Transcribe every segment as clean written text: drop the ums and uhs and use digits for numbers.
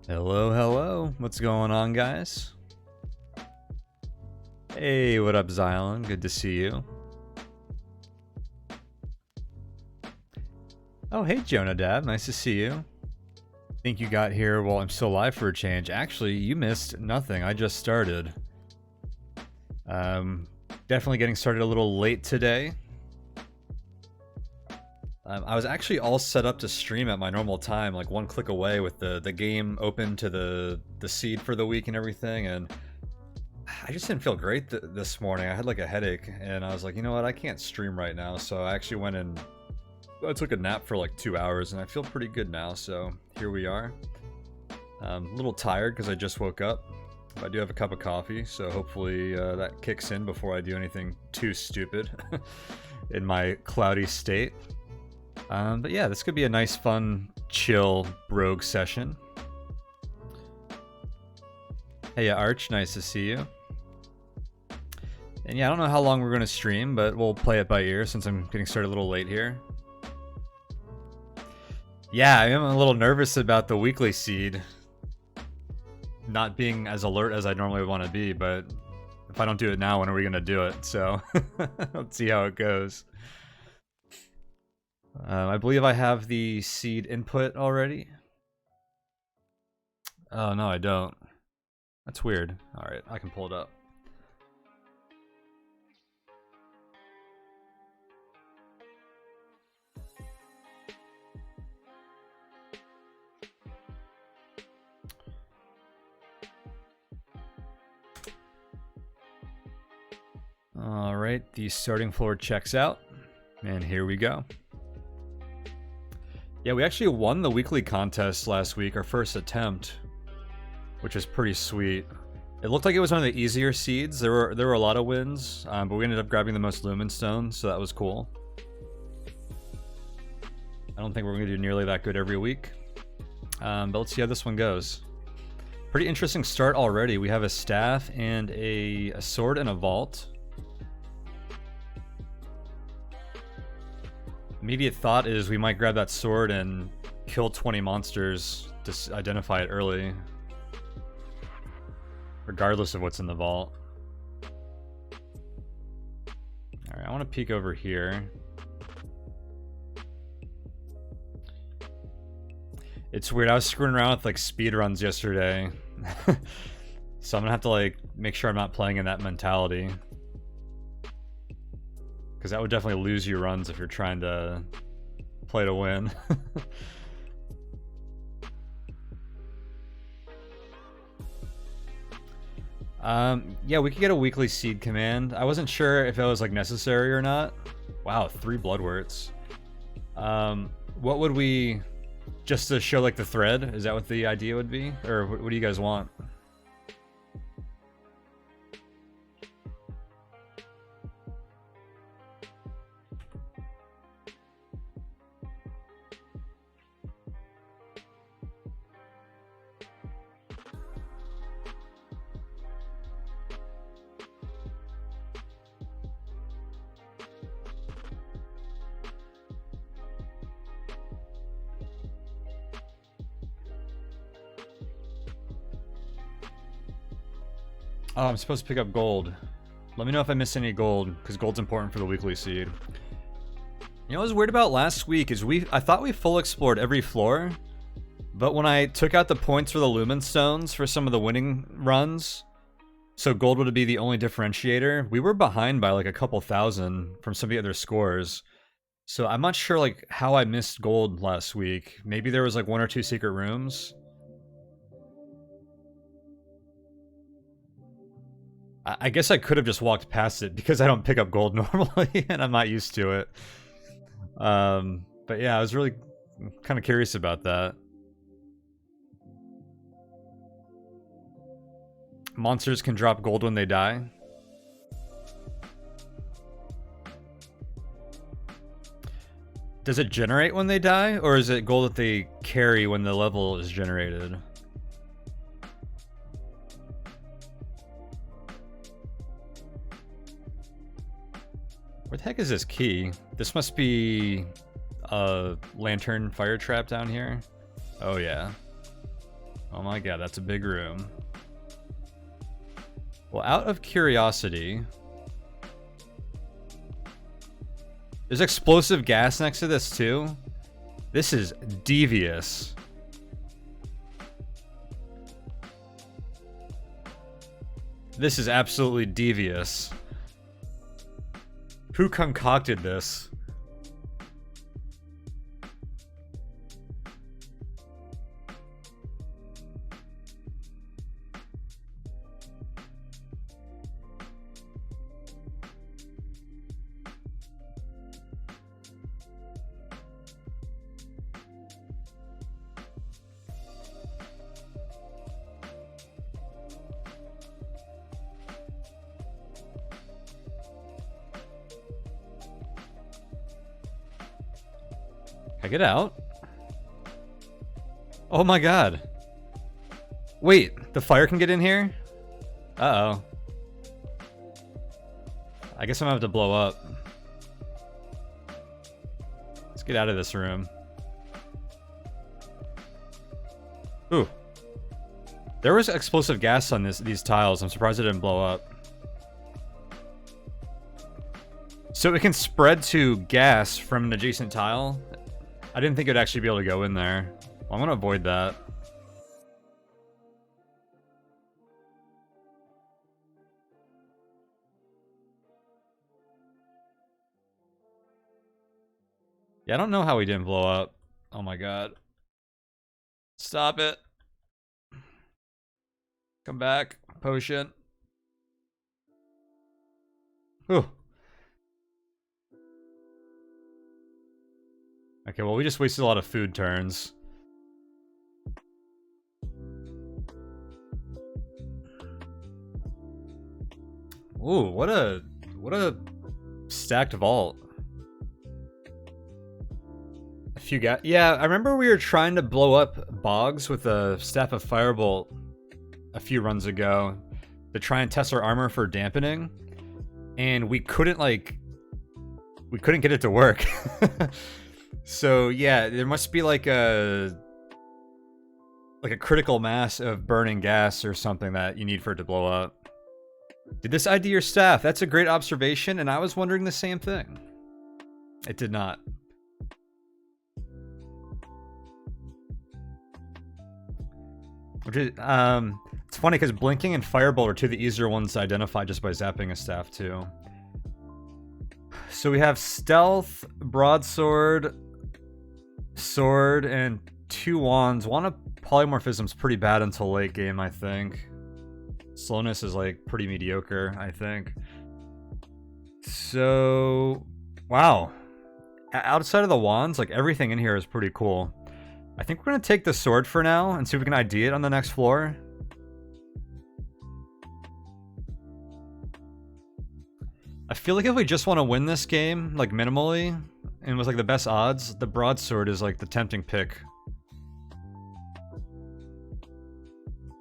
Hello, hello. What's going on, guys? Hey, what up, Xylon? Good to see you. Oh, hey, Jonadab. Nice to see you. Think you got here while I'm still live for a change. Actually, you missed nothing. I just started. Definitely getting started a little late today. I was actually all set up to stream at my normal time, like one click away with the game open to the seed for the week and everything, and I just didn't feel great this morning. I had like a headache, and I was like, you know what, I can't stream right now, so I actually went and I took a nap for like 2 hours, and I feel pretty good now, so here we are. A little tired because I just woke up. I do have a cup of coffee, so hopefully that kicks in before I do anything too stupid in my cloudy state. But yeah, this could be a nice, fun, chill Brogue session. Hey, Arch, nice to see you. And yeah, I don't know how long we're going to stream, but we'll play it by ear since I'm getting started a little late here. Yeah, I am a little nervous about the weekly seed not being as alert as I normally want to be, but if I don't do it now, when are we going to do it? So, let's see how it goes. I believe I have the seed input already. Oh, no, I don't. That's weird. Alright, I can pull it up. Alright, the starting floor checks out. And here we go. Yeah, we actually won the weekly contest last week, our first attempt, which is pretty sweet. It looked like it was one of the easier seeds. There were a lot of wins, but we ended up grabbing the most Lumenstone, so that was cool. I don't think we're going to do nearly that good every week, but let's see how this one goes. Pretty interesting start already. We have a staff and a sword and a vault. Immediate thought is we might grab that sword and kill 20 monsters to identify it early, regardless of what's in the vault. Alright, I want to peek over here. It's weird, I was screwing around with like speedruns yesterday. So I'm gonna have to like make sure I'm not playing in that mentality. Because that would definitely lose you runs if you're trying to play to win. Yeah, we could get a weekly seed command. I wasn't sure if it was like necessary or not. Wow, 3 bloodworts. What would we... Just to show like the thread? Is that what the idea would be? Or what do you guys want? Oh, I'm supposed to pick up gold. Let me know if I miss any gold, because gold's important for the weekly seed. You know what was weird about last week is I thought we full explored every floor, but when I took out the points for the Lumenstones for some of the winning runs, so gold would be the only differentiator, we were behind by like a couple thousand from some of the other scores. So I'm not sure like how I missed gold last week. Maybe there was like 1 or 2 secret rooms. I guess I could have just walked past it because I don't pick up gold normally and I'm not used to it. But yeah, I was really kind of curious about that. Monsters can drop gold when they die. Does it generate when they die, or is it gold that they carry when the level is generated? Where the heck is this key? This must be a lantern fire trap down here. Oh yeah. Oh my god, that's a big room. Well, out of curiosity... There's explosive gas next to this too? This is devious. This is absolutely devious. Who concocted this? Can I get out? Oh my god. Wait, the fire can get in here? Uh-oh. I guess I'm gonna have to blow up. Let's get out of this room. Ooh. There was explosive gas on these tiles. I'm surprised it didn't blow up. So it can spread to gas from an adjacent tile? I didn't think it'd actually be able to go in there. Well, I'm gonna avoid that. Yeah, I don't know how he didn't blow up. Oh my god. Stop it. Come back. Potion. Ooh. Okay, well, we just wasted a lot of food turns. Ooh, what a stacked vault. A few guys. Yeah, I remember we were trying to blow up bogs with a staff of firebolt a few runs ago to try and test our armor for dampening, and we couldn't get it to work. So yeah, there must be like a critical mass of burning gas or something that you need for it to blow up. Did this ID your staff? That's a great observation, and I was wondering the same thing. It did not. Which is, it's funny because Blinking and Firebolt are two of the easier ones to identify just by zapping a staff too. So we have Stealth, Broadsword, Sword, and 2 wands. Wand of Polymorphism's pretty bad until late game, I think. Slowness is like pretty mediocre, I think. So, wow. Outside of the wands, like everything in here is pretty cool. I think we're gonna take the sword for now and see if we can ID it on the next floor. I feel like if we just want to win this game, like minimally, and with like the best odds, the broadsword is like the tempting pick.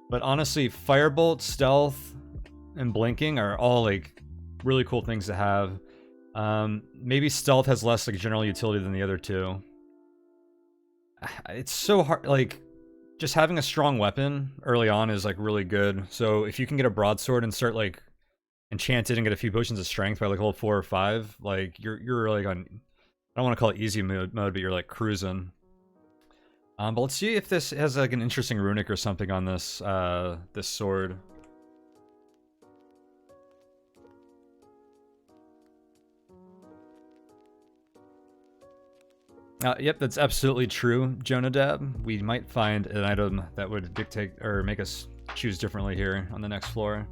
But honestly, Firebolt, Stealth, and Blinking are all like really cool things to have. Maybe Stealth has less like general utility than the other two. It's so hard, like, just having a strong weapon early on is like really good. So if you can get a broadsword and start like enchanted and get a few potions of strength by like level 4 or 5, like you're really on, I don't want to call it easy mode, but you're like cruising. But let's see if this has like an interesting runic or something on this this sword. Yep, that's absolutely true, Jonadab. We might find an item that would dictate or make us choose differently here on the next floor.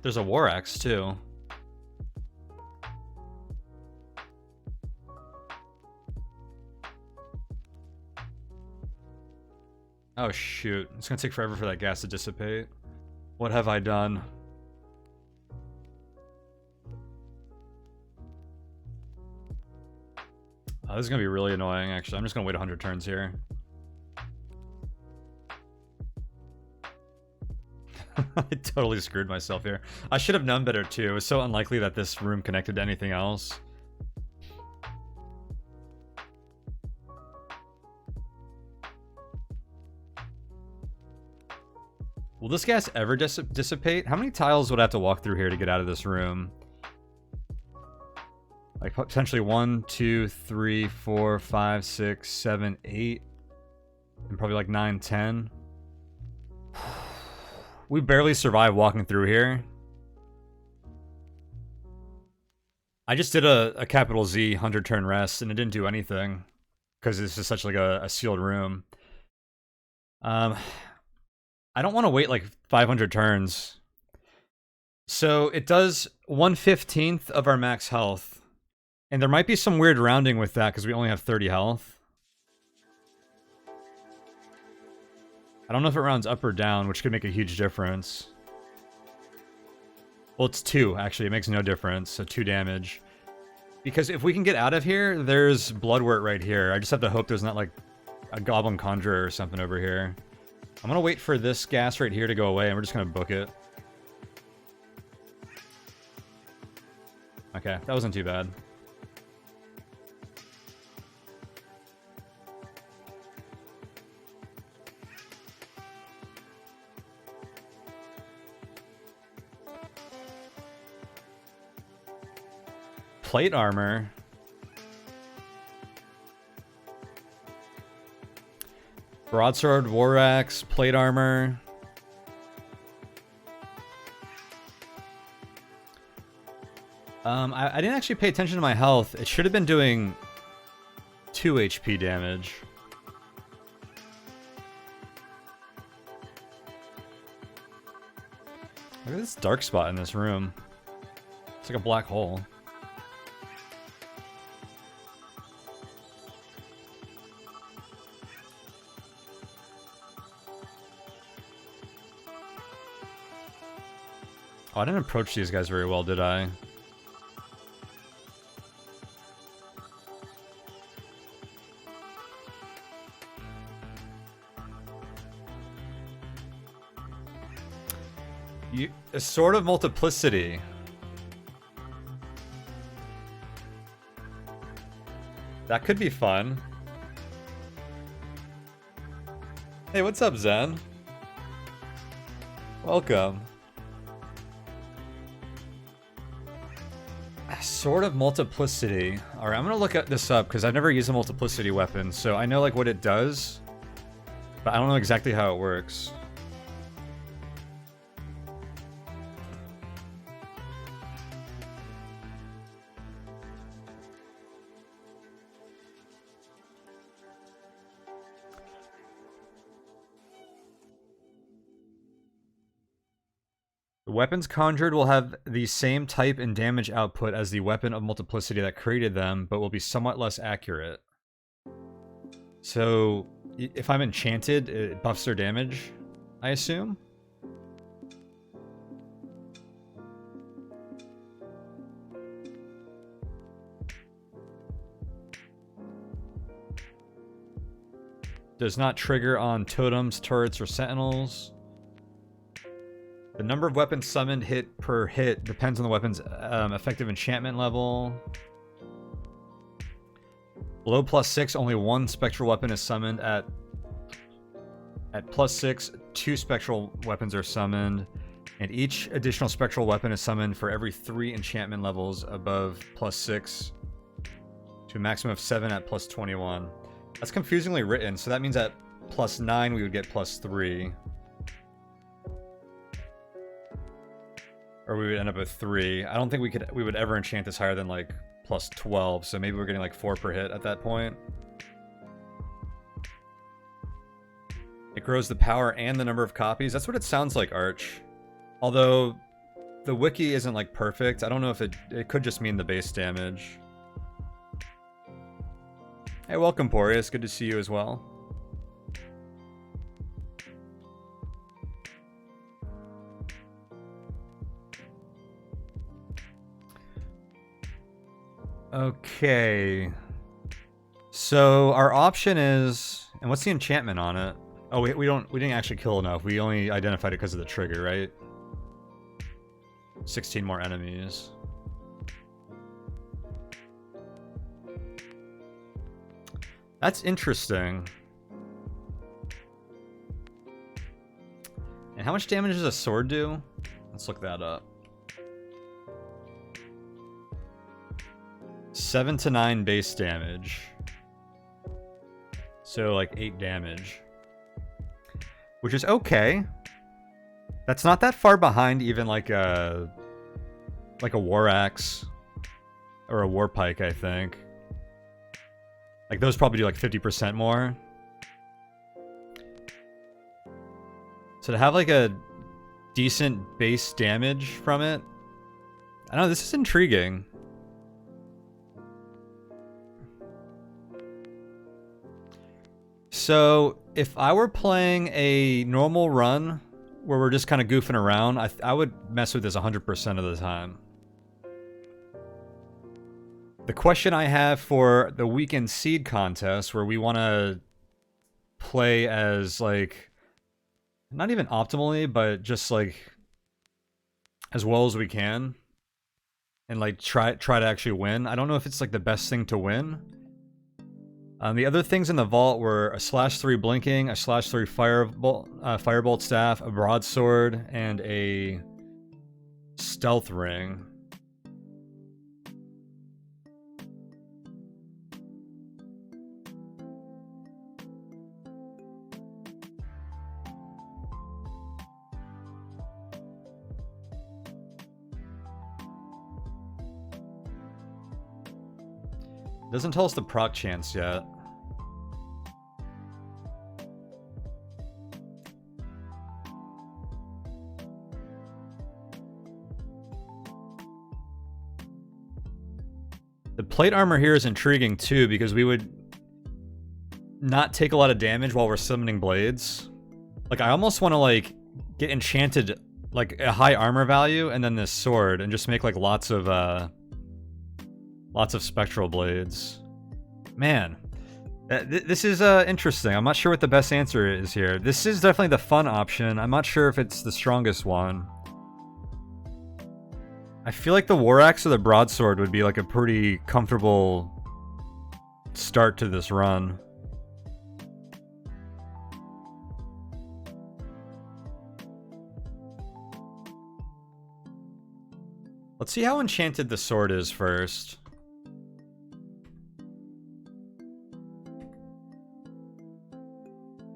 There's a war axe too. Oh shoot, it's gonna take forever for that gas to dissipate. What have I done? Oh, this is gonna be really annoying actually. I'm just gonna wait 100 turns here. I totally screwed myself here. I should have known better too. It was so unlikely that this room connected to anything else. Will this gas ever dissipate? How many tiles would I have to walk through here to get out of this room? Like potentially 1, 2, 3, 4, 5, 6, 7, 8. And probably like 9, 10. We barely survived walking through here. I just did a capital Z 100 turn rest and it didn't do anything. Because this is such like a sealed room. I don't want to wait like 500 turns. So it does 1/15 of our max health. And there might be some weird rounding with that because we only have 30 health. I don't know if it rounds up or down, which could make a huge difference. Well, it's 2, actually. It makes no difference, so 2 damage. Because if we can get out of here, there's Bloodwort right here. I just have to hope there's not, like, a Goblin Conjurer or something over here. I'm gonna wait for this gas right here to go away, and we're just gonna book it. Okay, that wasn't too bad. Plate armor. Broadsword, war axe, plate armor. I didn't actually pay attention to my health. It should have been doing 2 HP damage. Look at this dark spot in this room. It's like a black hole. Oh, I didn't approach these guys very well, did I? A Sword of Multiplicity. That could be fun. Hey, what's up, Zen? Welcome. Sword of Multiplicity. Alright, I'm gonna look at this up because I've never used a multiplicity weapon, so I know like what it does, but I don't know exactly how it works. The weapons conjured will have the same type and damage output as the weapon of multiplicity that created them, but will be somewhat less accurate. So, if I'm enchanted, it buffs their damage, I assume? Does not trigger on totems, turrets, or sentinels. The number of weapons summoned hit per hit depends on the weapon's effective enchantment level. Below +6, only 1 spectral weapon is summoned. At +6, 2 spectral weapons are summoned. And each additional spectral weapon is summoned for every 3 enchantment levels above +6 to a maximum of 7 at +21. That's confusingly written, so that means at +9 we would get +3. Or we would end up with 3. I don't think we would ever enchant this higher than like +12, so maybe we're getting like 4 per hit at that point. It grows the power and the number of copies. That's what it sounds like, Arch. Although the wiki isn't like perfect. I don't know if it could just mean the base damage. Hey, welcome, Boreas. Good to see you as well. Okay. So our option is... And what's the enchantment on it? Oh, we didn't actually kill enough. We only identified it because of the trigger, right? 16 more enemies. That's interesting. And how much damage does a sword do? Let's look that up. 7 to 9 base damage. So like 8 damage. Which is okay. That's not that far behind even like a war axe or a war pike, I think. Like those probably do like 50% more. So to have like a decent base damage from it, I don't know, this is intriguing. So if I were playing a normal run where we're just kind of goofing around, I would mess with this 100% of the time. The question I have for the weekend seed contest, where we want to play as like, not even optimally, but just like as well as we can, and like try to actually win. I don't know if it's like the best thing to win. The other things in the vault were a /3 blinking, a /3 firebolt staff, a broadsword, and a stealth ring. Doesn't tell us the proc chance yet. The plate armor here is intriguing too, because we would not take a lot of damage while we're summoning blades. Like, I almost want to like get enchanted, like a high armor value, and then this sword, and just make like lots of spectral blades. Man, this is interesting. I'm not sure what the best answer is here. This is definitely the fun option. I'm not sure if it's the strongest one. I feel like the war axe or the broadsword would be like a pretty comfortable start to this run. Let's see how enchanted the sword is first.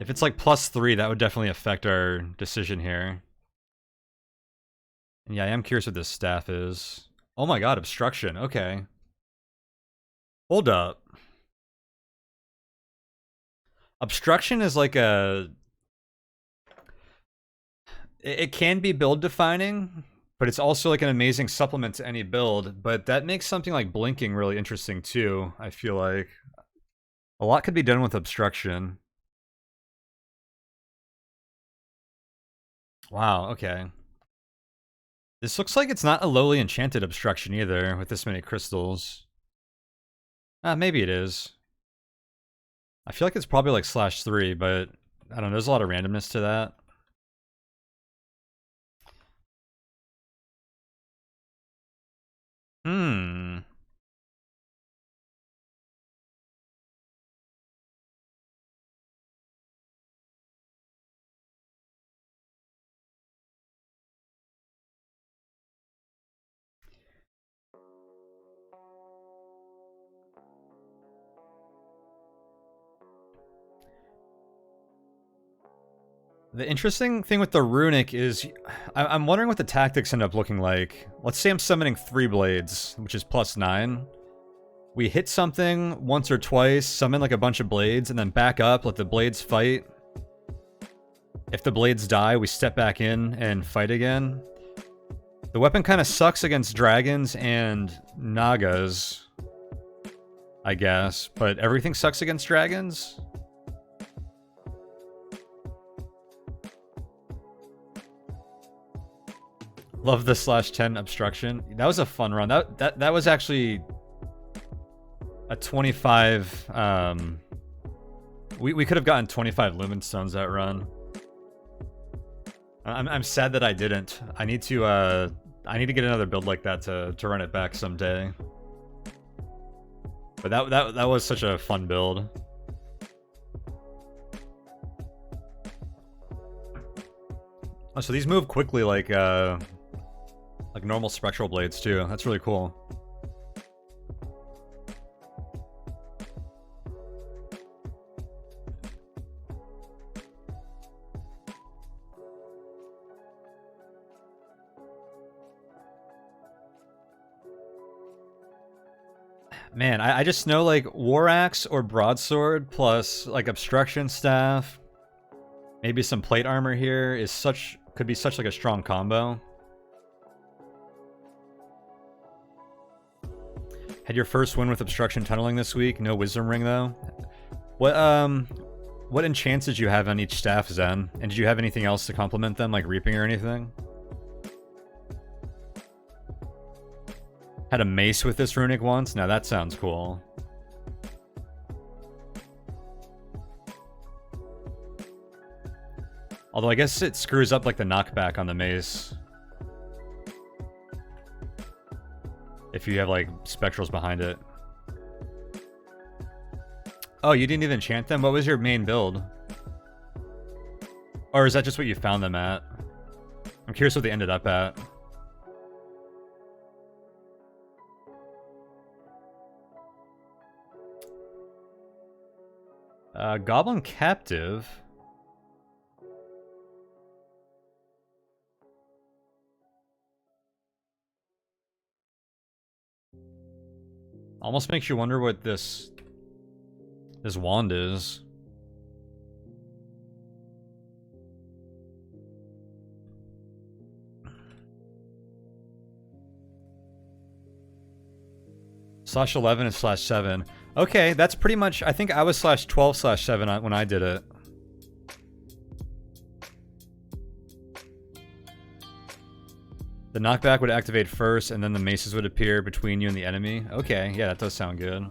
If it's like +3, that would definitely affect our decision here. And yeah, I am curious what this staff is. Oh my god, obstruction. Okay. Hold up. Obstruction is like a... It can be build defining, but it's also like an amazing supplement to any build. But that makes something like blinking really interesting too, I feel like. A lot could be done with obstruction. Wow, okay. This looks like it's not a lowly enchanted obstruction either, with this many crystals. Maybe it is. I feel like it's probably like /3, but I don't know, there's a lot of randomness to that. The interesting thing with the runic is, I'm wondering what the tactics end up looking like. Let's say I'm summoning 3 blades, which is +9. We hit something once or twice, summon like a bunch of blades, and then back up, let the blades fight. If the blades die, we step back in and fight again. The weapon kind of sucks against dragons and nagas, I guess, but everything sucks against dragons? Love the /10 obstruction. That was a fun run. That was actually a 25 We could have gotten 25 Lumenstones that run. I'm sad that I didn't. I need to get another build like that to run it back someday. But that was such a fun build. Oh, so these move quickly like normal spectral blades too. That's really cool. Man, I just know like War Axe or Broadsword plus like Obstruction Staff, maybe some plate armor here could be such like a strong combo. Had your first win with Obstruction Tunneling this week. No Wisdom Ring though. What enchants did you have on each staff, Zen? And did you have anything else to complement them, like Reaping or anything? Had a mace with this runic once? Now that sounds cool. Although I guess it screws up like the knockback on the mace. If you have like spectrals behind it. Oh, you didn't even enchant them? What was your main build? Or is that just what you found them at? I'm curious what they ended up at. Goblin Captive. Almost makes you wonder what this wand is. /11 and /7. Okay, that's pretty much... I think I was /12/7 when I did it. The knockback would activate first, and then the maces would appear between you and the enemy. Okay, yeah, that does sound good.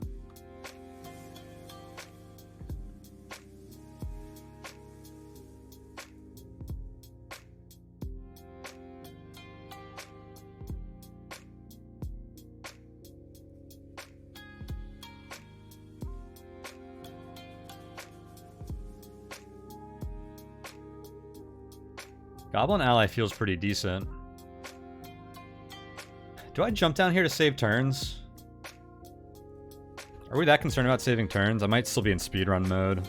Goblin Ally feels pretty decent. Do I jump down here to save turns? Are we that concerned about saving turns? I might still be in speedrun mode.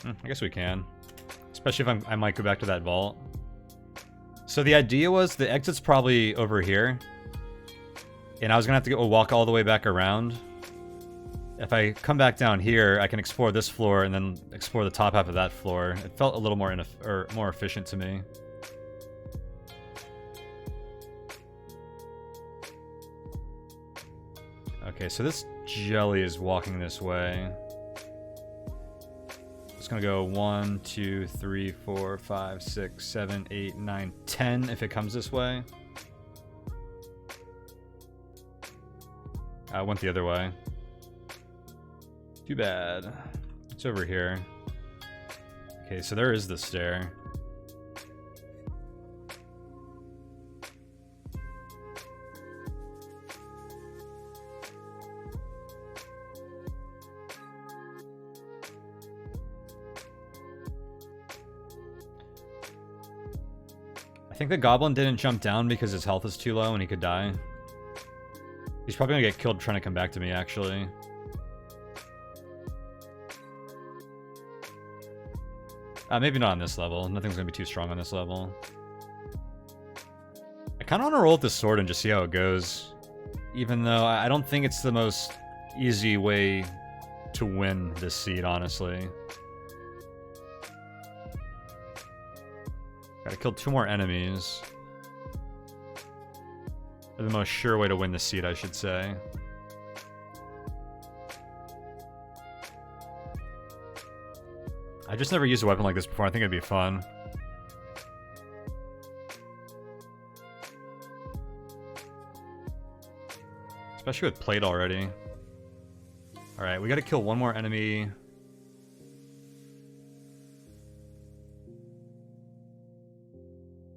I guess we can. Especially if I might go back to that vault. So the idea was the exit's probably over here. And I was gonna have to go walk all the way back around. If I come back down here, I can explore this floor and then explore the top half of that floor. It felt a little more more efficient to me. Okay, so this jelly is walking this way. It's gonna go 1, 2, 3, 4, 5, 6, 7, 8, 9, 10 if it comes this way. I went the other way. Too bad. It's over here. Okay, so there is the stair. I think the goblin didn't jump down because his health is too low and he could die. He's probably gonna get killed trying to come back to me, actually. Maybe not on this level. Nothing's gonna be too strong on this level. I kind of want to roll with this sword and just see how it goes. Even though I don't think it's the most easy way to win this seed, honestly. Gotta kill 2 more enemies. Or the most sure way to win this seed, I should say. I just never used a weapon like this before. I think it'd be fun. It's Especially with plate already. Alright, we gotta kill one more enemy.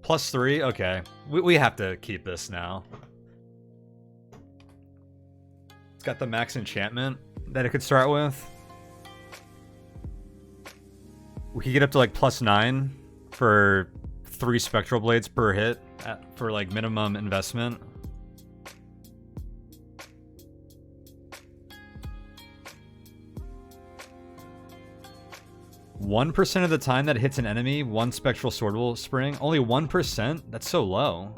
+3? Okay. We have to keep this now. It's got the max enchantment that it could start with. We could get up to like +9 for 3 spectral blades per hit for like minimum investment. %1 of the time that hits an enemy, 1 spectral sword will spring. Only 1%? That's so low.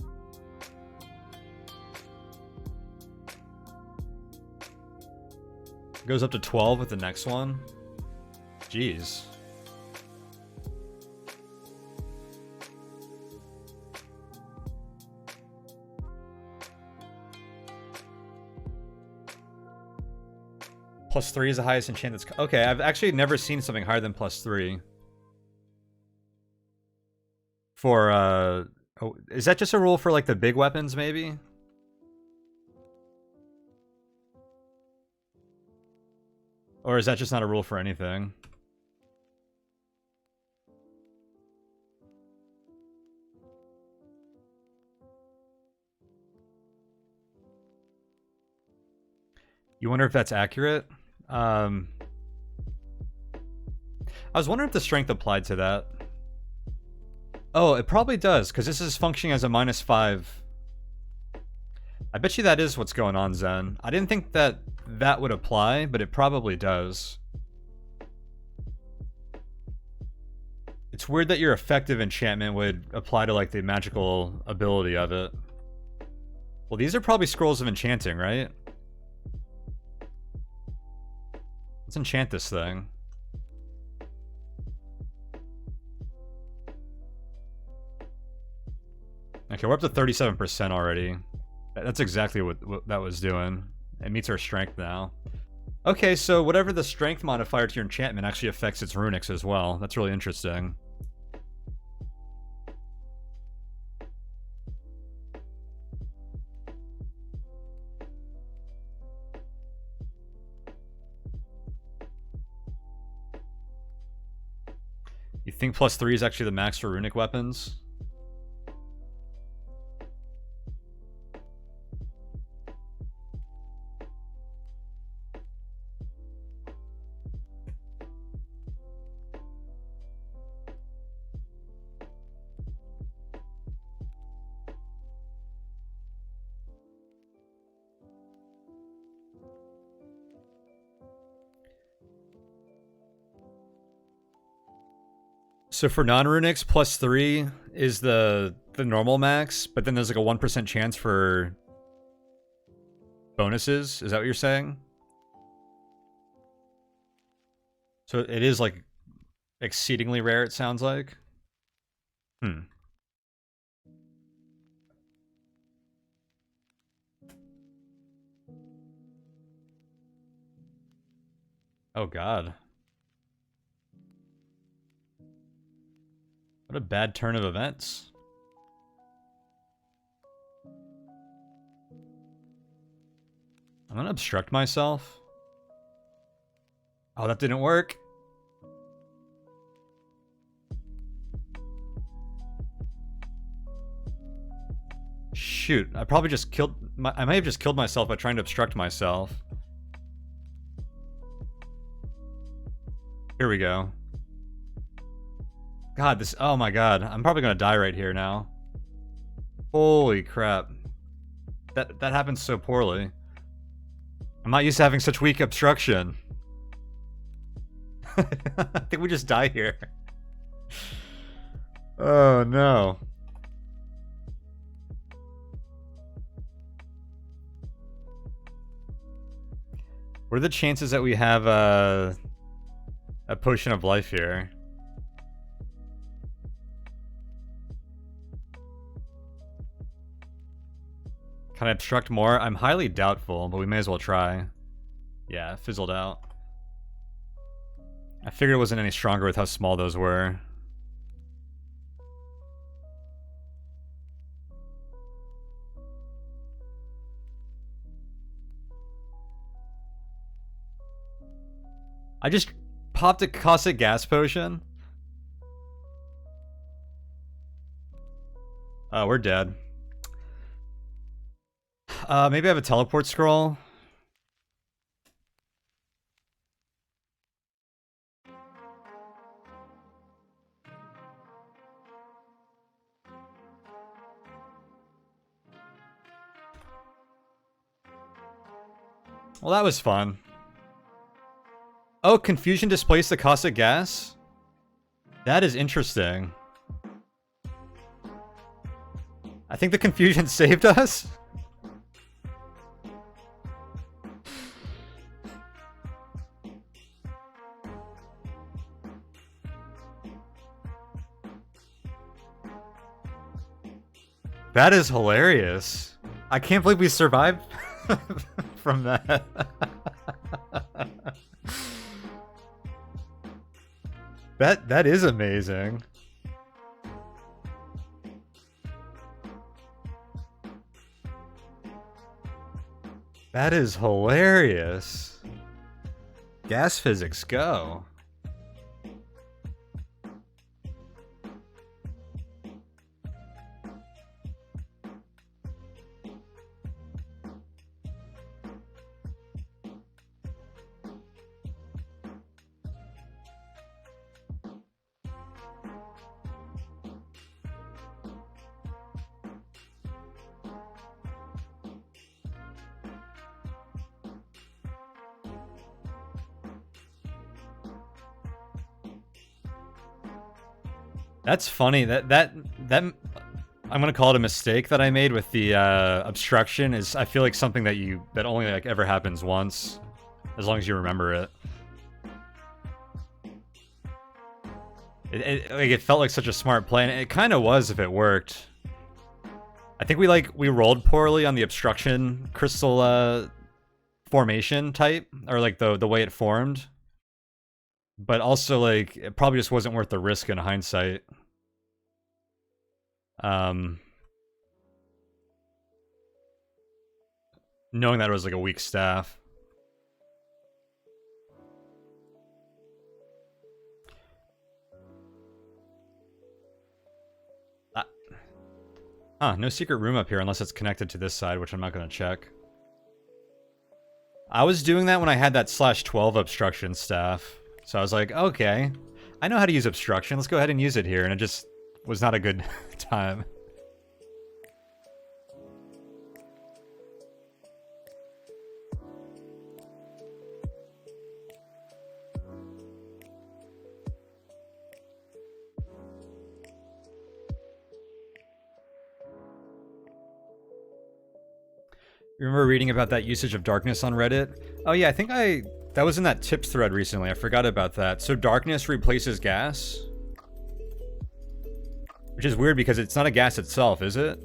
Goes up to 12 with the next one. Jeez. +3 is the highest enchant that's... Okay, I've actually never seen something higher than +3. For, oh, is that just a rule for, like, the big weapons, maybe? Or is that just not a rule for anything? You wonder if that's accurate? I was wondering if the strength applied to that. Oh, it probably does, because this is functioning as a -5. I bet you that is what's going on, Zen. I didn't think that that would apply, but it probably does. It's weird that your effective enchantment would apply to, like, the magical ability of it. Well, these are probably scrolls of enchanting, right? Let's enchant this thing. Okay, we're up to 37% already. That's exactly what that was doing. It meets our strength now. Okay, so whatever the strength modifier to your enchantment actually affects its runics as well. That's really interesting. You think +3 is actually the max for runic weapons? So for non-runics, +3 is the normal max, but then there's like a 1% chance for bonuses. Is that what you're saying? So it is like exceedingly rare, it sounds like. Hmm. Oh god. What a bad turn of events. I'm gonna obstruct myself. Oh, that didn't work. Shoot, I probably just killed I may have just killed myself by trying to obstruct myself. Here we go. God, this... Oh my god. I'm probably gonna die right here now. Holy crap. That happened so poorly. I'm not used to having such weak obstruction. I think we just die here. Oh no. What are the chances that we have a potion of life here? Can I obstruct more? I'm highly doubtful, but we may as well try. Yeah, it fizzled out. I figured it wasn't any stronger with how small those were. I just popped a caustic gas potion. Oh, we're dead. Maybe I have a teleport scroll. Well, that was fun. Oh, confusion displaced the caustic gas? That is interesting. I think the confusion saved us. That is hilarious. I can't believe we survived from that. That is amazing. That is hilarious. Gas physics, go. That's funny. That I'm gonna call it a mistake that I made with the obstruction. Is I feel like something that only like ever happens once, as long as you remember it. It felt like such a smart play, and it kind of was if it worked. I think we rolled poorly on the obstruction crystal formation type, or like the way it formed. But also, like, it probably just wasn't worth the risk in hindsight. Knowing that it was like a weak staff. No secret room up here unless it's connected to this side, which I'm not going to check. I was doing that when I had that /12 obstruction staff. So I was like, okay, I know how to use obstruction. Let's go ahead and use it here. And it just was not a good time. Remember reading about that usage of darkness on Reddit? Oh yeah, I think that was in that tips thread recently. I forgot about that. So darkness replaces gas? Which is weird because it's not a gas itself, is it?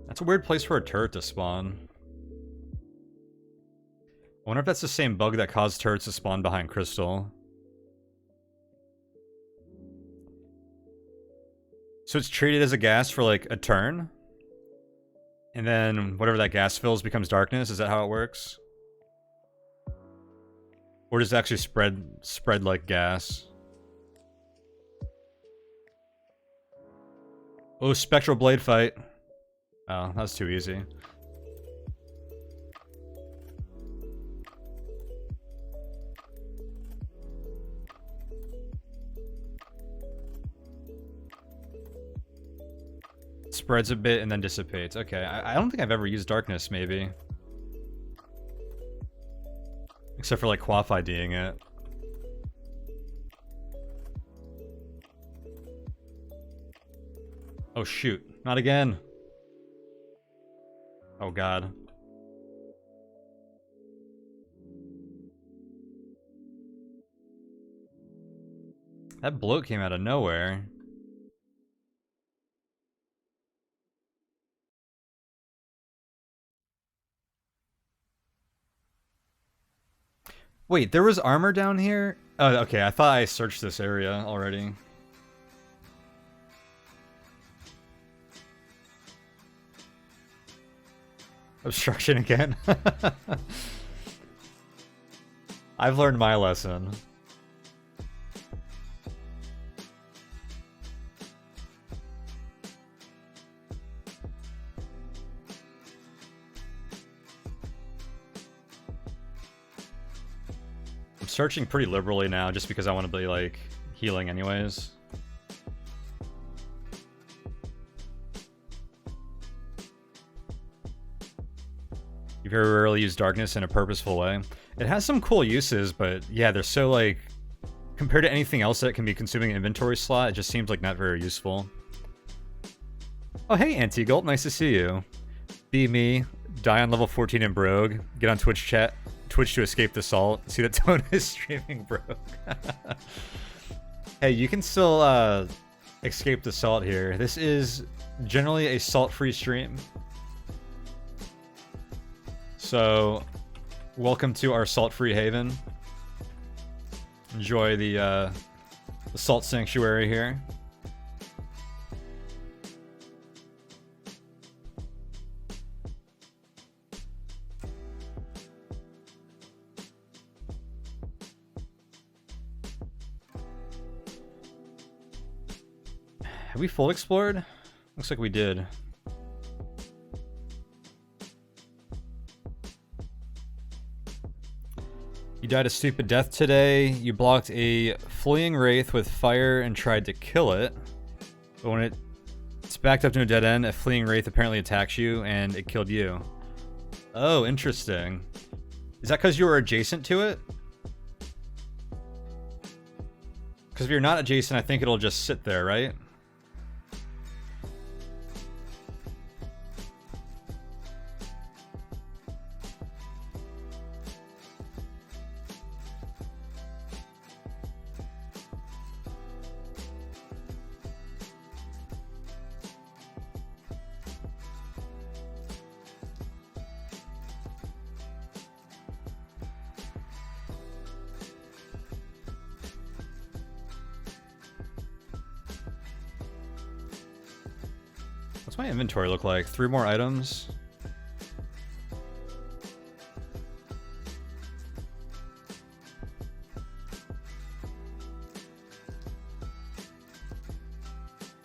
That's a weird place for a turret to spawn. I wonder if that's the same bug that caused turrets to spawn behind Crystal. So it's treated as a gas for like a turn? And then whatever that gas fills becomes darkness? Is that how it works? Or does it actually spread like gas? Oh, spectral blade fight. Oh, that was too easy. Spreads a bit and then dissipates. Okay, I don't think I've ever used darkness, maybe. Except for like quaff IDing it. Oh shoot, not again. Oh god. That bloat came out of nowhere. Wait, there was armor down here? Oh, okay, I thought I searched this area already. Obstruction again. I've learned my lesson. I'm searching pretty liberally now just because I want to be like healing anyways. You very rarely use darkness in a purposeful way. It has some cool uses, but yeah, they're so like, compared to anything else that can be consuming an inventory slot, it just seems like not very useful. Oh hey Antigult, nice to see you. Be me, die on level 14 in Brogue, get on Twitch chat, Twitch to escape the salt, see that Tone is streaming Brogue. Hey, you can still escape the salt here. This is generally a salt-free stream. So, welcome to our salt-free haven. Enjoy the salt sanctuary here. Have we full explored? Looks like we did. You died a stupid death today. You blocked a fleeing wraith with fire and tried to kill it. But when it's backed up to a dead end, a fleeing wraith apparently attacks you and it killed you. Oh, interesting. Is that because you were adjacent to it? Because if you're not adjacent, I think it'll just sit there, right? What's my inventory look like? 3 more items?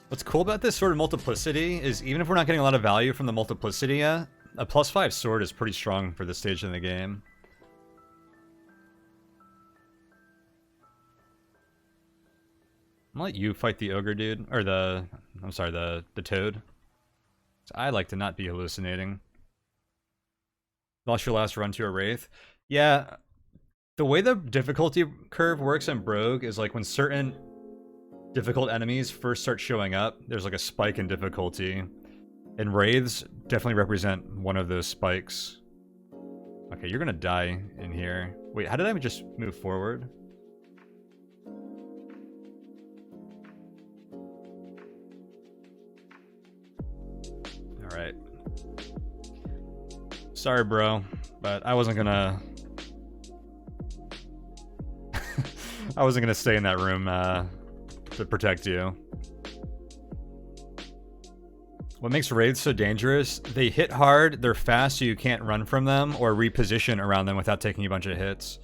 What's cool about this sort of multiplicity is even if we're not getting a lot of value from the multiplicity yet, a +5 sword is pretty strong for this stage in the game. I'm gonna let you fight the ogre dude, or I'm sorry, the toad. I like to not be hallucinating. Lost your last run to a wraith. Yeah, the way the difficulty curve works in Brogue is like when certain difficult enemies first start showing up, there's like a spike in difficulty. And wraiths definitely represent one of those spikes. Okay, you're gonna die in here. Wait, how did I just move forward? Alright. Sorry, bro, but I wasn't gonna... I wasn't gonna stay in that room to protect you. What makes wraiths so dangerous? They hit hard, they're fast so you can't run from them or reposition around them without taking a bunch of hits.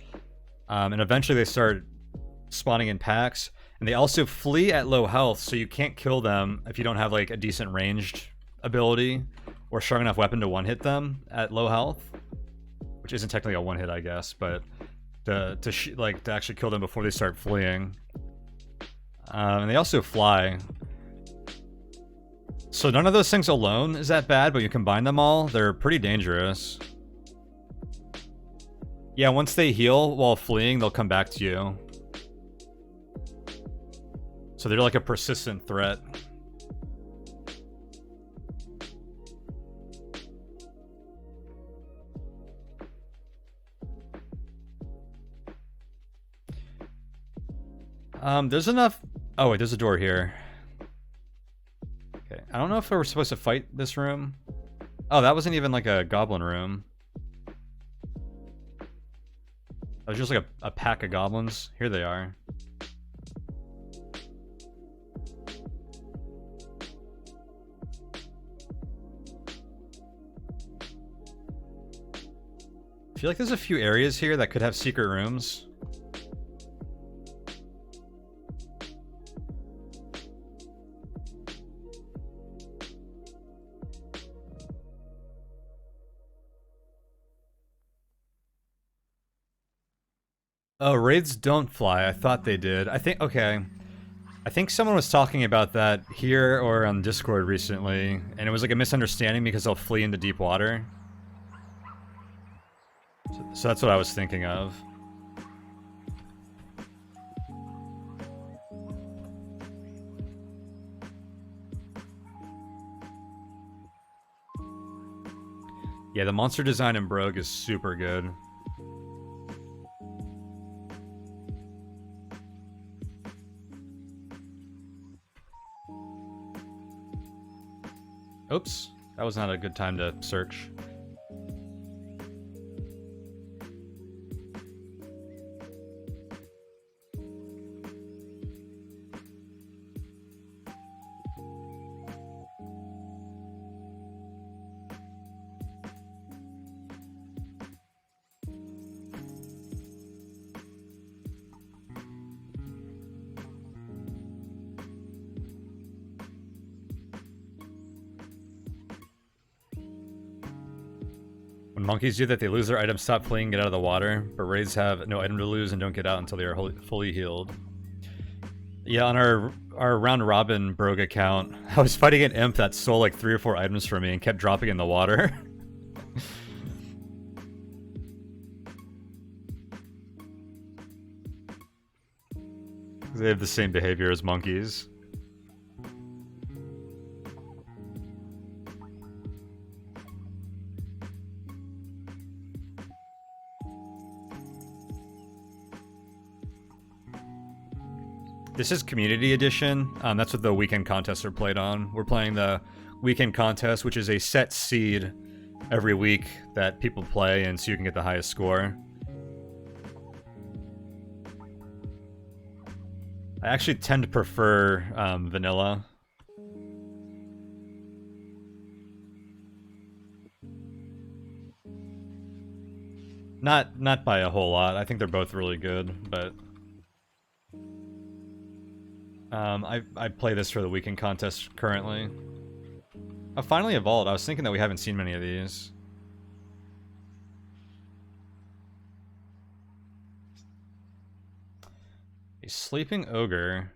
And eventually they start spawning in packs. And they also flee at low health, so you can't kill them if you don't have like a decent ranged ability or strong enough weapon to one-hit them at low health, which isn't technically a one-hit, I guess, but to actually kill them before they start fleeing. And they also fly, so none of those things alone is that bad, but you combine them all, they're pretty dangerous. Yeah, once they heal while fleeing, they'll come back to you. So they're like a persistent threat. There's enough... Oh wait, there's a door here. Okay, I don't know if we were supposed to fight this room. Oh, that wasn't even like a goblin room. That was just like a pack of goblins. Here they are. feel like there's a few areas here that could have secret rooms. Oh, raids don't fly. I thought they did. I think, okay. I think someone was talking about that here or on Discord recently, and it was like a misunderstanding because they'll flee into deep water. So that's what I was thinking of. Yeah, the monster design in Brogue is super good. Oops, that was not a good time to search. When monkeys do that, they lose their items, stop fleeing, get out of the water. But raids have no item to lose and don't get out until they are fully healed. Yeah, on our round robin Brogue account, I was fighting an imp that stole like 3 or 4 items from me and kept dropping in the water. They have the same behavior as monkeys. This is Community Edition. That's what the weekend contests are played on. We're playing the weekend contest, which is a set seed every week that people play, and so you can get the highest score. I actually tend to prefer vanilla. Not by a whole lot. I think they're both really good, but I play this for the weekend contest currently. I finally evolved. I was thinking that we haven't seen many of these. A sleeping ogre.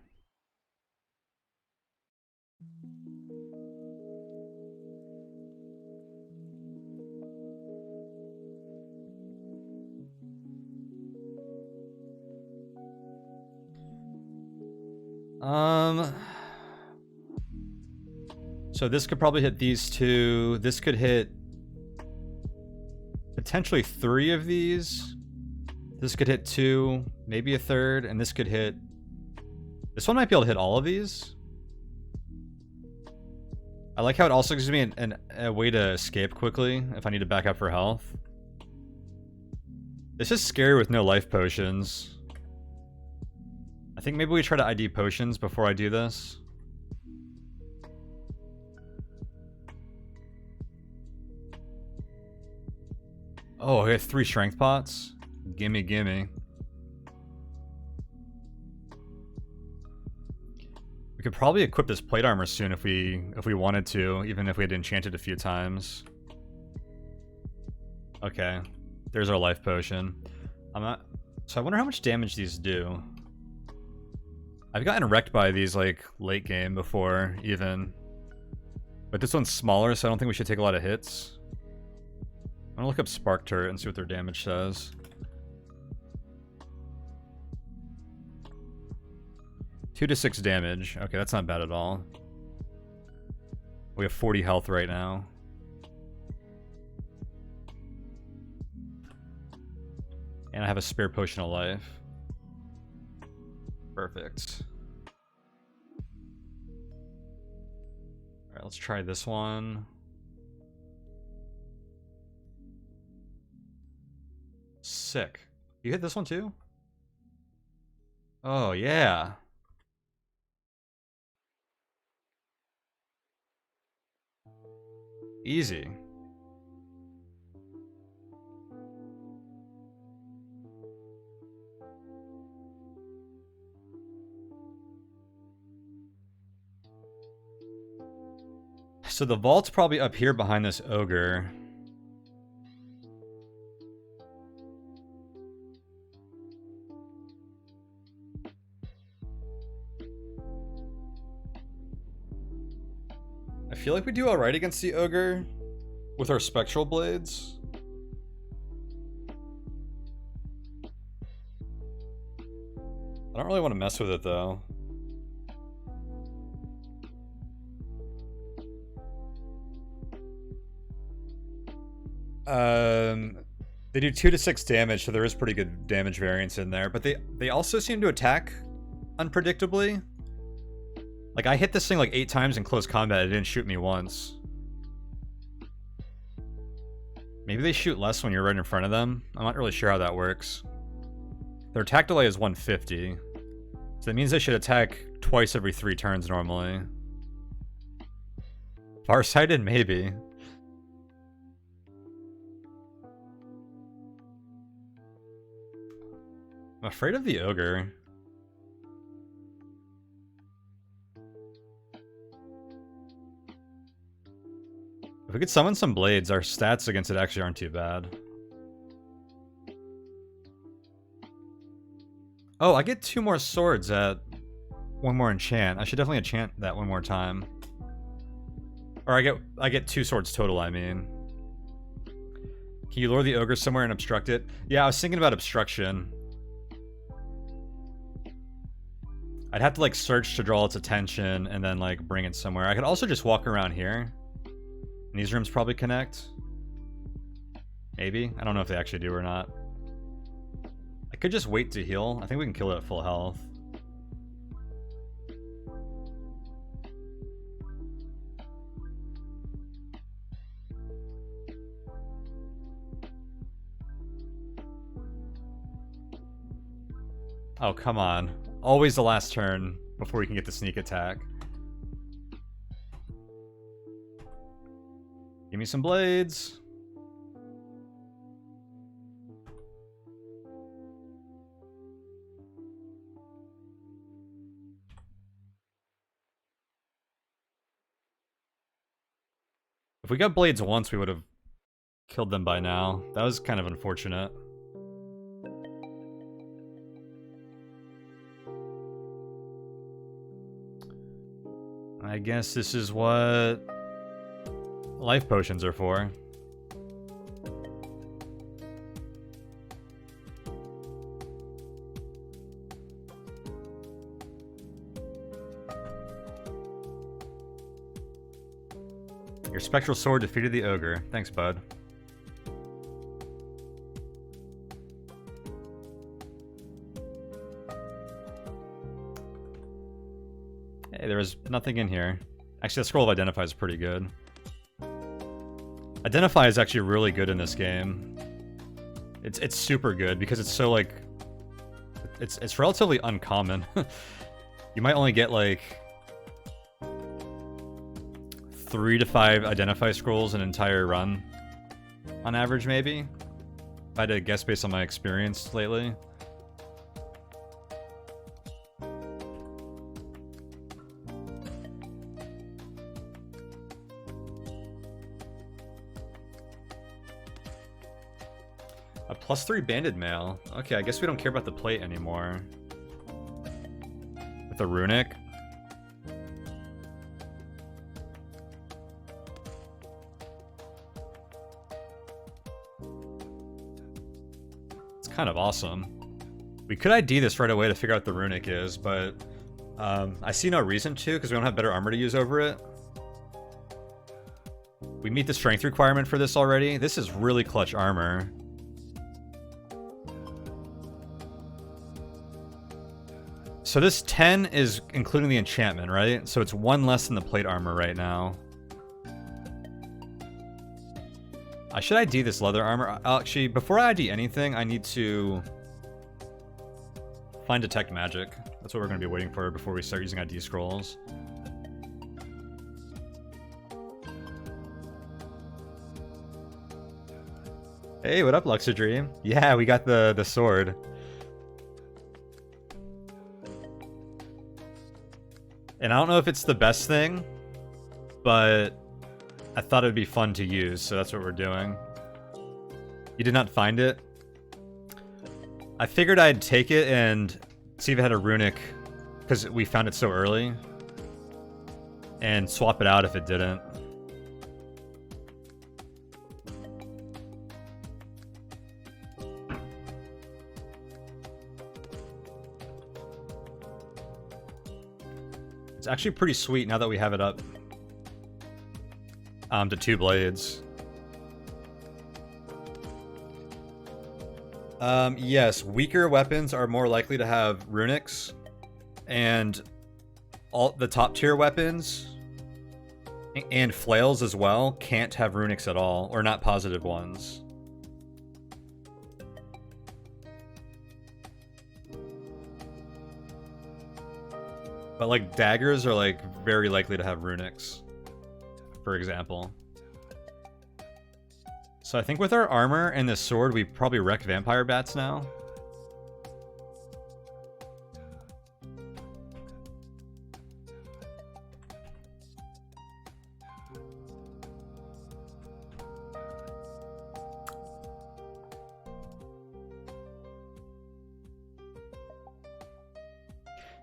So this could probably hit these 2. This could hit potentially 3 of these. This could hit 2, maybe a 3rd, and this could hit... This one might be able to hit all of these. I like how it also gives me a way to escape quickly if I need to back up for health. This is scary with no life potions. I think maybe we try to ID potions before I do this. Oh, I have 3 strength pots? Gimme, gimme. We could probably equip this plate armor soon if we wanted to, even if we had enchanted a few times. Okay, there's our life potion. So I wonder how much damage these do. I've gotten wrecked by these like late game before even, but this one's smaller, so I don't think we should take a lot of hits. I'm gonna look up Spark Turret and see what their damage says. 2 to 6 damage. Okay, that's not bad at all. We have 40 health right now. And I have a spare potion of life. Perfect. Alright, let's try this one. Sick. You hit this one too? Oh, yeah. Easy. So the vault's probably up here behind this ogre. I feel like we do alright against the ogre with our spectral blades. I don't really want to mess with it though. They do 2 to 6 damage, so there is pretty good damage variance in there. But they also seem to attack unpredictably. Like, I hit this thing like 8 times in close combat, it didn't shoot me once. Maybe they shoot less when you're right in front of them. I'm not really sure how that works. Their attack delay is 150. So that means they should attack twice every 3 turns normally. Farsighted? Maybe. I'm afraid of the ogre. If we could summon some blades, our stats against it actually aren't too bad. Oh, I get 2 more swords at 1 more enchant. I should definitely enchant that 1 more time. Or I get 2 swords total, I mean. Can you lure the ogre somewhere and obstruct it? Yeah, I was thinking about obstruction. I'd have to like search to draw its attention and then like bring it somewhere. I could also just walk around here. And these rooms probably connect. Maybe. I don't know if they actually do or not. I could just wait to heal. I think we can kill it at full health. Oh, come on. Always the last turn before we can get the sneak attack. Give me some blades. If we got blades once, we would have killed them by now. That was kind of unfortunate. I guess this is what life potions are for. Your spectral sword defeated the ogre. Thanks, bud. Hey, there was nothing in here. Actually, that scroll of Identify is pretty good. Identify is actually really good in this game. It's super good because it's so like... It's relatively uncommon. You might only get like 3 to 5 Identify scrolls an entire run. On average, maybe. If I had to guess based on my experience lately. A +3 banded mail. Okay, I guess we don't care about the plate anymore. With the runic. It's kind of awesome. We could ID this right away to figure out what the runic is, but I see no reason to because we don't have better armor to use over it. We meet the strength requirement for this already. This is really clutch armor. So this 10 is including the enchantment, right? So it's 1 less than the plate armor right now. I should ID this leather armor. Actually, before I ID anything, I need to find detect magic. That's what we're going to be waiting for before we start using ID scrolls. Hey, what up, Luxadream? Yeah, we got the sword. And I don't know if it's the best thing, but I thought it'd be fun to use, so that's what we're doing. You did not find it? I figured I'd take it and see if it had a runic, because we found it so early, and swap it out if it didn't. It's actually pretty sweet now that we have it up to 2 blades. Yes, weaker weapons are more likely to have runics, and all the top tier weapons and flails as well can't have runics at all, or not positive ones. But like daggers are like very likely to have runics, for example. So I think with our armor and this sword, we probably wreck vampire bats now.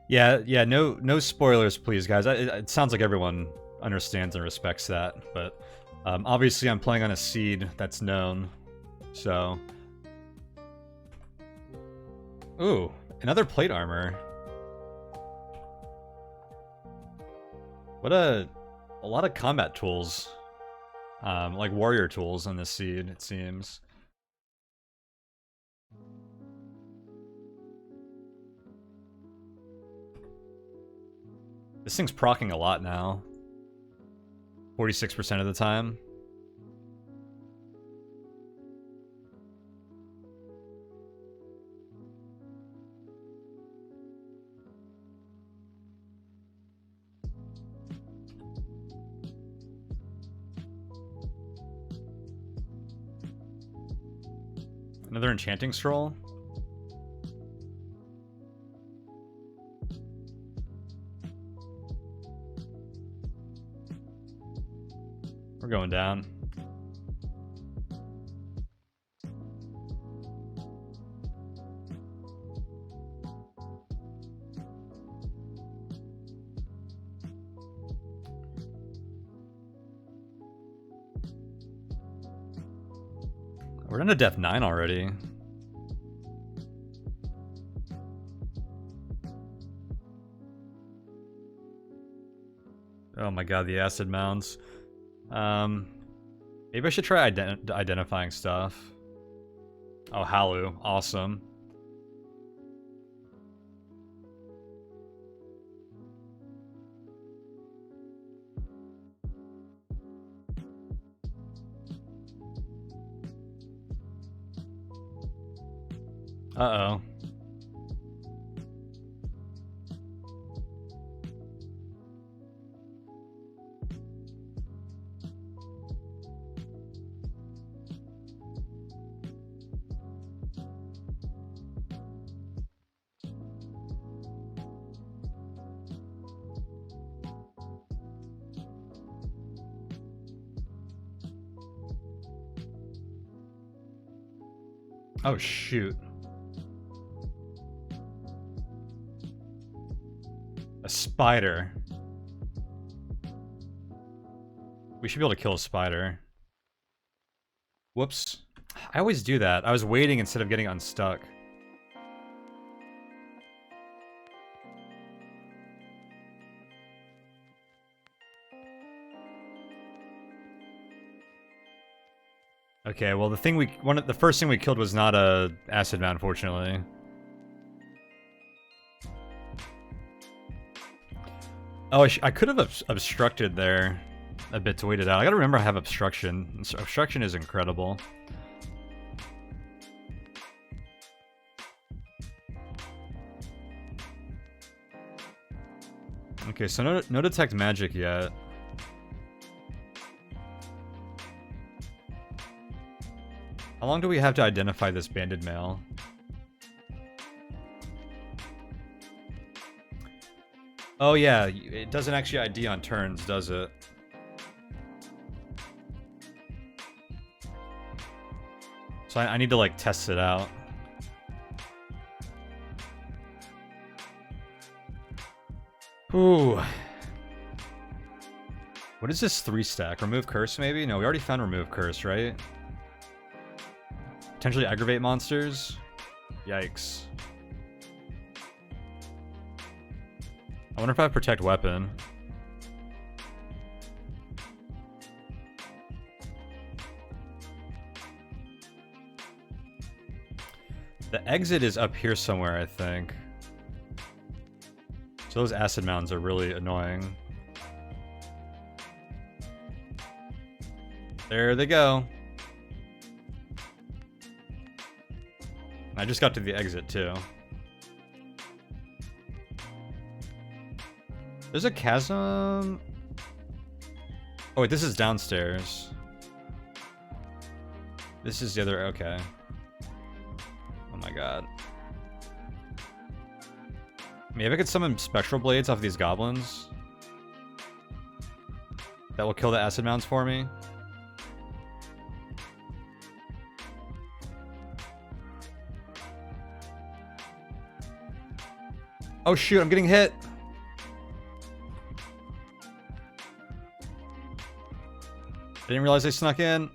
Yeah, no spoilers, please, guys. It sounds like everyone understands and respects that, but obviously I'm playing on a seed that's known, so... Ooh, another plate armor. What a lot of combat tools, like warrior tools on this seed, it seems. This thing's proccing a lot now. 46% of the time. Another enchanting scroll. We're going down. We're into Depth 9 already. Oh my god, the acid mounds. Maybe I should try identifying stuff. Oh, Halu. Awesome. Uh-oh. Oh, shoot. A spider. We should be able to kill a spider. Whoops. I always do that. I was waiting instead of getting unstuck. Okay, well the first thing we killed was not a acid mound, fortunately. Oh, I could have obstructed there a bit to wait it out. I gotta remember I have obstruction. Obstruction is incredible. Okay, so no detect magic yet. How long do we have to identify this banded male? Oh yeah, it doesn't actually ID on turns, does it? So I need to like test it out. Ooh. What is this 3-stack? Remove curse maybe? No, we already found remove curse, right? Potentially aggravate monsters? Yikes. I wonder if I have protect weapon. The exit is up here somewhere, I think. So those acid mounds are really annoying. There they go. I just got to the exit too. There's a chasm. Oh wait, this is downstairs. This is the other, okay. Oh my god. Maybe I could summon spectral blades off these goblins. That will kill the acid mounds for me. Oh shoot, I'm getting hit. I didn't realize they snuck in.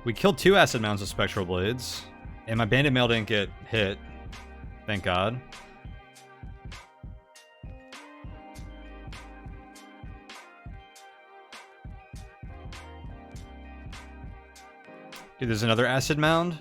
We killed 2 acid mounds with spectral blades, and my bandit mail didn't get hit. Thank God. Dude, there's another acid mound.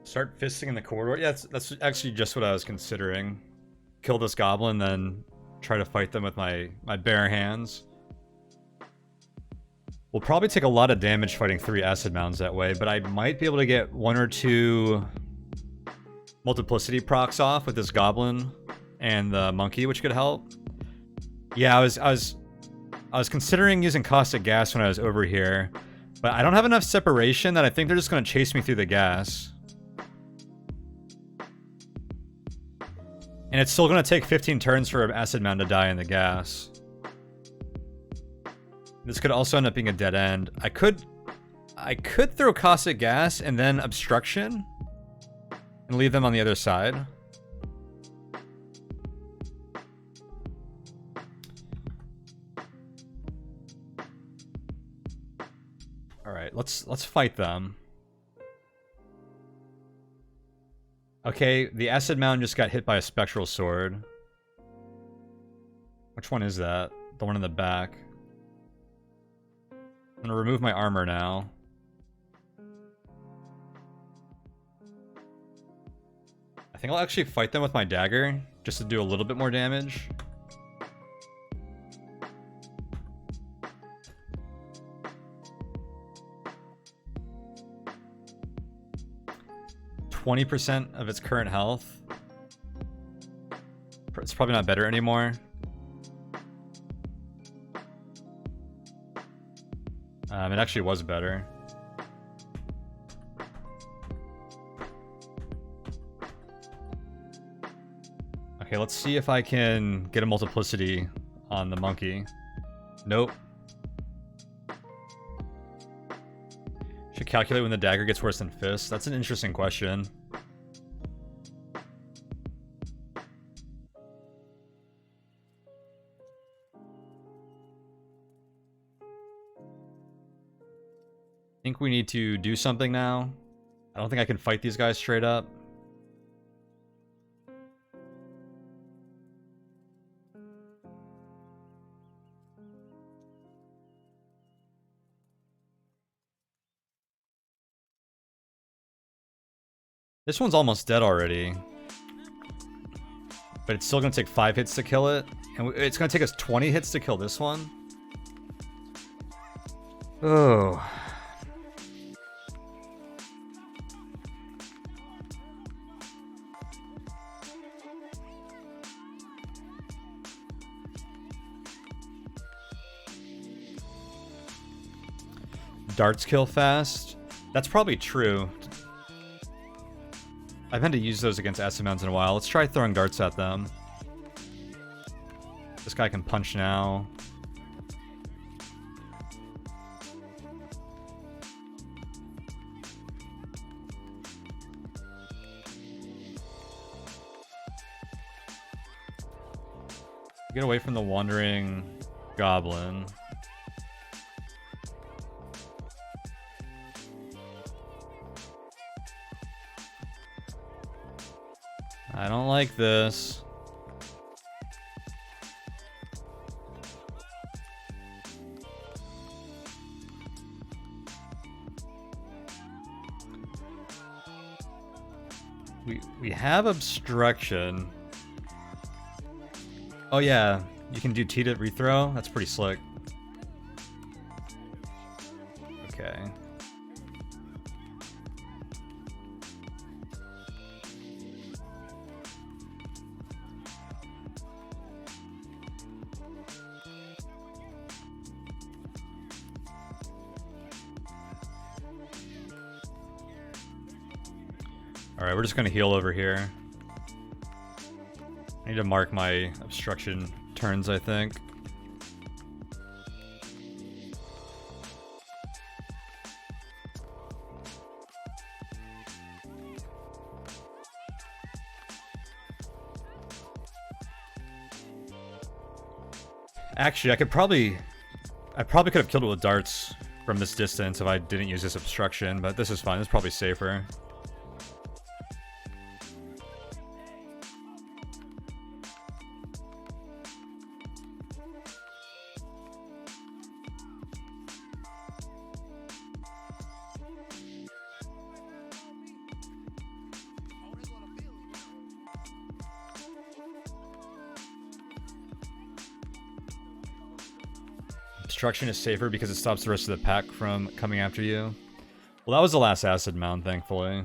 Start fisting in the corridor? Yeah, that's actually just what I was considering. Kill this goblin, then try to fight them with my bare hands. We'll probably take a lot of damage fighting 3 acid mounds that way, but I might be able to get 1 or 2 multiplicity procs off with this goblin and the monkey, which could help. Yeah, I was considering using caustic gas when I was over here, but I don't have enough separation that I think they're just going to chase me through the gas. And it's still going to take 15 turns for an acid mound to die in the gas. This could also end up being a dead end. I could throw caustic gas and then obstruction and leave them on the other side. All right, let's fight them. Okay, the acid mound just got hit by a spectral sword. Which one is that? The one in the back. I'm gonna remove my armor now. I think I'll actually fight them with my dagger, just to do a little bit more damage. %20 of its current health. It's probably not better anymore. It actually was better. Okay, let's see if I can get a multiplicity on the monkey. Nope. Should calculate when the dagger gets worse than fist. That's an interesting question. I think we need to do something now. I don't think I can fight these guys straight up. This one's almost dead already. But it's still gonna take 5 hits to kill it. And it's gonna take us 20 hits to kill this one. Oh. Darts kill fast. That's probably true. I've had to use those against acid mounds in a while. Let's try throwing darts at them. This guy can punch now. Get away from the wandering goblin. I don't like this. We have obstruction. Oh yeah, you can do T to rethrow? That's pretty slick. Okay. Alright, we're just gonna heal over here. I need to mark my obstruction turns, I think. Actually, I probably could have killed it with darts from this distance if I didn't use this obstruction, but this is fine. This is probably safer. Obstruction is safer because it stops the rest of the pack from coming after you. Well, that was the last acid mound, thankfully.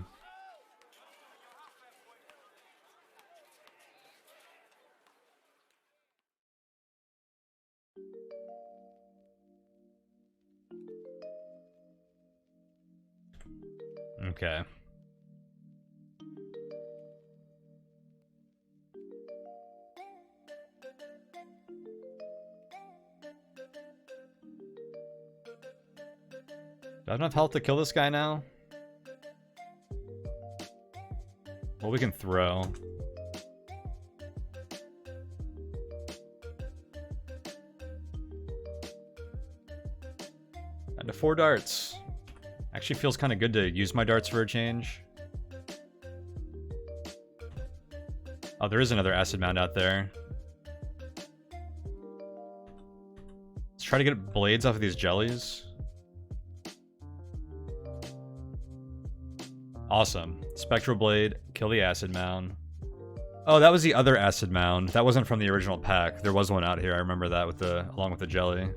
Okay. Do I have enough health to kill this guy now? Well, we can throw. And to 4 darts. Actually feels kind of good to use my darts for a change. Oh, there is another acid mound out there. Let's try to get blades off of these jellies. Awesome. Spectral Blade, kill the acid mound. Oh, that was the other acid mound. That wasn't from the original pack. There was one out here. I remember that with along with the jelly.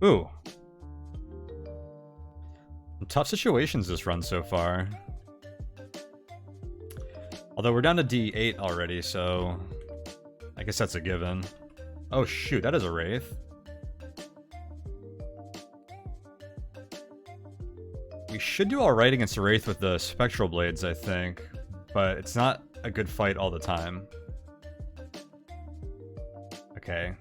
Ooh. Tough situations this run so far. Although we're down to D8 already, so I guess that's a given. Oh shoot, that is a Wraith. We should do alright against the Wraith with the Spectral Blades, I think. But it's not a good fight all the time. Okay.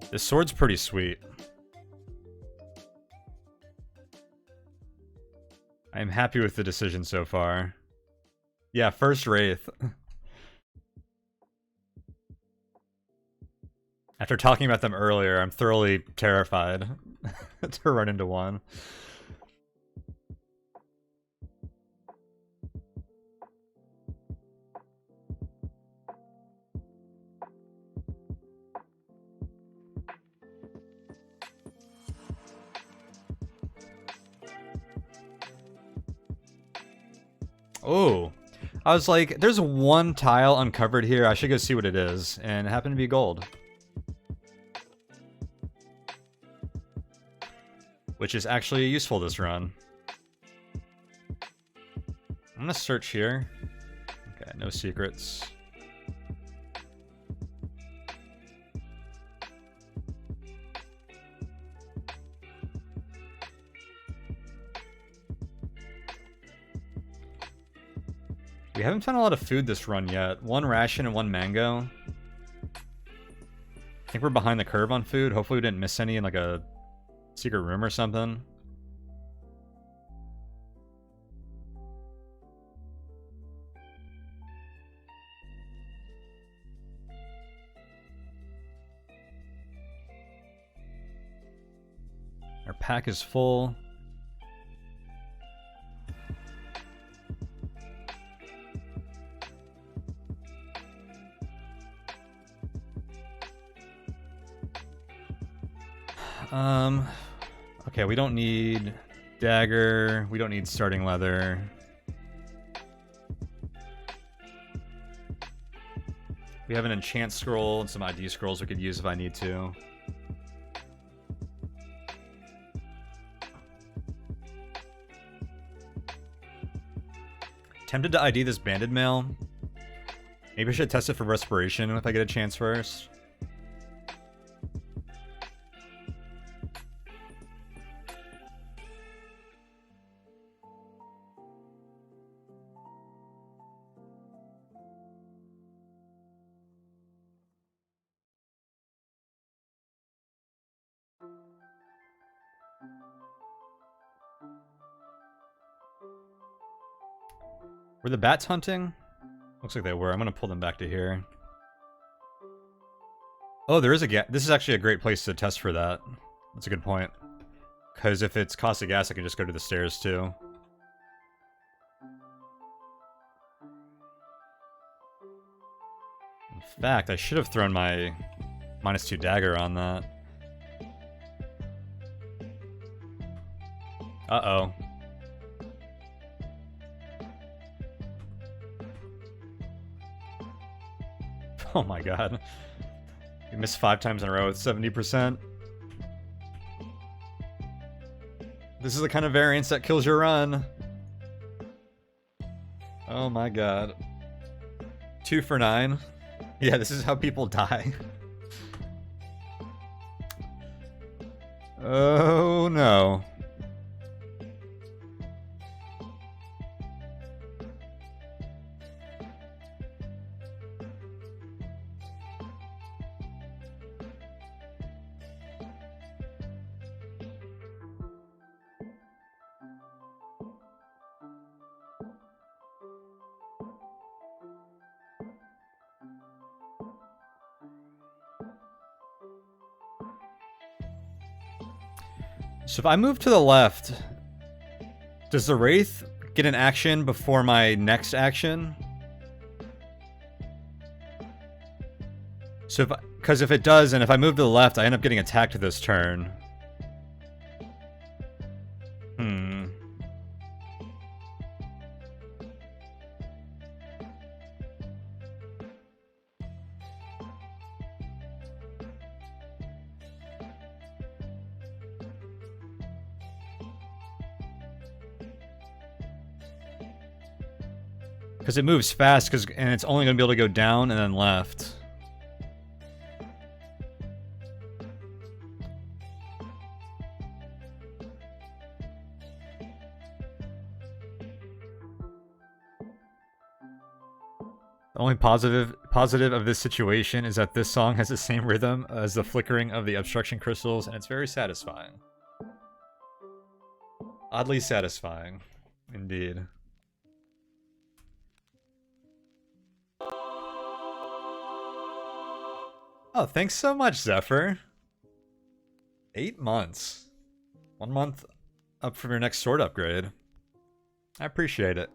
This sword's pretty sweet. I am happy with the decision so far. Yeah, first Wraith. After talking about them earlier, I'm thoroughly terrified to run into one. Oh, I was like, there's one tile uncovered here. I should go see what it is, and it happened to be gold. Which is actually useful this run. I'm gonna search here. Okay, no secrets. We haven't found a lot of food this run yet. One ration and one mango. I think we're behind the curve on food. Hopefully we didn't miss any in like a secret room or something. Our pack is full. Okay, we don't need dagger. We don't need starting leather. We have an enchant scroll and some ID scrolls we could use if I need to. Tempted to ID this banded mail. Maybe I should test it for respiration if I get a chance first. Were the bats hunting? Looks like they were. I'm gonna pull them back to here. Oh, there is a gas. This is actually a great place to test for that. That's a good point. Because if it's cost of gas, I can just go to the stairs too. In fact, I should have thrown my -2 dagger on that. Uh-oh. Oh my god. You missed 5 times in a row with 70%. This is the kind of variance that kills your run. Oh my god. 2 for 9. Yeah, this is how people die. Oh no. So if I move to the left, does the Wraith get an action before my next action? So because if it does, and if I move to the left, I end up getting attacked this turn. Because it moves fast, and it's only going to be able to go down and then left. The only positive of this situation is that this song has the same rhythm as the flickering of the obstruction crystals, and it's very satisfying. Oddly satisfying, indeed. Oh, thanks so much, Zephyr. 8 months. 1 month up from your next sword upgrade. I appreciate it.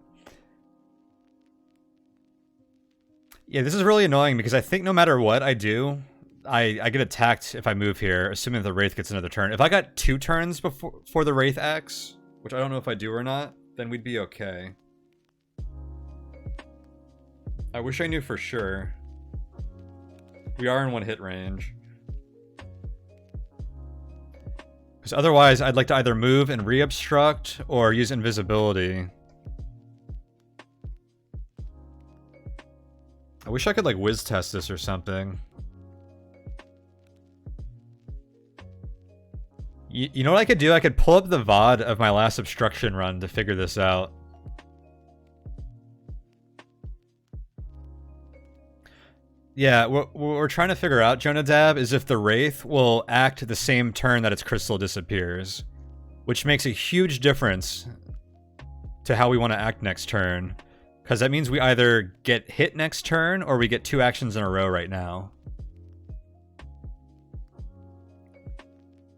Yeah, this is really annoying because I think no matter what I do, I get attacked if I move here, assuming that the Wraith gets another turn. If I got 2 turns before the Wraith acts, which I don't know if I do or not, then we'd be okay. I wish I knew for sure. We are in 1 hit range. Because otherwise, I'd like to either move and re-obstruct or use invisibility. I wish I could, like, whiz test this or something. You know what I could do? I could pull up the VOD of my last obstruction run to figure this out. Yeah, what we're trying to figure out, Jonadab, is if the Wraith will act the same turn that its crystal disappears. Which makes a huge difference to how we want to act next turn. Because that means we either get hit next turn, or we get 2 actions in a row right now.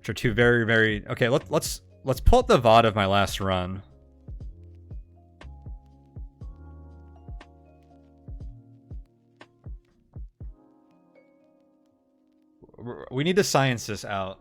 Which are 2 very, very... Okay, let's pull up the VOD of my last run. We need to science this out.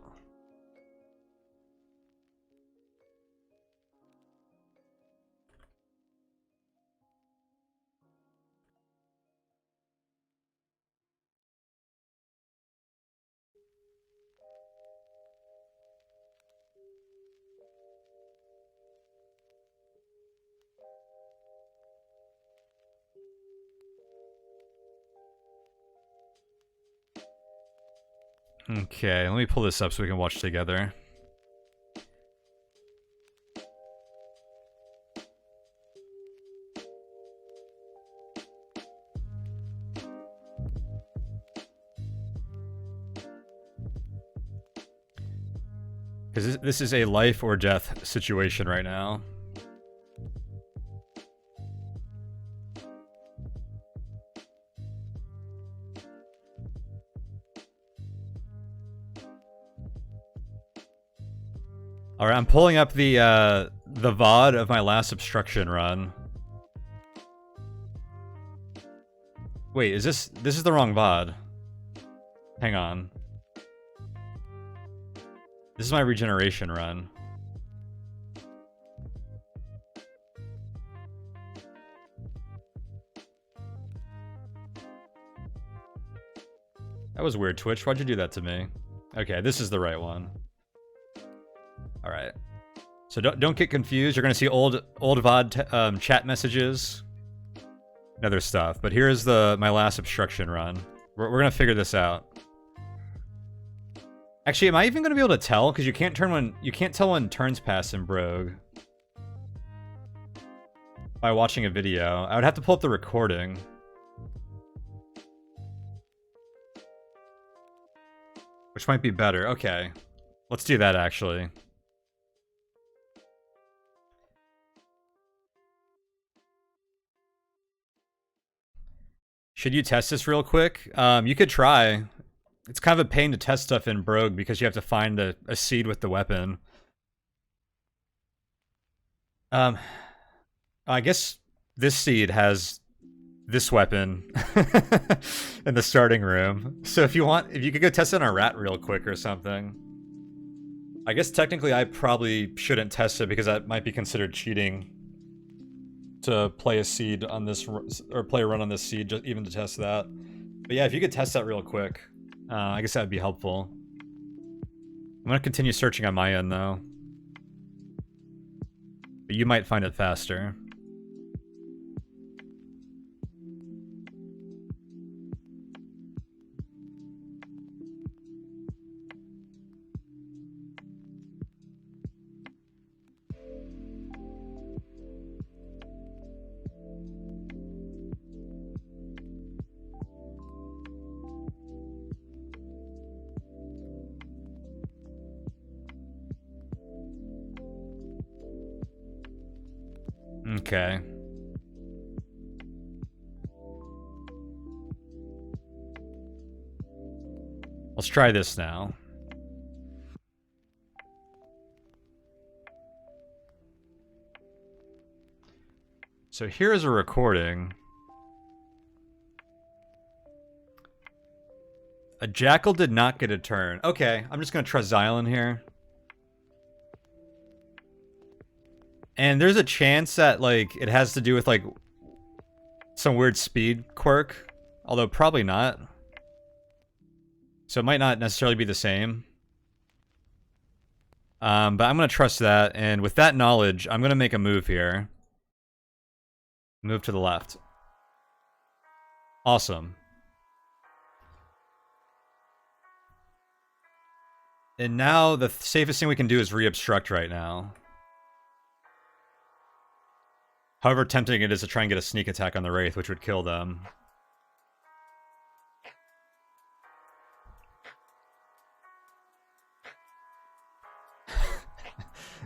Okay, let me pull this up so we can watch together. Because this is a life or death situation right now. All right, I'm pulling up the VOD of my last obstruction run. Wait, is this is the wrong VOD? Hang on. This is my regeneration run. That was weird, Twitch. Why'd you do that to me? Okay, this is the right one. All right. So don't get confused. You're gonna see old VOD chat messages and other stuff. But here's my last obstruction run. We're gonna figure this out. Actually, am I even gonna be able to tell? Because you can't tell when turns pass in Brogue by watching a video. I would have to pull up the recording. Which might be better. Okay. Let's do that, actually. Should you test this real quick? You could try. It's kind of a pain to test stuff in Brogue because you have to find a seed with the weapon. I guess this seed has this weapon in the starting room. So if you could go test it on a rat real quick or something. I guess technically I probably shouldn't test it because that might be considered cheating to play a seed on this, or play a run on this seed, just even to test that. But yeah, if you could test that real quick, I guess that would be helpful. I'm gonna continue searching on my end though. But you might find it faster. Okay. Let's try this now. So here is a recording. A jackal did not get a turn. Okay, I'm just gonna trust Xylan here. And there's a chance that, like, it has to do with, like, some weird speed quirk, although probably not. So it might not necessarily be the same. But I'm going to trust that, and with that knowledge, I'm going to make a move here. Move to the left. Awesome. And now the safest thing we can do is re-obstruct right now. However tempting it is to try and get a sneak attack on the Wraith, which would kill them.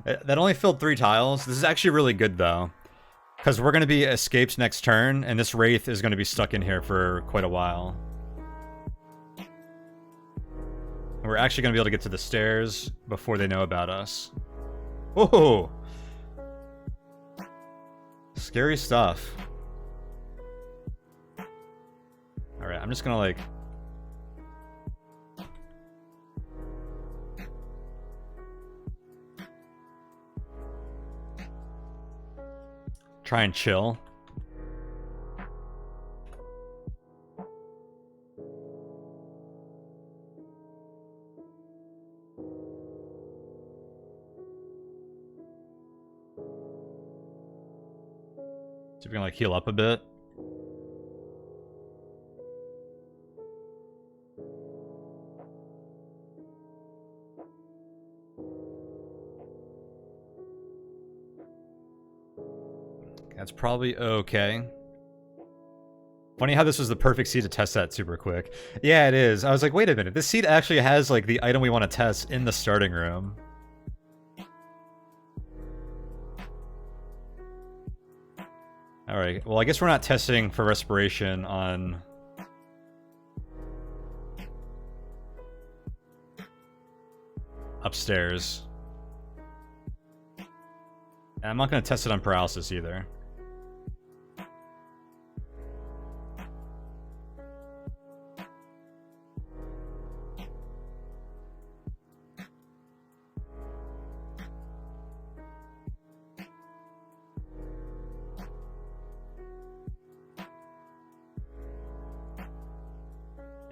That only filled 3 tiles. This is actually really good, though. Because we're going to be escaped next turn, and this Wraith is going to be stuck in here for quite a while. And we're actually going to be able to get to the stairs before they know about us. Whoa! Scary stuff. Alright, I'm just going to, like... try and chill. See if we can, like, heal up a bit. That's probably okay. Funny how this was the perfect seed to test that super quick. Yeah, it is. I was like, wait a minute. This seed actually has, like, the item we want to test in the starting room. Alright, well, I guess we're not testing for respiration on... upstairs. And I'm not going to test it on paralysis either.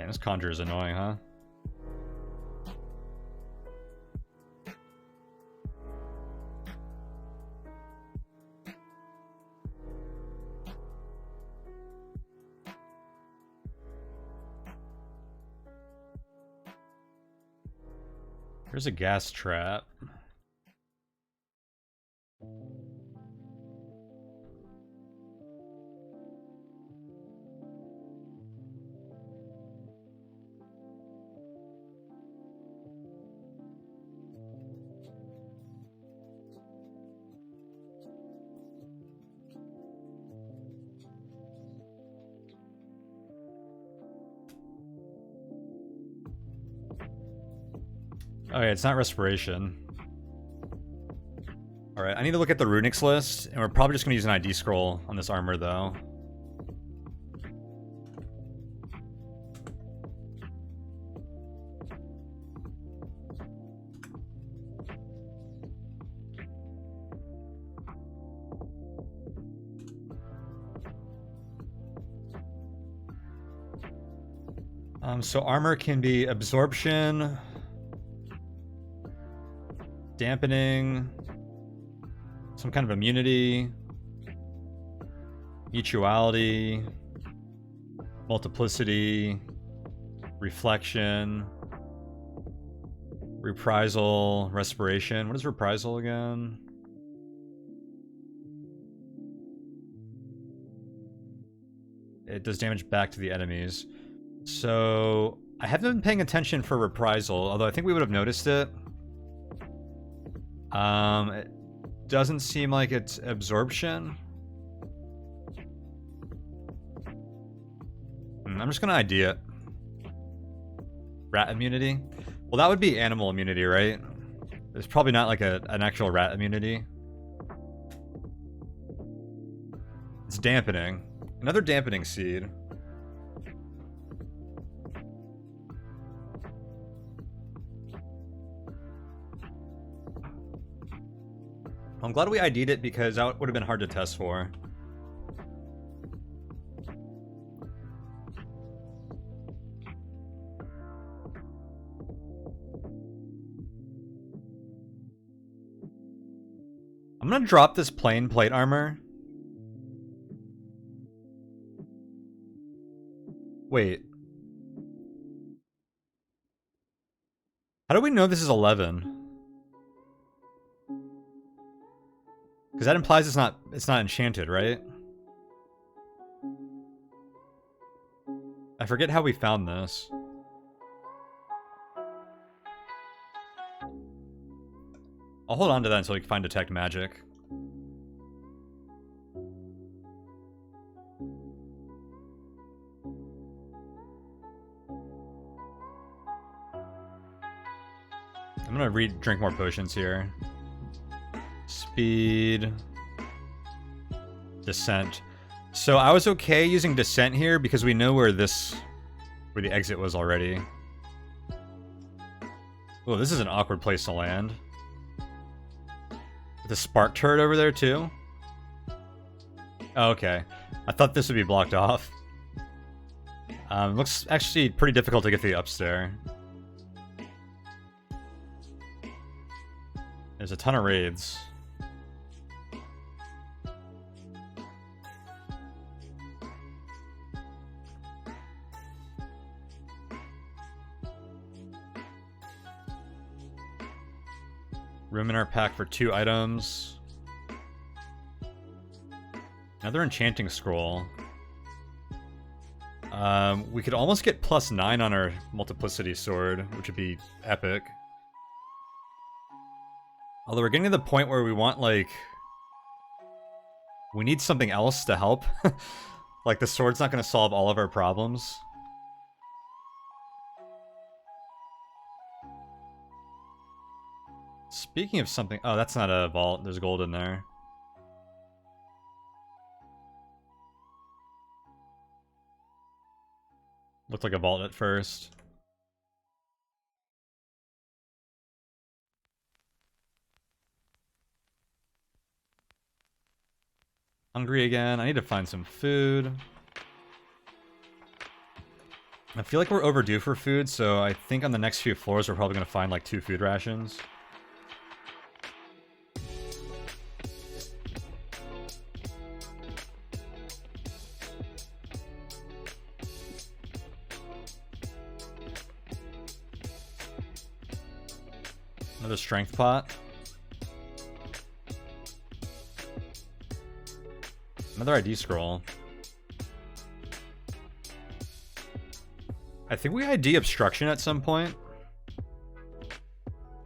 This conjure is annoying, huh? There's a gas trap. Okay, it's not respiration. Alright, I need to look at the runics list, and we're probably just going to use an ID scroll on this armor, though. So armor can be absorption, dampening, some kind of immunity, mutuality, multiplicity, reflection, reprisal, respiration. What is reprisal again? It does damage back to the enemies. So I haven't been paying attention for reprisal, although I think we would have noticed it. It doesn't seem like it's absorption. I'm just gonna ID it. Rat immunity? Well, that would be animal immunity, right? It's probably not like an actual rat immunity. It's dampening. Another dampening seed. I'm glad we ID'd it because that would have been hard to test for. I'm gonna drop this plain plate armor. Wait. How do we know this is 11? Because that implies it's not enchanted, right? I forget how we found this. I'll hold on to that until we can find detect magic. I'm gonna drink more potions here. Speed. Descent. So I was okay using descent here because we know where the exit was already. Oh, this is an awkward place to land. The spark turret over there too? Oh, okay. I thought this would be blocked off. Looks actually pretty difficult to get the upstairs. There's a ton of raids. Room in our pack for 2 items. Another enchanting scroll. We could almost get +9 on our multiplicity sword, which would be epic. Although we're getting to the point where we want, like... we need something else to help. Like, the sword's not going to solve all of our problems. Speaking of something... oh, that's not a vault. There's gold in there. Looked like a vault at first. Hungry again. I need to find some food. I feel like we're overdue for food, so I think on the next few floors we're probably going to find like 2 food rations. Another strength pot. Another ID scroll. I think we ID obstruction at some point.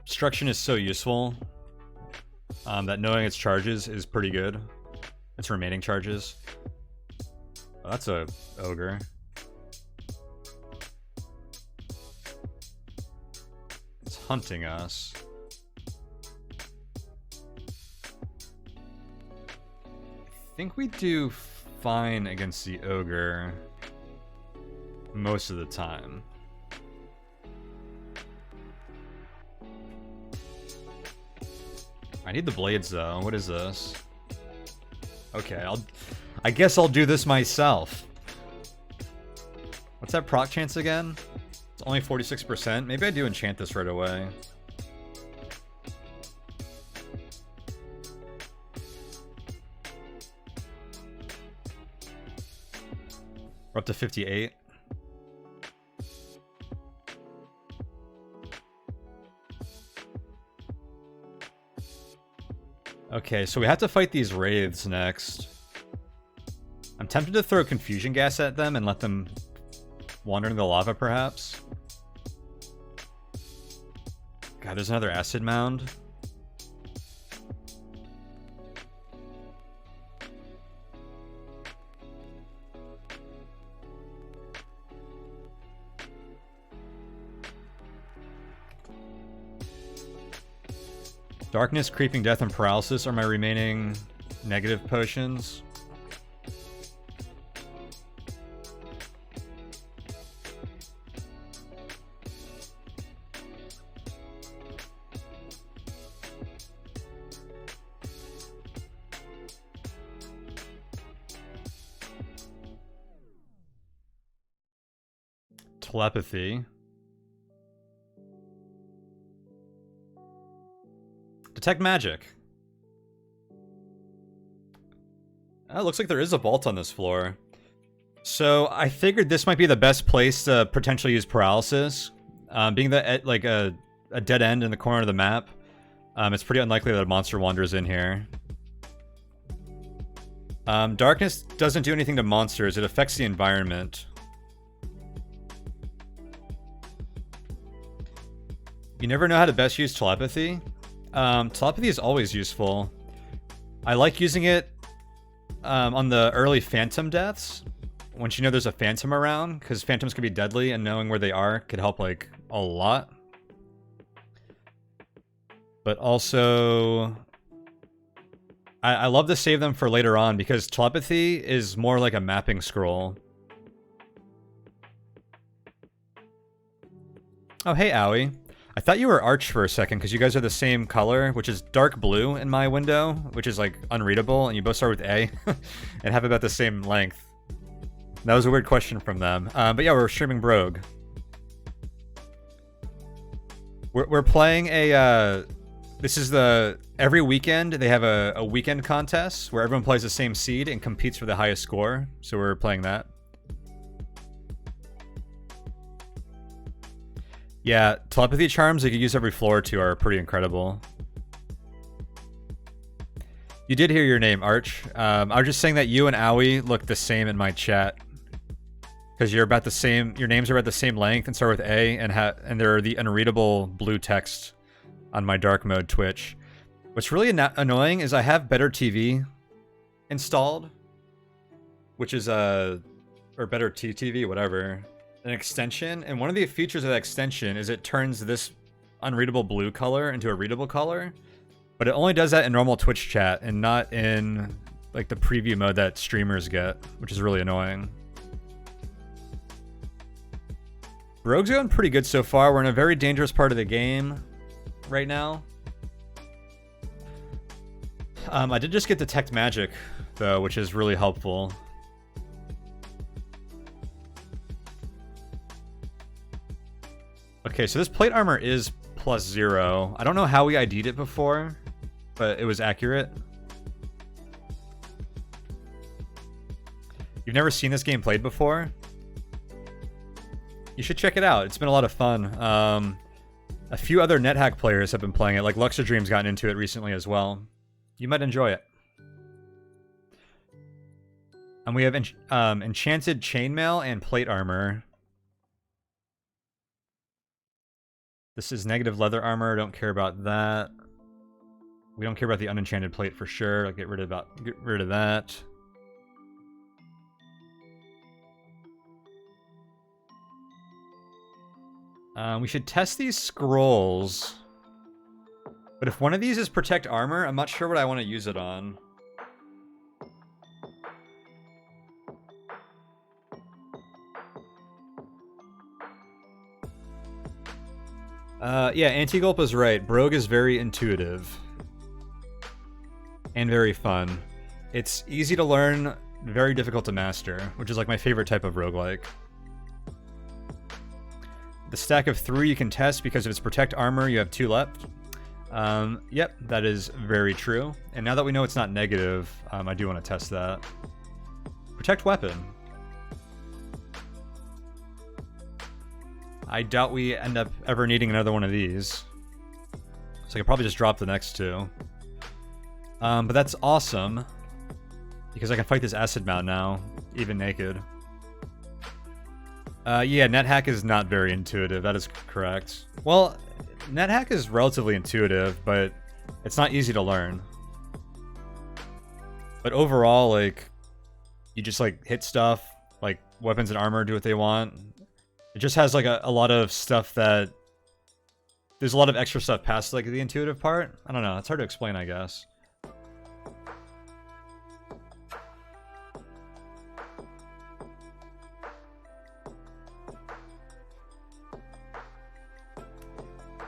Obstruction is so useful that knowing its charges is pretty good. Its remaining charges. Oh, that's a ogre. It's hunting us. I think we do fine against the ogre most of the time. I need the blades though. What is this? Okay, I guess I'll do this myself. What's that proc chance again? It's only 46%. Maybe I do enchant this right away. We're up to 58. Okay, so we have to fight these wraiths next. I'm tempted to throw confusion gas at them and let them wander into the lava, perhaps. God, there's another acid mound. Darkness, Creeping Death, and Paralysis are my remaining negative potions. Telepathy. Detect magic. Looks like there is a vault on this floor. So I figured this might be the best place to potentially use paralysis. Being that like a dead end in the corner of the map, it's pretty unlikely that a monster wanders in here. Darkness doesn't do anything to monsters, it affects the environment. You never know how to best use telepathy. Telepathy is always useful. I like using it on the early phantom deaths. Once you know there's a phantom around, because phantoms can be deadly and knowing where they are could help like a lot. But also, I love to save them for later on because telepathy is more like a mapping scroll. Oh, hey, Owie. I thought you were Arch for a second because you guys are the same color, which is dark blue in my window, which is like unreadable, and you both start with A and have about the same length. That was a weird question from them. But yeah, we're streaming Brogue. We're playing a... this is the... every weekend they have a weekend contest where everyone plays the same seed and competes for the highest score. So we're playing that. Yeah, telepathy charms you can use every floor or two are pretty incredible. You did hear your name, Arch. I was just saying that you and Owie look the same in my chat. Because you're about the same, your names are about the same length and start with A, and they're the unreadable blue text on my dark mode Twitch. What's really annoying is I have Better TV installed, which is or Better TTV, whatever, an extension, and one of the features of that extension is it turns this unreadable blue color into a readable color, but it only does that in normal Twitch chat and not in like the preview mode that streamers get, which is really annoying. Brogue's going pretty good so far. We're in a very dangerous part of the game right now. I did just get Detect Magic, though, which is really helpful. Okay, so this plate armor is +0. I don't know how we ID'd it before, but it was accurate. You've never seen this game played before? You should check it out. It's been a lot of fun. A few other NetHack players have been playing it, like Luxadream's gotten into it recently as well. You might enjoy it. And we have Enchanted Chainmail and Plate Armor. This is negative leather armor. Don't care about that. We don't care about the unenchanted plate for sure. I'll get rid of that. We should test these scrolls. But if one of these is protect armor, I'm not sure what I want to use it on. Yeah, Anti-Gulp is right. Brogue is very intuitive. And very fun. It's easy to learn, very difficult to master, which is like my favorite type of roguelike. The stack of 3 you can test because of its protect armor, you have 2 left. Yep, that is very true. And now that we know it's not negative, I do want to test that. Protect weapon. I doubt we end up ever needing another one of these. So I could probably just drop the next 2. But that's awesome. Because I can fight this acid mount now, even naked. Yeah, NetHack is not very intuitive, that is correct. Well, NetHack is relatively intuitive, but it's not easy to learn. But overall, like, you just, like, hit stuff, like, weapons and armor do what they want. It just has, like, a lot of stuff that... There's a lot of extra stuff past, like, the intuitive part. I don't know, it's hard to explain, I guess.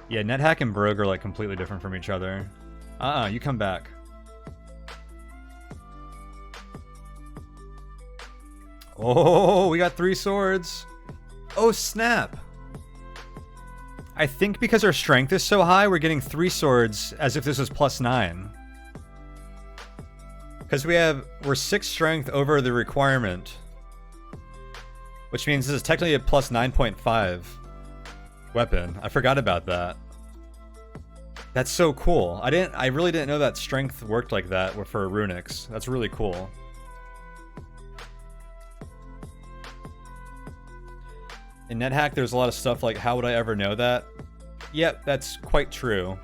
Yeah, NetHack and Brogue are, like, completely different from each other. You come back. Oh, we got 3 swords. Oh, snap. I think because our strength is so high, we're getting 3 swords as if this was +9. Because we're 6 strength over the requirement. Which means this is technically a plus 9.5 weapon. I forgot about that. That's so cool. I really didn't know that strength worked like that for runics. That's really cool. In NetHack, there's a lot of stuff like, how would I ever know that? Yep, that's quite true.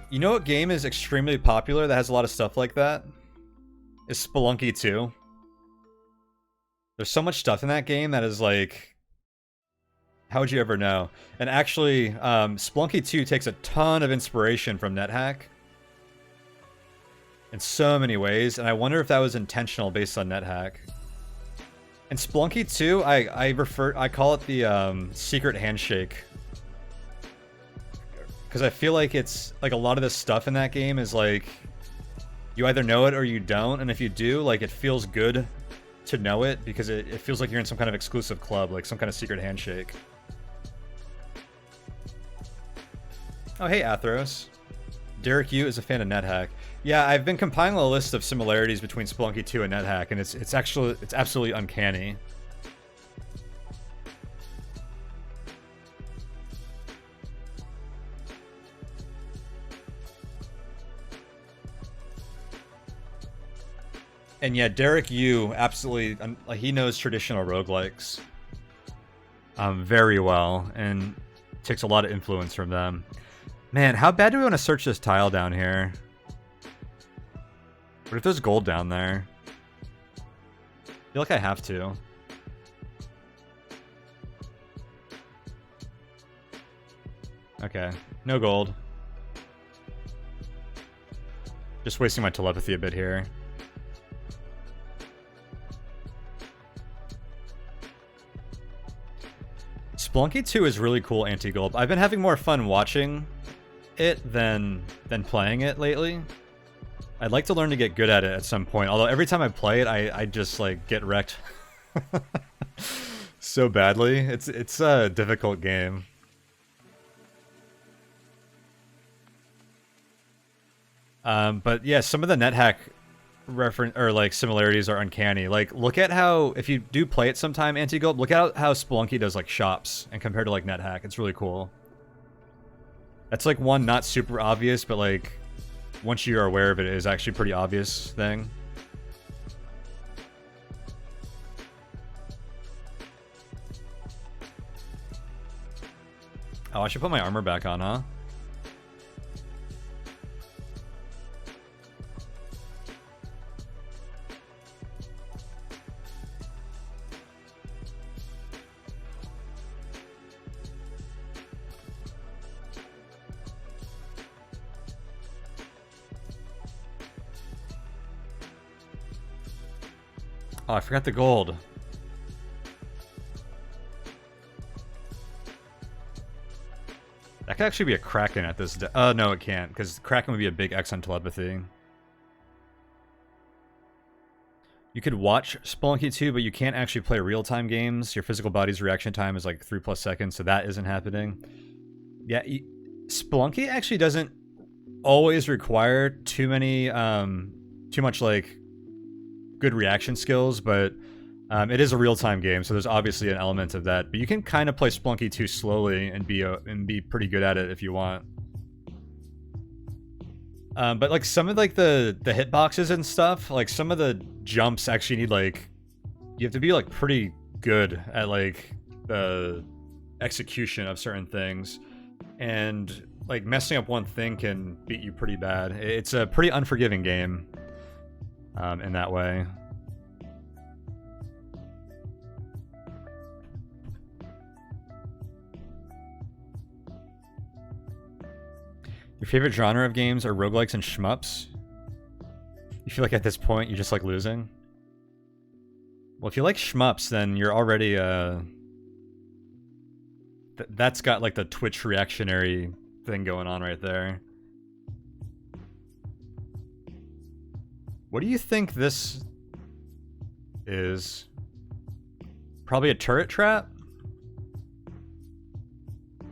You know what game is extremely popular that has a lot of stuff like that? Is Spelunky 2. There's so much stuff in that game that is like... How would you ever know? And actually, Spelunky 2 takes a ton of inspiration from NetHack. In so many ways, and I wonder if that was intentional based on NetHack. And Spelunky 2, I call it the secret handshake. Because I feel like it's, like, a lot of the stuff in that game is like, you either know it or you don't, and if you do, like, it feels good to know it, because it feels like you're in some kind of exclusive club, like some kind of secret handshake. Oh, hey, Athros. Derek Yu is a fan of NetHack. Yeah, I've been compiling a list of similarities between Spelunky 2 and NetHack, and it's absolutely uncanny. And yeah, Derek Yu absolutely, he knows traditional roguelikes very well, and takes a lot of influence from them. Man, how bad do we want to search this tile down here? What if there's gold down there? I feel like I have to. Okay, no gold. Just wasting my telepathy a bit here. Spelunky 2 is really cool anti-gold. I've been having more fun watching it than playing it lately. I'd like to learn to get good at it at some point, although every time I play it, I just, like, get wrecked so badly. It's a difficult game. But yeah, some of the NetHack reference or like similarities are uncanny. Like, look at how, if you do play it sometime, anti-gold, look at how Spelunky does like shops and compared to like NetHack. It's really cool. That's like one not super obvious, but like once you're aware of it, it is actually a pretty obvious thing. Oh, I should put my armor back on, huh? Oh, I forgot the gold. That could actually be a Kraken at this... no, it can't, because Kraken would be a big X on telepathy. You could watch Spelunky 2, but you can't actually play real-time games. Your physical body's reaction time is like 3+ seconds, so that isn't happening. Yeah, Spelunky actually doesn't always require too much, like, good reaction skills, but it is a real-time game, so there's obviously an element of that. But you can kind of play Spelunky 2 slowly and be pretty good at it if you want. But like some of like the hitboxes and stuff, like some of the jumps actually need like, you have to be like pretty good at like the execution of certain things, and like messing up one thing can beat you pretty bad. It's a pretty unforgiving game in that way. Your favorite genre of games are roguelikes and shmups? You feel like at this point you just like losing? Well, if you like shmups, then you're already that's got like the Twitch reactionary thing going on right there. What do you think this is? Probably a turret trap?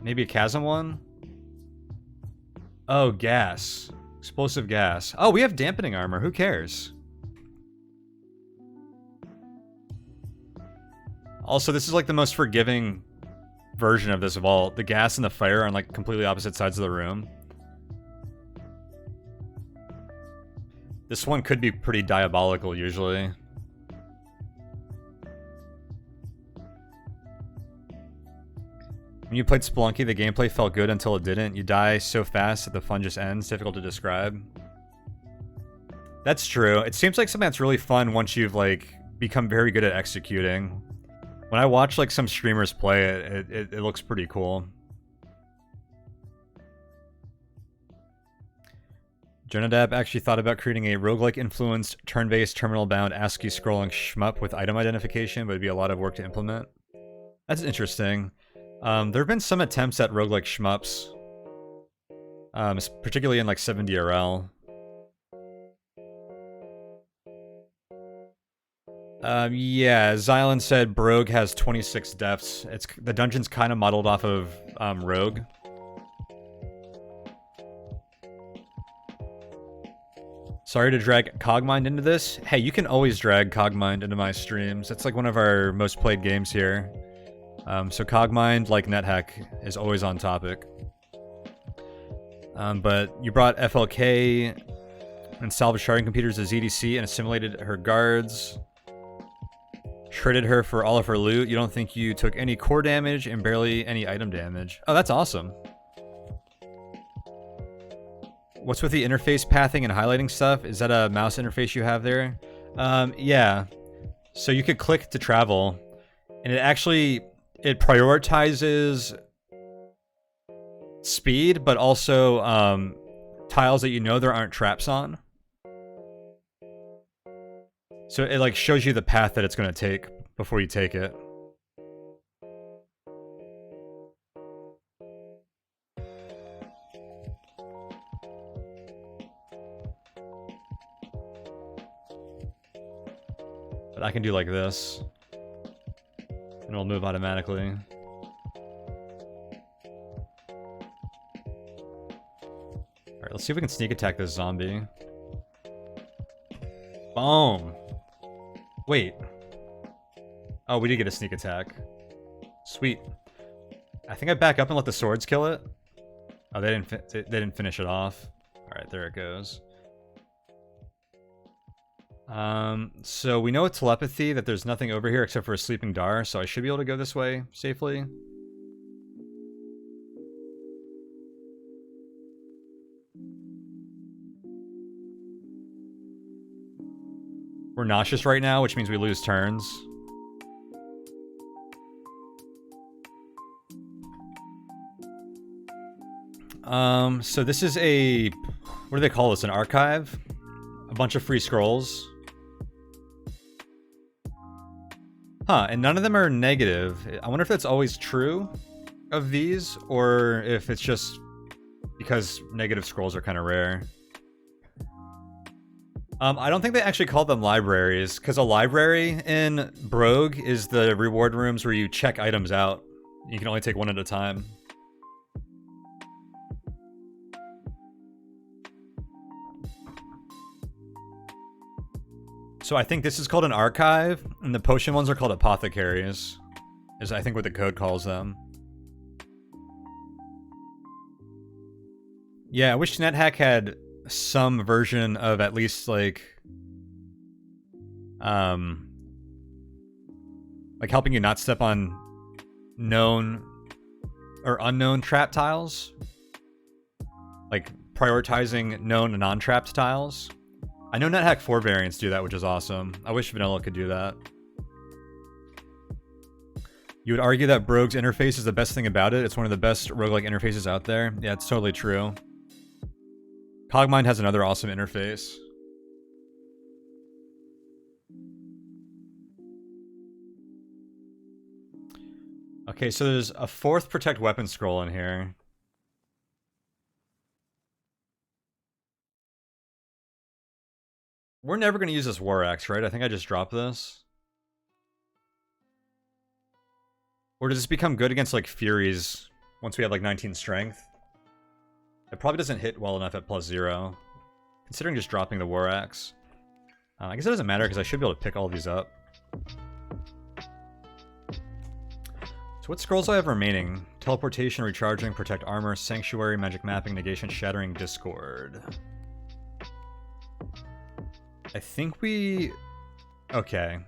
Maybe a chasm one? Oh, gas. Explosive gas. Oh, we have dampening armor. Who cares? Also, this is like the most forgiving version of this vault. The gas and the fire are on like completely opposite sides of the room. This one could be pretty diabolical usually. When you played Spelunky, the gameplay felt good until it didn't. You die so fast that the fun just ends. Difficult to describe. That's true. It seems like something that's really fun once you've like become very good at executing. When I watch like some streamers play it, it looks pretty cool. Jonadab actually thought about creating a roguelike influenced, turn-based, terminal-bound, ASCII scrolling shmup with item identification, but it'd be a lot of work to implement. That's interesting. There have been some attempts at roguelike shmups, particularly in like 7DRL. Yeah, Xylan said Brogue has 26 deaths. The dungeon's kind of modeled off of Rogue. Sorry to drag Cogmind into this. Hey, you can always drag Cogmind into my streams. It's like one of our most played games here. So Cogmind, like NetHack, is always on topic. But you brought FLK and salvaged sharding computers to ZDC and assimilated her guards. Shredded her for all of her loot. You don't think you took any core damage and barely any item damage. Oh, that's awesome. What's with the interface pathing and highlighting stuff? Is that a mouse interface you have there? Yeah. So you could click to travel, and it prioritizes speed, but also tiles that you know there aren't traps on. So it like shows you the path that it's going to take before you take it. But I can do like this, and it'll move automatically. Alright, let's see if we can sneak attack this zombie. Boom! Wait. Oh, we did get a sneak attack. Sweet. I think I back up and let the swords kill it. Oh, they didn't finish it off. Alright, there it goes. So we know with telepathy that there's nothing over here except for a sleeping Dar, so I should be able to go this way safely. We're nauseous right now, which means we lose turns. So this is a... what do they call this? An archive? A bunch of free scrolls. Huh, and none of them are negative. I wonder if that's always true of these, or if it's just because negative scrolls are kind of rare. I don't think they actually call them libraries, because a library in Brogue is the reward rooms where you check items out. You can only take one at a time. So I think this is called an archive, and the potion ones are called apothecaries, is I think what the code calls them. Yeah, I wish NetHack had some version of at least like helping you not step on known or unknown trap tiles, like prioritizing known and non-trapped tiles. I know NetHack 4 variants do that, which is awesome. I wish Vanilla could do that. You would argue that Brogue's interface is the best thing about it. It's one of the best roguelike interfaces out there. Yeah, it's totally true. Cogmind has another awesome interface. Okay, so there's a 4th protect weapon scroll in here. We're never going to use this War Axe, right? I think I just dropped this. Or does this become good against like Furies once we have like 19 strength. It probably doesn't hit well enough at +0. Considering just dropping the War Axe. I guess it doesn't matter because I should be able to pick all these up. So what scrolls do I have remaining? Teleportation, Recharging, Protect Armor, Sanctuary, Magic Mapping, Negation, Shattering, Discord. I think we... Okay.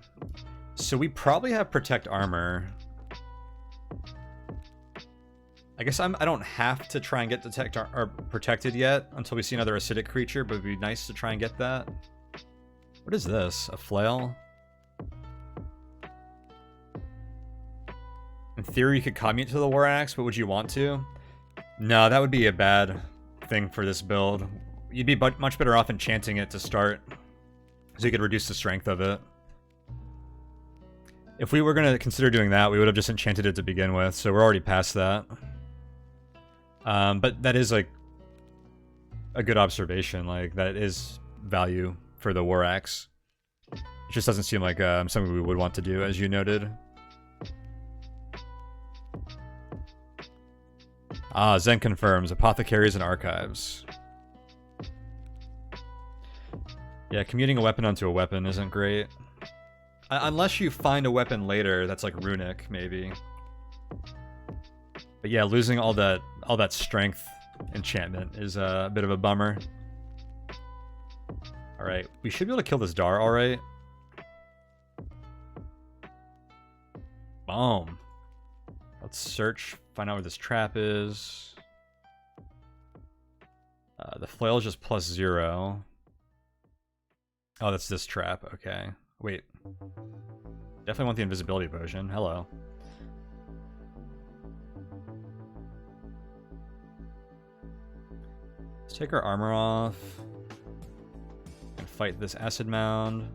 So we probably have Protect Armor. I guess I don't have to try and get Protected yet until we see another acidic creature, but it'd be nice to try and get that. What is this? A flail? In theory, you could commute to the War Axe, but would you want to? No, that would be a bad thing for this build. You'd be much better off enchanting it to start, so you could reduce the strength of it. If we were going to consider doing that, we would have just enchanted it to begin with, so we're already past that. But that is, like, a good observation. Like, that is value for the War Axe. It just doesn't seem like something we would want to do, as you noted. Ah, Zen confirms. Apothecaries and Archives. Yeah, commuting a weapon onto a weapon isn't great. Unless you find a weapon later that's like runic, maybe. But yeah, losing all that strength enchantment is a bit of a bummer. Alright, we should be able to kill this Dar, alright? Boom. Let's search, find out where this trap is. The flail is just +0. Oh, that's this trap, okay. Wait. Definitely want the invisibility potion. Hello. Let's take our armor off. And fight this acid mound.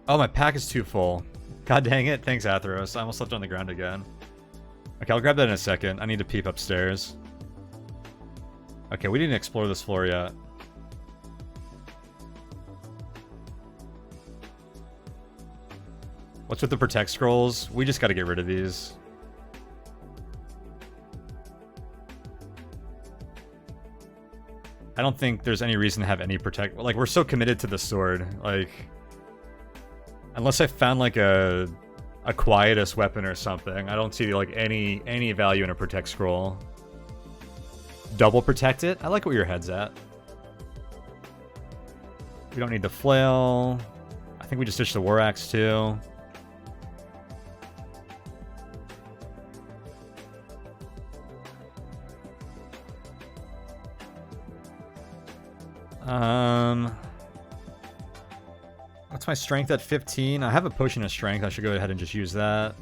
Oh, my pack is too full. God dang it. Thanks, Atheros. I almost slept on the ground again. Okay, I'll grab that in a second. I need to peep upstairs. Okay, we didn't explore this floor yet. What's with the Protect Scrolls? We just gotta get rid of these. I don't think there's any reason to have any Protect... Like, we're so committed to the sword. Like... Unless I found, like, a Quietus weapon or something, I don't see, like, any value in a Protect Scroll. Double Protect it? I like where your head's at. We don't need the flail. I think we just ditched the War Axe, too. What's my strength at 15? I have a potion of strength. I should go ahead and just use that.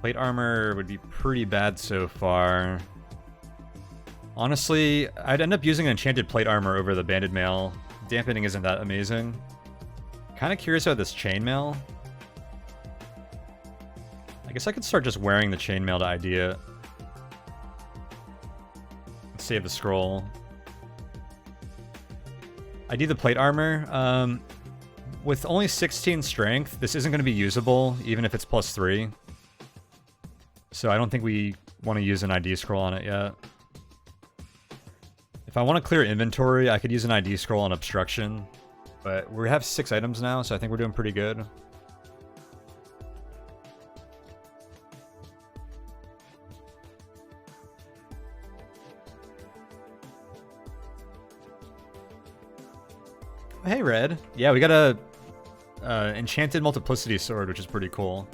Plate armor would be pretty bad so far. Honestly, I'd end up using an enchanted plate armor over the banded mail. Dampening isn't that amazing. Kind of curious about this chainmail. I guess I could start just wearing the chainmail to ID it. Save the scroll. ID the plate armor. With only 16 strength, this isn't going to be usable, even if it's +3. So I don't think we want to use an ID scroll on it yet. If I want to clear inventory, I could use an ID scroll on obstruction. But we have 6 items now, so I think we're doing pretty good. Hey, Red. Yeah, we got a enchanted multiplicity sword, which is pretty cool.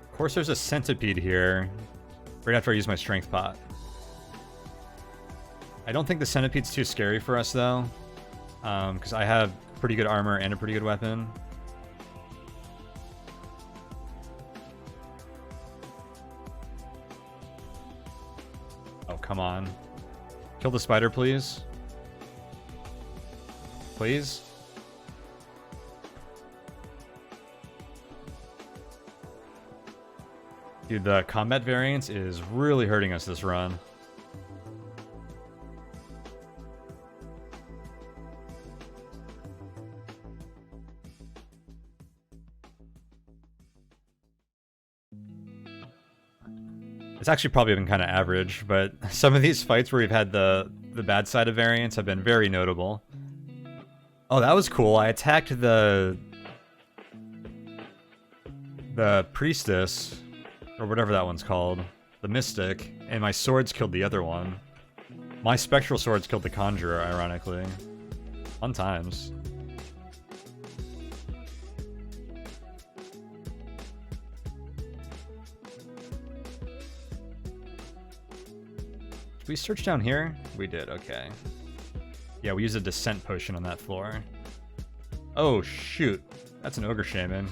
Of course, there's a centipede here, right after I use my strength pot. I don't think the centipede's too scary for us, though. Because I have pretty good armor and a pretty good weapon. come on. Kill the spider, please. Please? Dude, the combat variance is really hurting us this run. It's actually probably been kind of average, but some of these fights where we've had the bad side of variance have been very notable. Oh, that was cool. I attacked the priestess, or whatever that one's called, the mystic, and my swords killed the other one. My spectral swords killed the conjurer, ironically. Fun times. Did we search down here? We did, okay. Yeah, we used a descent potion on that floor. Oh, shoot. That's an ogre shaman.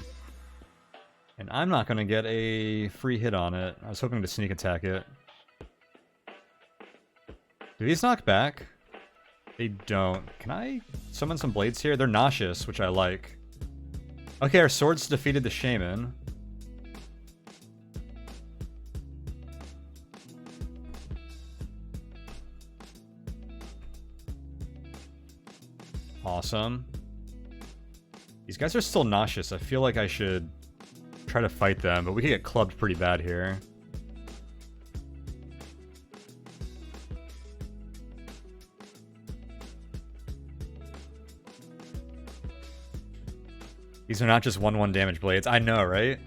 And I'm not going to get a free hit on it. I was hoping to sneak attack it. Do these knock back? They don't. Can I summon some blades here? They're nauseous, which I like. Okay, our swords defeated the shaman. Awesome. These guys are still nauseous. I feel like I should try to fight them, but we could get clubbed pretty bad here. These are not just 1/1 damage blades. I know, right?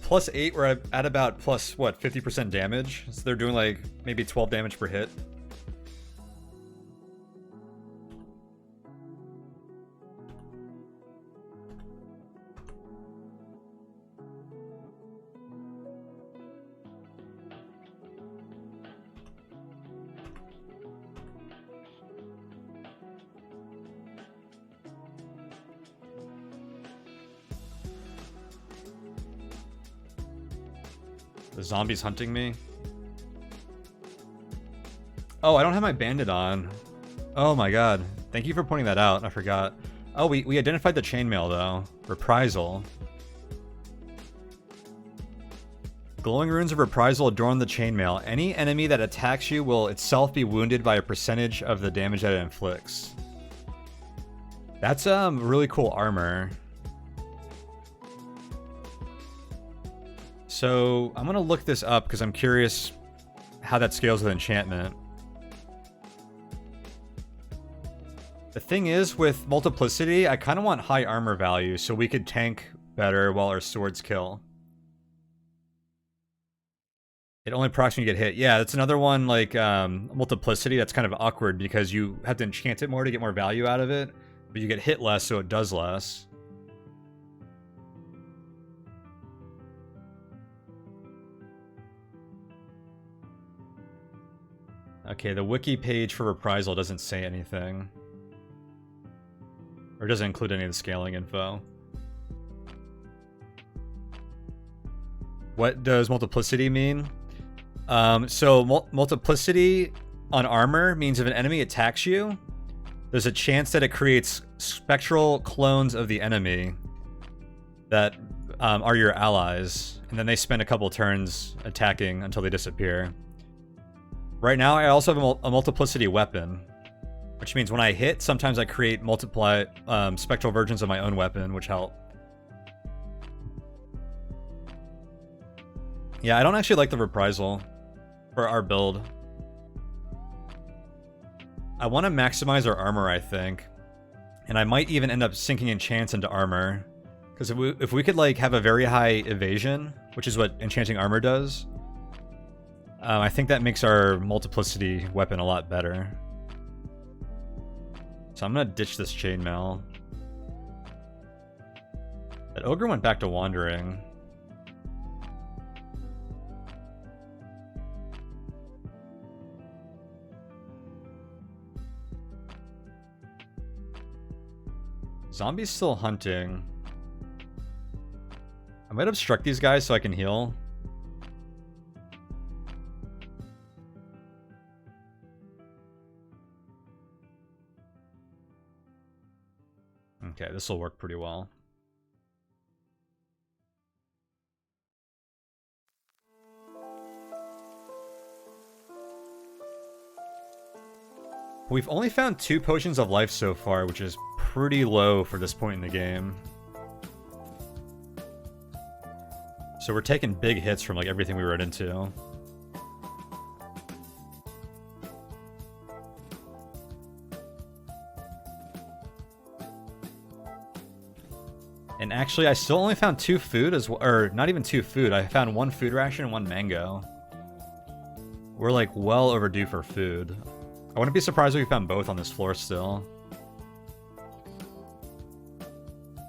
+8, we're at about plus, what, 50% damage? So they're doing like maybe 12 damage per hit. The zombie's hunting me. Oh, I don't have my bandit on. Oh my god. Thank you for pointing that out. I forgot. Oh, we identified the chainmail though. Reprisal. Glowing runes of reprisal adorn the chainmail. Any enemy that attacks you will itself be wounded by a percentage of the damage that it inflicts. That's really cool armor. So I'm gonna look this up because I'm curious how that scales with enchantment. The thing is, with multiplicity, I kind of want high armor value so we could tank better while our swords kill. It only procs when you get hit. Yeah, that's another one like multiplicity that's kind of awkward because you have to enchant it more to get more value out of it, but you get hit less so it does less. Okay, the wiki page for reprisal doesn't say anything. Or doesn't include any of the scaling info. What does multiplicity mean? So multiplicity on armor means if an enemy attacks you, there's a chance that it creates spectral clones of the enemy that are your allies, and then they spend a couple turns attacking until they disappear. Right now, I also have a multiplicity weapon, which means when I hit, sometimes I create spectral versions of my own weapon, which help. Yeah, I don't actually like the reprisal for our build. I want to maximize our armor, I think. And I might even end up sinking enchants into armor. Because if we could like have a very high evasion, which is what enchanting armor does, I think that makes our multiplicity weapon a lot better. So I'm gonna ditch this chainmail. That ogre went back to wandering. Zombie's still hunting. I might obstruct these guys so I can heal. Okay, this will work pretty well. We've only found 2 potions of life so far, which is pretty low for this point in the game. So we're taking big hits from like everything we run into. And actually, I still only found 2 food as well, or not even 2 food. I found 1 food ration and 1 mango. We're like well overdue for food. I wouldn't be surprised if we found both on this floor still.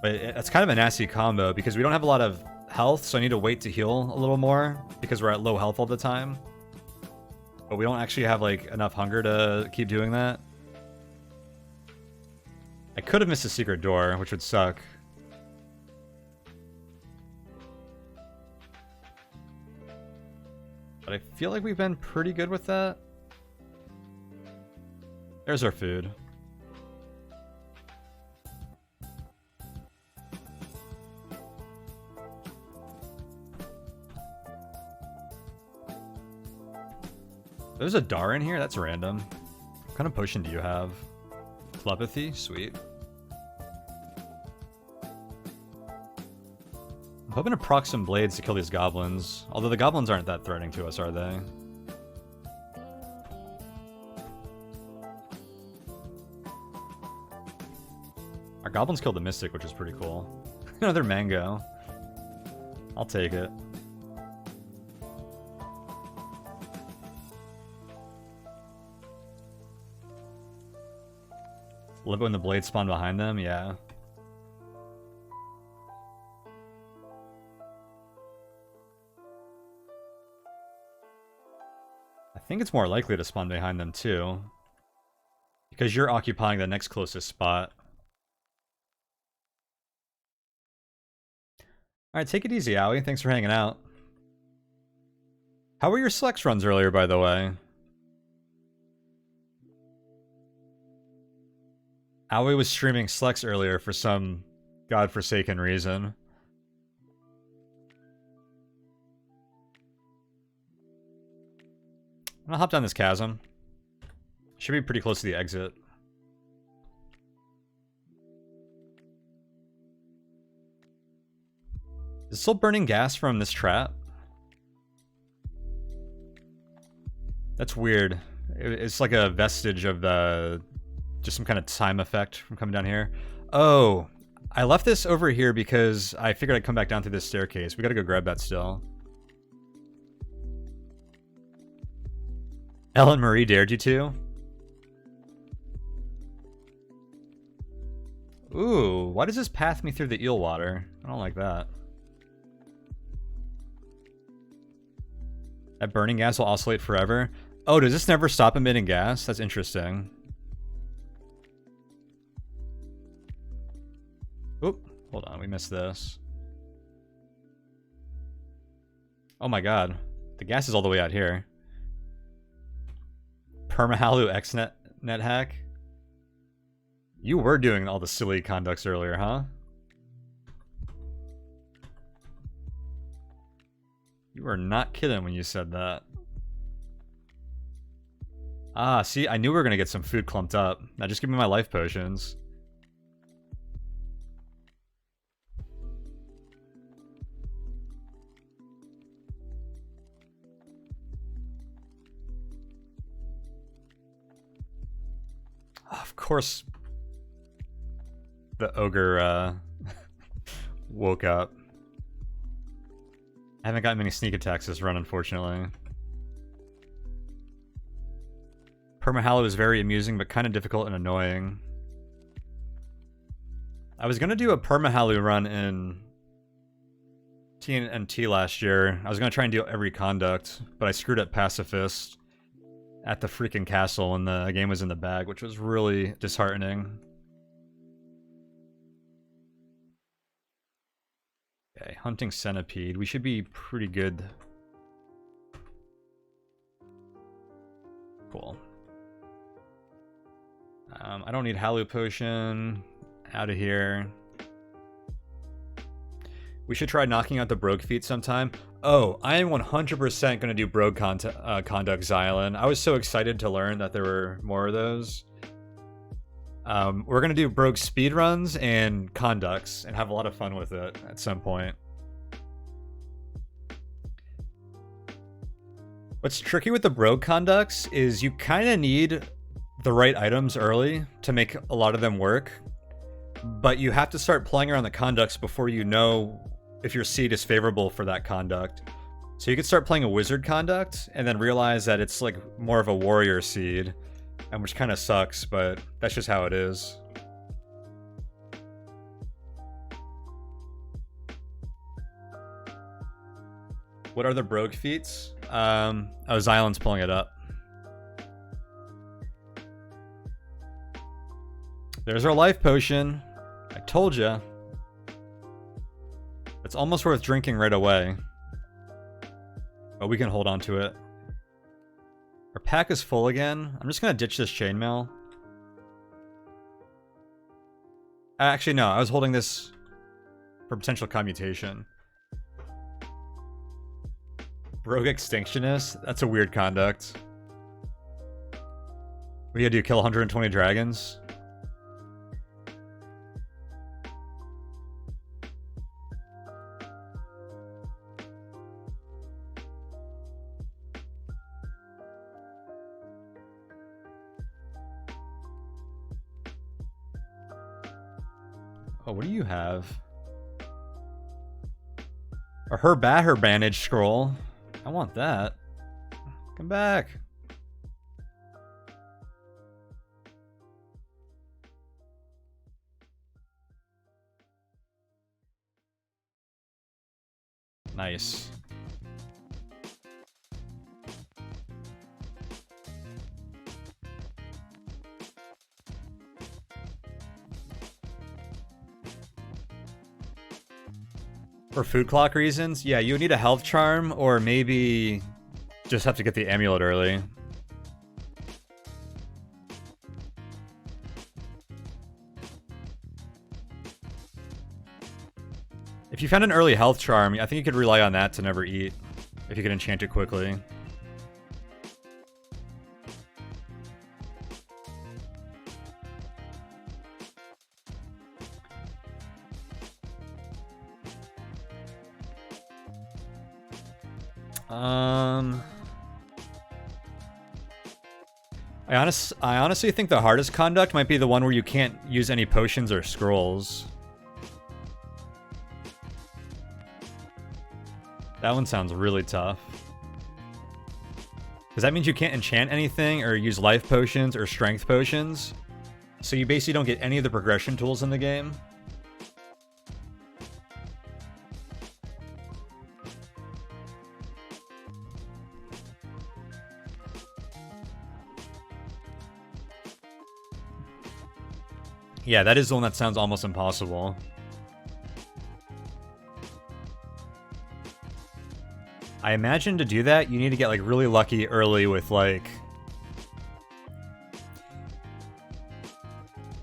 But it's kind of a nasty combo because we don't have a lot of health, so I need to wait to heal a little more because we're at low health all the time. But we don't actually have like enough hunger to keep doing that. I could have missed a secret door, which would suck. But I feel like we've been pretty good with that. There's our food. There's a Dar in here? That's random. What kind of potion do you have? Telepathy? Sweet. I'm hoping to proc some blades to kill these goblins. Although the goblins aren't that threatening to us, are they? Our goblins killed the Mystic, which is pretty cool. Another mango. I'll take it. Love it when the blades spawn behind them? Yeah. I think it's more likely to spawn behind them too. Because you're occupying the next closest spot. Alright, take it easy, Owie. Thanks for hanging out. How were your Slex runs earlier, by the way? Owie was streaming Slex earlier for some godforsaken reason. I'm gonna hop down this chasm. Should be pretty close to the exit. Is it still burning gas from this trap? That's weird. It's like a vestige of the... just some kind of time effect from coming down here. Oh, I left this over here because I figured I'd come back down through this staircase. We gotta go grab that still. Ellen Marie dared you to? Ooh, why does this path me through the eel water? I don't like that. That burning gas will oscillate forever. Oh, does this never stop emitting gas? That's interesting. Oop, hold on, we missed this. Oh my god, the gas is all the way out here. Permahalu XNet net hack? You were doing all the silly conducts earlier, huh? You were not kidding when you said that. Ah, see, I knew we were gonna get some food clumped up. Now just give me my life potions. Of course, the ogre woke up. I haven't gotten many sneak attacks this run, unfortunately. Permahallow is very amusing, but kind of difficult and annoying. I was going to do a Permahallow run in TNT last year. I was going to try and do every conduct, but I screwed up Pacifist at the freaking castle when the game was in the bag, which was really disheartening. Okay, hunting centipede. We should be pretty good. Cool. I don't need Hallow Potion. Out of here. We should try knocking out the Brogue feat sometime. Oh, I am 100% going to do Brogue conduct, Xylan. I was so excited to learn that there were more of those. We're going to do Brogue speedruns and conducts and have a lot of fun with it at some point. What's tricky with the Brogue conducts is you kind of need the right items early to make a lot of them work, but you have to start playing around the conducts before you know if your seed is favorable for that conduct. So you could start playing a wizard conduct and then realize that it's like more of a warrior seed, and which kind of sucks, but that's just how it is. What are the Brogue feats? Oh, Xylan's pulling it up. There's our life potion. I told ya. It's almost worth drinking right away. But we can hold on to it. Our pack is full again. I'm just gonna ditch this chainmail. Actually, no. I was holding this for potential commutation. Brogue Extinctionist? That's a weird conduct. What do you do? Kill 120 dragons? Oh, what do you have? A Her Bandage scroll. I want that. Come back. Nice. For food clock reasons, yeah, you would need a health charm, or maybe just have to get the amulet early. If you found an early health charm, I think you could rely on that to never eat, if you could enchant it quickly. I honestly think the hardest conduct might be the one where you can't use any potions or scrolls. That one sounds really tough. Because that means you can't enchant anything or use life potions or strength potions. So you basically don't get any of the progression tools in the game. Yeah, that is the one that sounds almost impossible. I imagine to do that, you need to get like really lucky early with like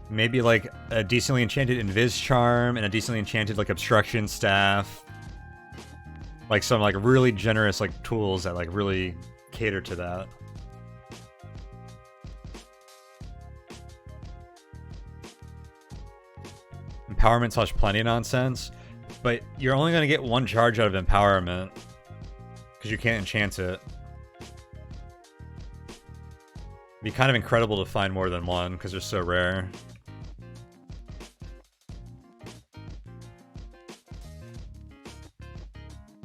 maybe like a decently enchanted Invis charm and a decently enchanted like obstruction staff. Like some like really generous like tools that like really cater to that. Empowerment slash plenty nonsense, but you're only going to get one charge out of empowerment because you can't enchant it. It'd be kind of incredible to find more than one because they're so rare.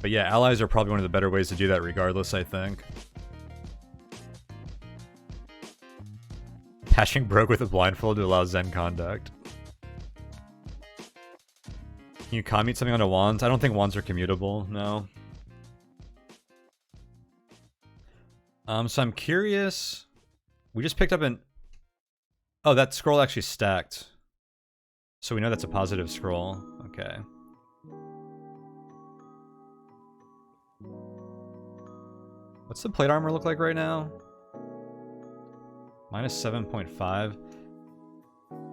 But yeah, allies are probably one of the better ways to do that regardless, I think. Patching Brogue with a blindfold to allow Zen conduct. Can you commute something onto wands? I don't think wands are commutable, no. So I'm curious. We just picked up an... Oh, that scroll actually stacked. So we know that's a positive scroll. Okay. What's the plate armor look like right now? Minus 7.5.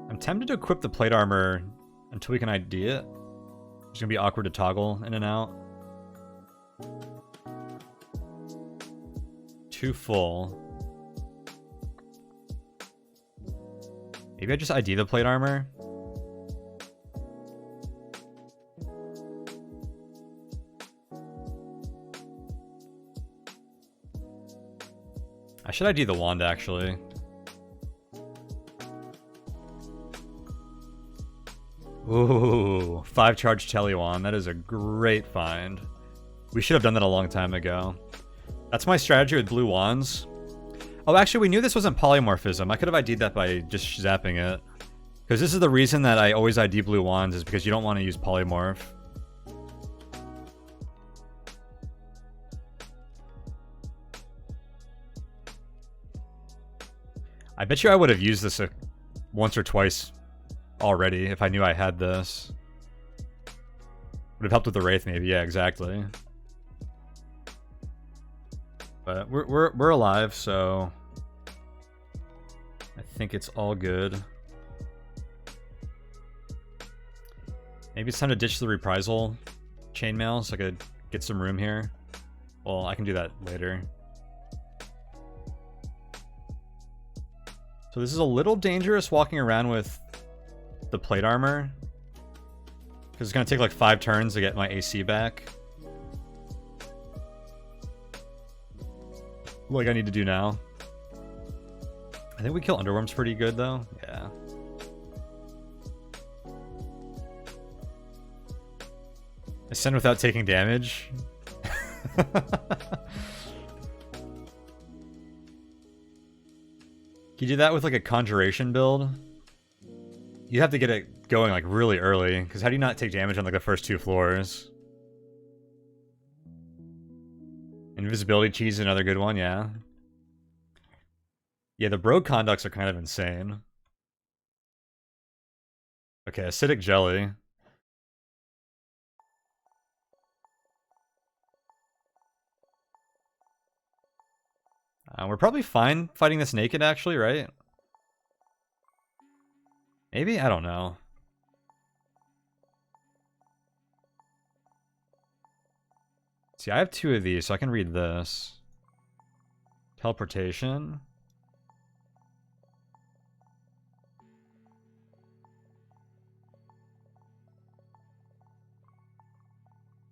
I'm tempted to equip the plate armor until we can ID it. It's gonna be awkward to toggle in and out. Too full. Maybe I just ID the plate armor. I should ID the wand, actually. Ooh, 5 charge tele wand. That is a great find. We should have done that a long time ago. That's my strategy with blue wands. Oh, actually, we knew this wasn't polymorphism. I could have ID'd that by just zapping it. Because this is the reason that I always ID blue wands, is because you don't want to use polymorph. I bet you I would have used this once or twice already if I knew I had this. Would have helped with the Wraith, maybe. Yeah, exactly. But we're alive, so I think it's all good. Maybe it's time to ditch the reprisal chainmail so I could get some room here. Well, I can do that later. So this is a little dangerous walking around with the plate armor, because it's going to take like 5 turns to get my AC back. Like I need to do now. I think we kill underworms pretty good though. Yeah. Ascend without taking damage. Can you do that with like a conjuration build? You have to get it going like really early, because how do you not take damage on like the first 2 floors? Invisibility cheese is another good one, yeah. Yeah, the Brogue conducts are kind of insane. Okay, acidic jelly. We're probably fine fighting this naked, actually, right? Maybe? I don't know. See, I have 2 of these, so I can read this. Teleportation.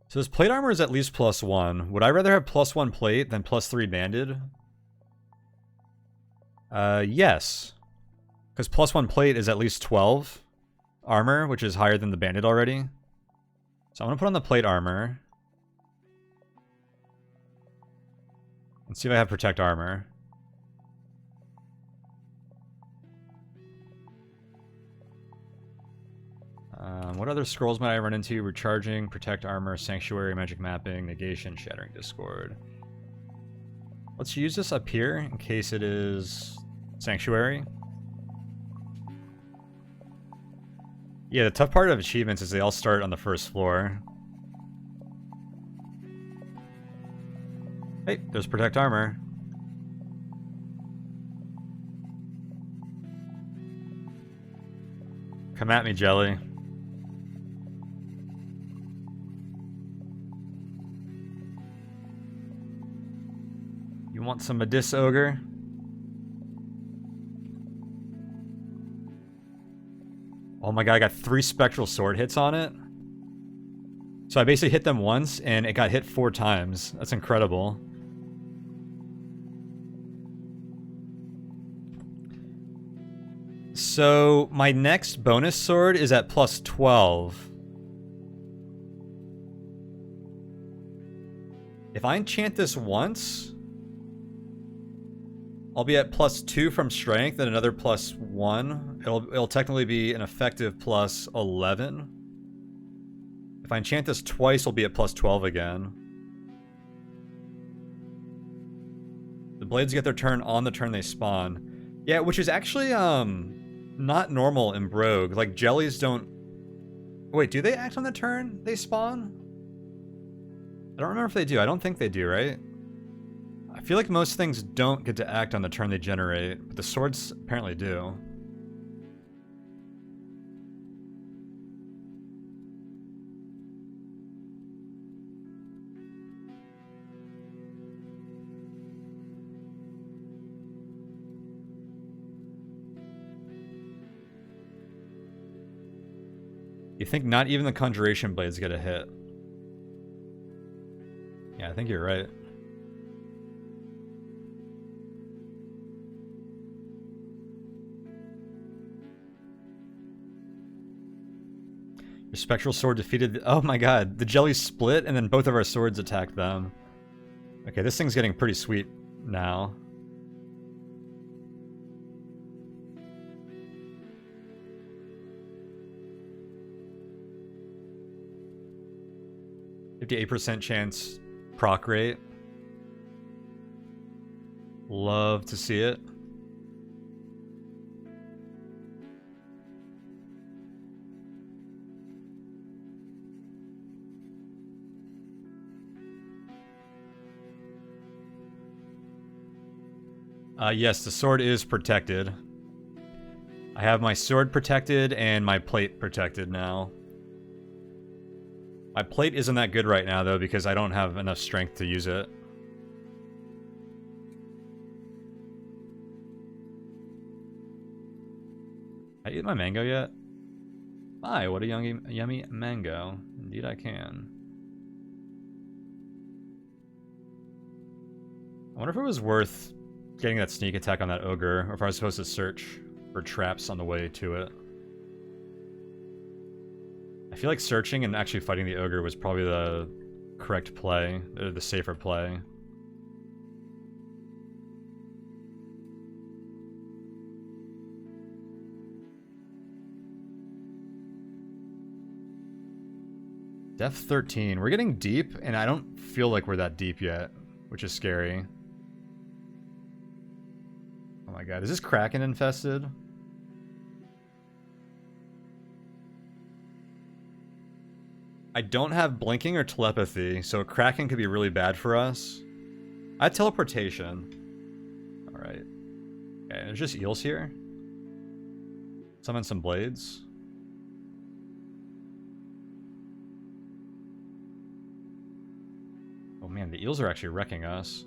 So this plate armor is at least +1. Would I rather have +1 plate than +3 banded? Yes. Because +1 plate is at least 12 armor, which is higher than the banded already. So I'm going to put on the plate armor. Let's see if I have protect armor. What other scrolls might I run into? Recharging, protect armor, sanctuary, magic mapping, negation, shattering discord. Let's use this up here in case it is sanctuary. Yeah, the tough part of achievements is they all start on the first floor. Hey, there's protect armor. Come at me, Jelly. You want some Medis Ogre? Oh my god, I got 3 spectral sword hits on it. So I basically hit them once, and it got hit 4 times. That's incredible. So my next bonus sword is at +12. If I enchant this once, I'll be at +2 from strength and another +1. It'll technically be an effective +11. If I enchant this twice, I'll be at +12 again. The blades get their turn on the turn they spawn. Yeah, which is actually not normal in Brogue. Like, jellies don't... Wait, do they act on the turn they spawn? I don't remember if they do. I don't think they do, right? I feel like most things don't get to act on the turn they generate, but the swords apparently do. You think not even the Conjuration Blades get a hit? Yeah, I think you're right. Your Spectral Sword defeated... Oh my god, the jellies split and then both of our swords attacked them. Okay, this thing's getting pretty sweet now. %58 chance proc rate. Love to see it. Yes, the sword is protected. I have my sword protected and my plate protected now. My plate isn't that good right now, though, because I don't have enough strength to use it. I eat my mango yet? Hi, what a yummy mango. Indeed I can. I wonder if it was worth getting that sneak attack on that ogre, or if I was supposed to search for traps on the way to it. I feel like searching and actually fighting the ogre was probably the correct play, or the safer play. Depth 13. We're getting deep, and I don't feel like we're that deep yet, which is scary. Oh my god, is this Kraken infested? I don't have blinking or telepathy, so Kraken could be really bad for us. I have teleportation. Alright. Okay, there's just eels here. Summon some blades. Oh man, the eels are actually wrecking us.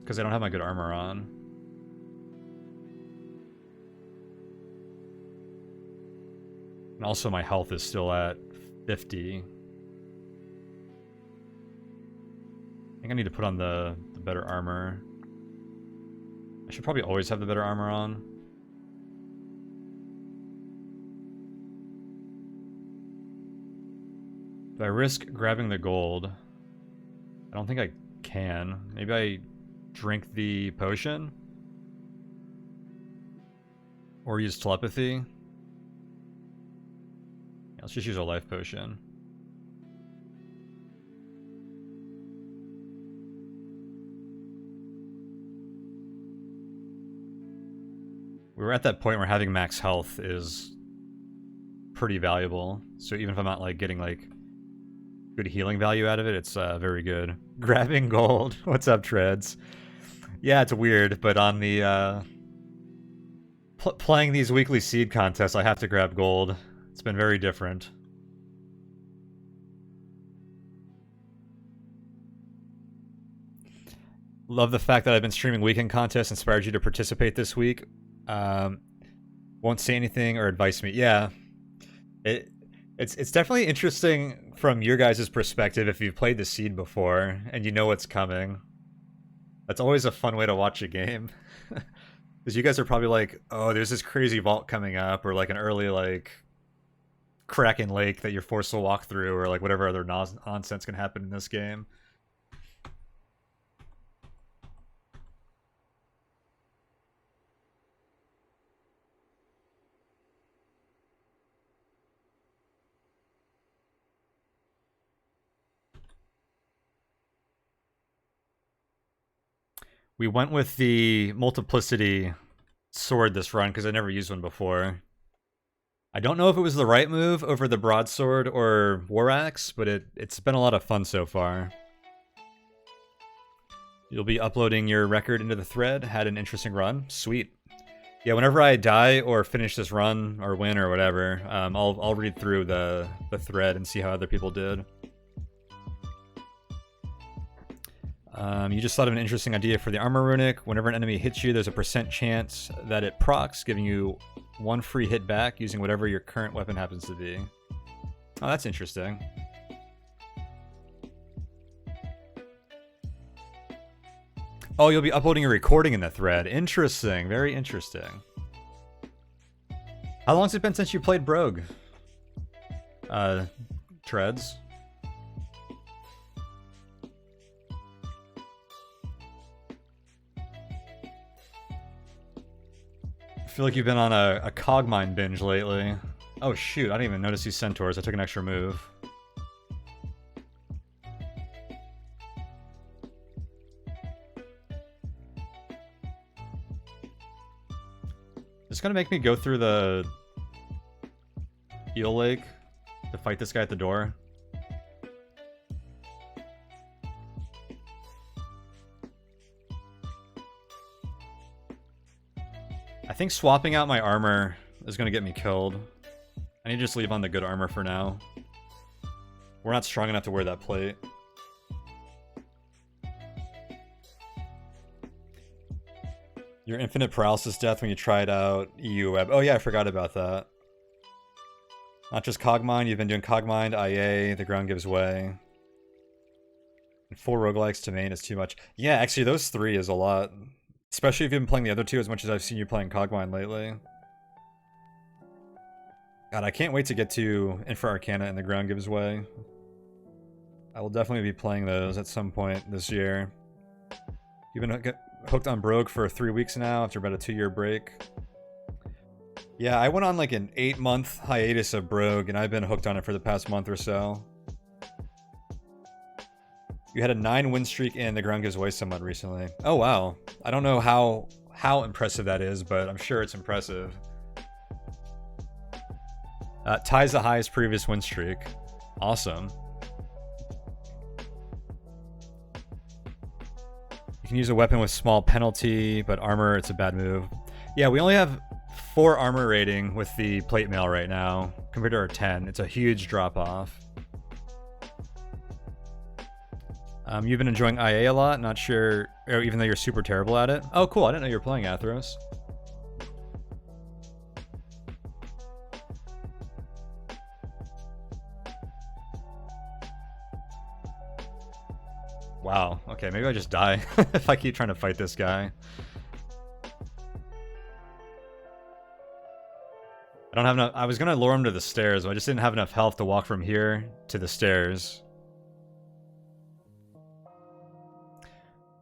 Because I don't have my good armor on. And also my health is still at 50. I think I need to put on the better armor. I should probably always have the better armor on. Do I risk grabbing the gold? I don't think I can. Maybe I drink the potion? Or use telepathy? Yeah, let's just use a life potion. We're at that point where having max health is pretty valuable. So even if I'm not like getting like good healing value out of it, it's very good. Grabbing gold. What's up, Treads? Yeah, it's weird, but on the playing these weekly seed contests, I have to grab gold. It's been very different. Love the fact that I've been streaming weekend contests, inspired you to participate this week. Won't say anything or advise me. Yeah, it's definitely interesting from your guys' perspective if you've played the seed before and you know what's coming. That's always a fun way to watch a game. Because you guys are probably like, oh, there's this crazy vault coming up, or like an early like Kraken Lake that you're forced to walk through, or like whatever other nonsense can happen in this game. We went with the multiplicity sword this run because I never used one before. I don't know if it was the right move over the broadsword or war axe, but it's been a lot of fun so far. You'll be uploading your record into the thread. Had an interesting run. Sweet. Yeah, whenever I die or finish this run or win or whatever, I'll read through the thread and see how other people did. You just thought of an interesting idea for the armor runic. Whenever an enemy hits you, there's a % chance that it procs, giving you 1 free hit back using whatever your current weapon happens to be. Oh, that's interesting. Oh, you'll be uploading a recording in the thread. Interesting. Very interesting. How long has it been since you played Brogue? Treads? I feel like you've been on a Cogmine binge lately. Oh shoot, I didn't even notice these centaurs. I took an extra move. It's gonna make me go through the Eel Lake to fight this guy at the door. I think swapping out my armor is gonna get me killed. I need to just leave on the good armor for now. We're not strong enough to wear that plate. Your infinite paralysis death when you tried out EU Web. Oh yeah, I forgot about that. Not just Cogmind, you've been doing Cogmind, IA, the ground gives way. And 4 roguelikes to main is too much. Yeah, actually those 3 is a lot. Especially if you've been playing the other 2 as much as I've seen you playing Cogmind lately. God, I can't wait to get to Infra Arcana and the ground gives way. I will definitely be playing those at some point this year. You've been hooked on Brogue for 3 weeks now after about a 2-year break. Yeah, I went on like an 8-month hiatus of Brogue, and I've been hooked on it for the past month or so. You had a 9-win streak in the ground gives way somewhat recently. Oh wow. I don't know how impressive that is, but I'm sure it's impressive. Ties the highest previous win streak. Awesome. You can use a weapon with small penalty, but armor, it's a bad move. Yeah, we only have 4 armor rating with the plate mail right now, compared to our 10. It's a huge drop-off. You've been enjoying IA a lot, not sure, even though you're super terrible at it. Oh, cool, I didn't know you were playing Athros. Wow, okay, maybe I just die if I keep trying to fight this guy. I don't have enough. I was gonna lure him to the stairs, but I just didn't have enough health to walk from here to the stairs.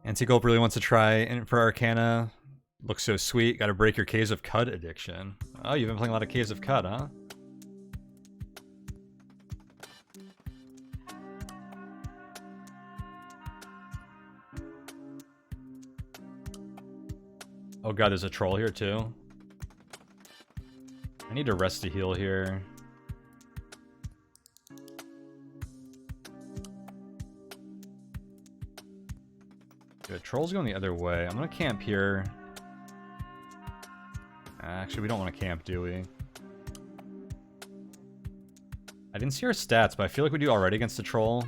Antigulp really wants to try Infra Arcana. Looks so sweet. Gotta break your Caves of Cud addiction. Oh, you've been playing a lot of Caves of Cud, huh? Oh god, there's a troll here too. I need to rest to heal here. Good, troll's going the other way. I'm gonna camp here. Actually, we don't want to camp, do we? I didn't see our stats, but I feel like we do already against the troll.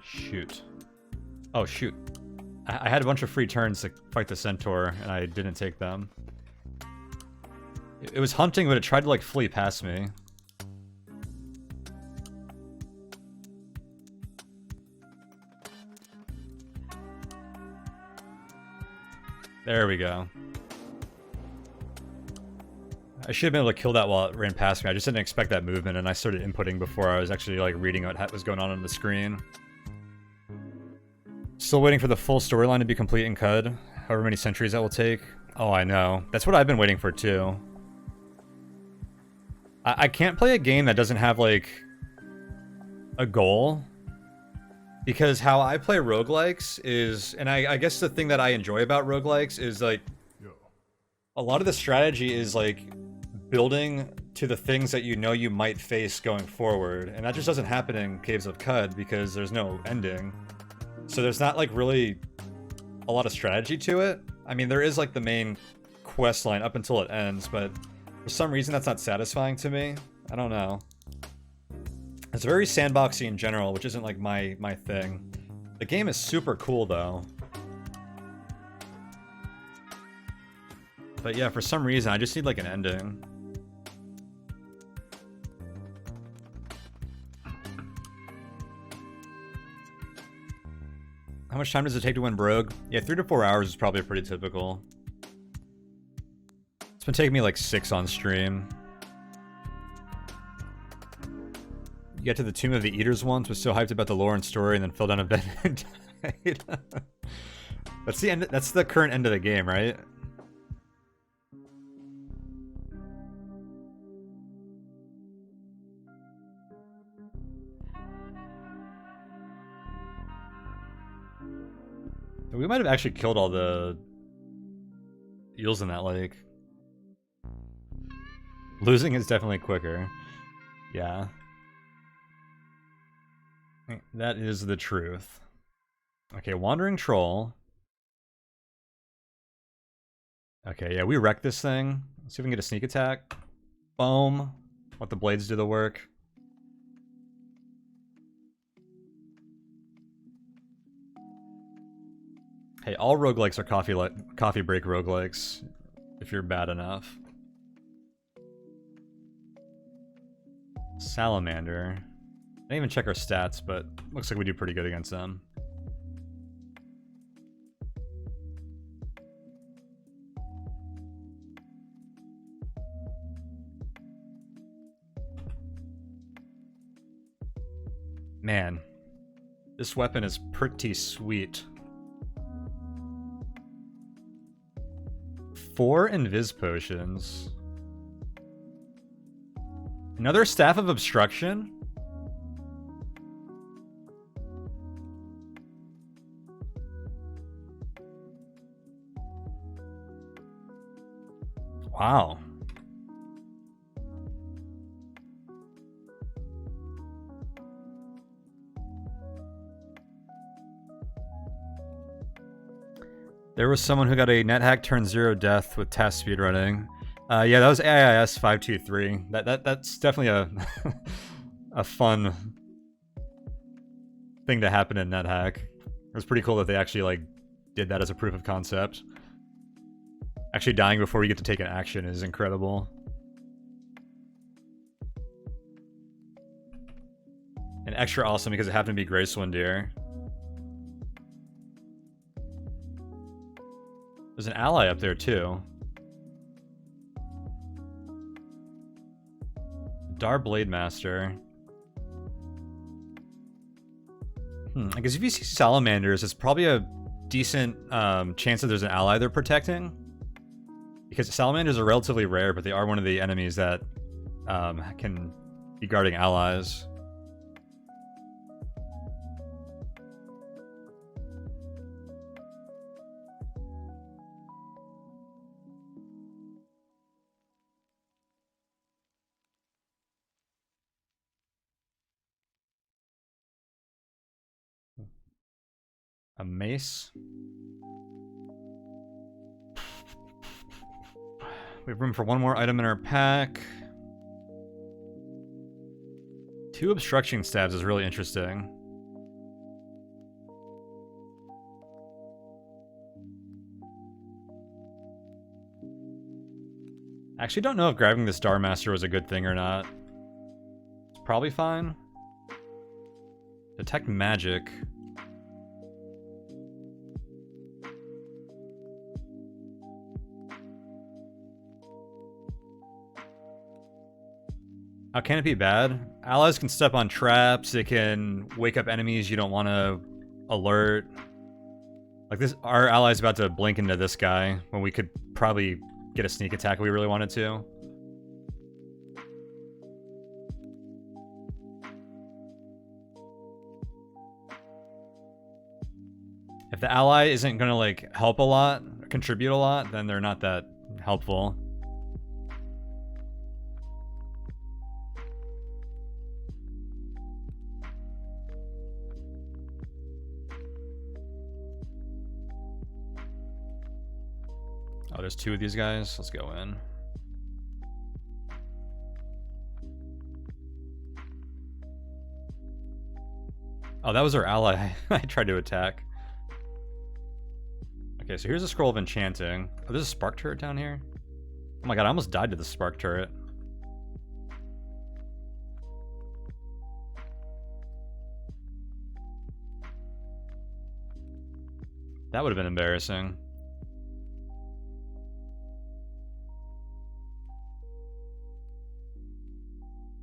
Shoot. Oh, shoot. I had a bunch of free turns to fight the centaur, and I didn't take them. It was hunting, but it tried to, like, flee past me. There we go. I should have been able to kill that while it ran past me. I just didn't expect that movement, and I started inputting before I was actually, like, reading what was going on the screen. Still waiting for the full storyline to be complete in CUD. However many centuries that will take. Oh, I know. That's what I've been waiting for, too. I can't play a game that doesn't have, like, a goal. Because how I play roguelikes is... And I guess the thing that I enjoy about roguelikes is, like... A lot of the strategy is, like, building to the things that you know you might face going forward. And that just doesn't happen in Caves of Cud because there's no ending. So there's not, like, really a lot of strategy to it. I mean, there is, like, the main quest line up until it ends, but for some reason that's not satisfying to me. I don't know. It's very sandboxy in general, which isn't like my thing. The game is super cool though. But yeah, for some reason I just need like an ending. How much time does it take to win Brogue? Yeah, 3 to 4 hours is probably pretty typical. It's been taking me like 6 on stream. You get to the Tomb of the Eaters once, was so hyped about the lore and story, and then fell down a bed and died. That's the end. That's the current end of the game, right? We might have actually killed all the eels in that lake. Losing is definitely quicker. Yeah. That is the truth. Okay, Wandering Troll. Okay, yeah, we wrecked this thing. Let's see if we can get a sneak attack. Boom. Let the blades do the work. Hey, all roguelikes are coffee break roguelikes, if you're bad enough. Salamander. I didn't even check our stats, but looks like we do pretty good against them. Man, this weapon is pretty sweet. 4 invis potions. Another Staff of Obstruction? Wow. There was someone who got a NetHack turn 0 death with task speedrunning. Yeah, that was AIS 523. That's definitely a a fun thing to happen in NetHack. It was pretty cool that they actually like did that as a proof of concept. Actually dying before you get to take an action is incredible. And extra awesome because it happened to be Gracewind Deer. There's an ally up there too. Dar Blade Master. I guess if you see salamanders, it's probably a decent chance that there's an ally they're protecting. Because salamanders are relatively rare, but they are one of the enemies that can be guarding allies. A mace. We have room for one more item in our pack. 2 obstruction stabs is really interesting. I actually don't know if grabbing the Star Master was a good thing or not. It's probably fine. Detect magic. How can it be bad? Allies can step on traps, they can wake up enemies you don't want to alert. Like this, our ally's about to blink into this guy when we could probably get a sneak attack if we really wanted to. If the ally isn't gonna like help a lot, or contribute a lot, then they're not that helpful. Oh, there's 2 of these guys. Let's go in. Oh, that was our ally. I tried to attack. Okay, so here's a scroll of enchanting. Oh, there's a spark turret down here? Oh my god, I almost died to the spark turret. That would have been embarrassing.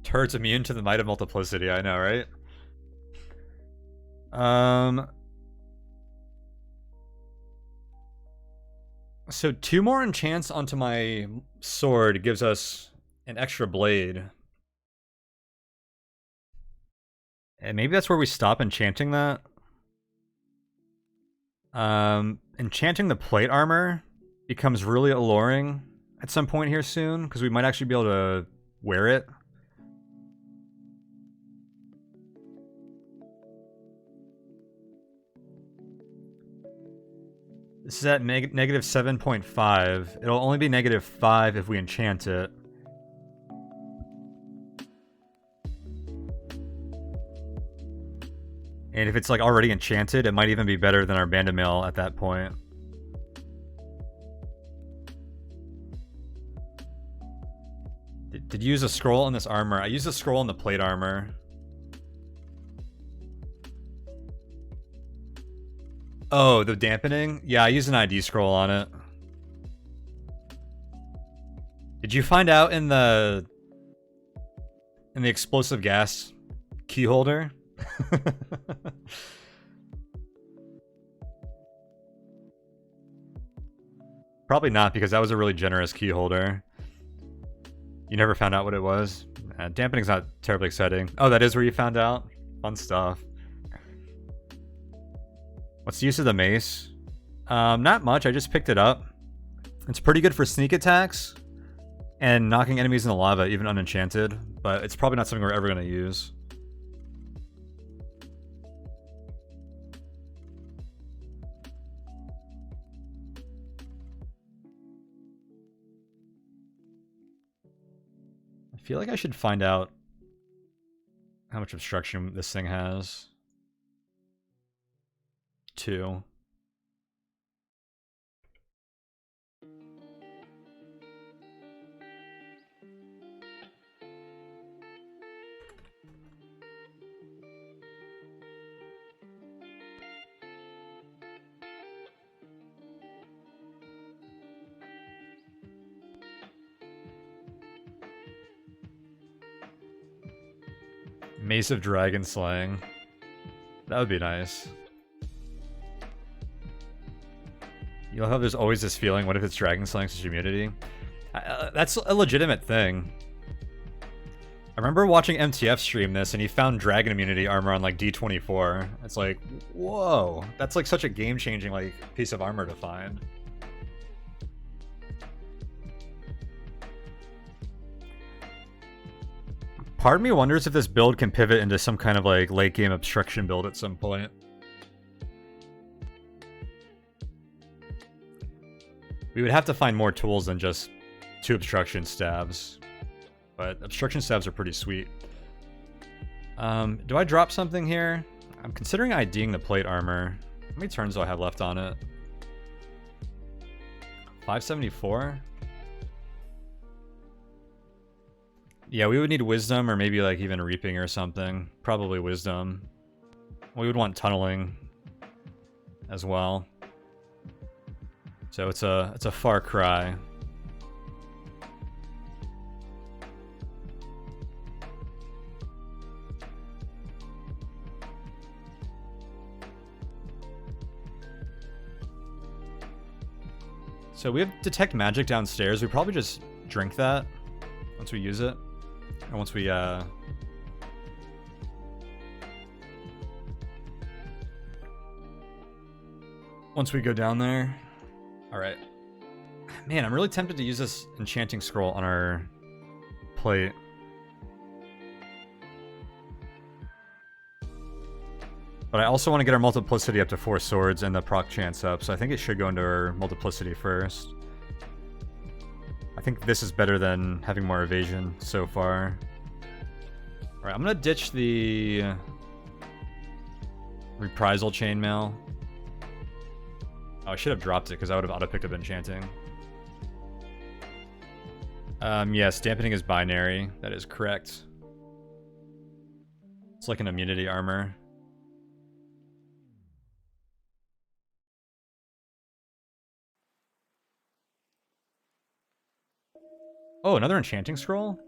Turret's immune to the might of multiplicity, I know, right? So 2 more enchants onto my sword gives us an extra blade. And maybe that's where we stop enchanting that. Enchanting the plate armor becomes really alluring at some point here soon, because we might actually be able to wear it. This is at negative 7.5. It'll only be negative 5 if we enchant it. And if it's like already enchanted, it might even be better than our bandit mail at that point. Did you use a scroll on this armor? I used a scroll on the plate armor. Oh, the dampening? Yeah, I used an ID scroll on it. Did you find out in the explosive gas key holder? Probably not, because that was a really generous key holder. You never found out what it was? Dampening's not terribly exciting. Oh, that is where you found out? Fun stuff. What's the use of the mace? Not much, I just picked it up. It's pretty good for sneak attacks and knocking enemies in the lava, even unenchanted, but it's probably not something we're ever going to use. I feel like I should find out how much obstruction this thing has. 2. Mace of Dragon Slaying. That would be nice. You know how there's always this feeling, what if it's Dragon Slaying such immunity? That's a legitimate thing. I remember watching MTF stream this, and he found Dragon Immunity armor on, like, D24. It's like, whoa. That's, like, such a game-changing, like, piece of armor to find. Part of me wonders if this build can pivot into some kind of, like, late-game obstruction build at some point. We would have to find more tools than just 2 obstruction stabs. But obstruction stabs are pretty sweet. Do I drop something here? I'm considering IDing the plate armor. How many turns do I have left on it? 574? Yeah, we would need wisdom, or maybe like even reaping or something. Probably wisdom. We would want tunneling as well. So it's a far cry. So we have detect magic downstairs. We probably just drink that once we use it. Or once we go down there. Alright. Man, I'm really tempted to use this enchanting scroll on our plate. But I also want to get our multiplicity up to 4 swords and the proc chance up, so I think it should go into our multiplicity first. I think this is better than having more evasion so far. Alright, I'm gonna ditch the Reprisal chainmail. Oh, I should have dropped it because I would have auto-picked up enchanting. Yes, dampening is binary. That is correct. It's like an immunity armor. Oh, another enchanting scroll?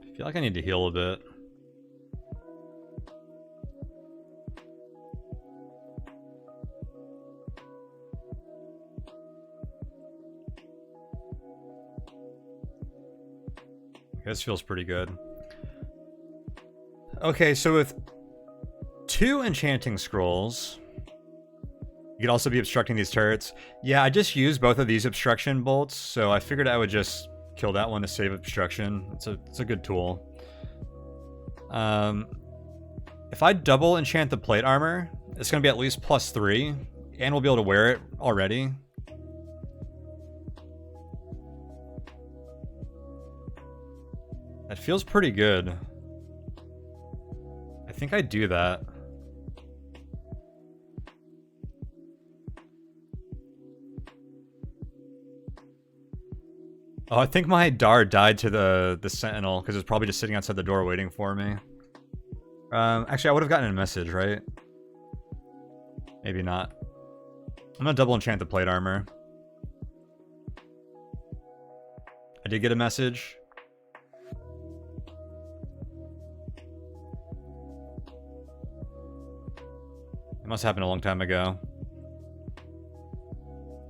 I feel like I need to heal a bit. This feels pretty good. Okay, so with 2 enchanting scrolls, you could also be obstructing these turrets. Yeah, I just used both of these obstruction bolts, so I figured I would just kill that one to save obstruction. It's a good tool. If I double enchant the plate armor, it's going to be at least +3, and we'll be able to wear it already. That feels pretty good. I think I do that. Oh, I think my Dar died to the Sentinel, because it's probably just sitting outside the door waiting for me. Actually, I would have gotten a message, right? Maybe not. I'm gonna double enchant the plate armor. I did get a message. It must have happened a long time ago.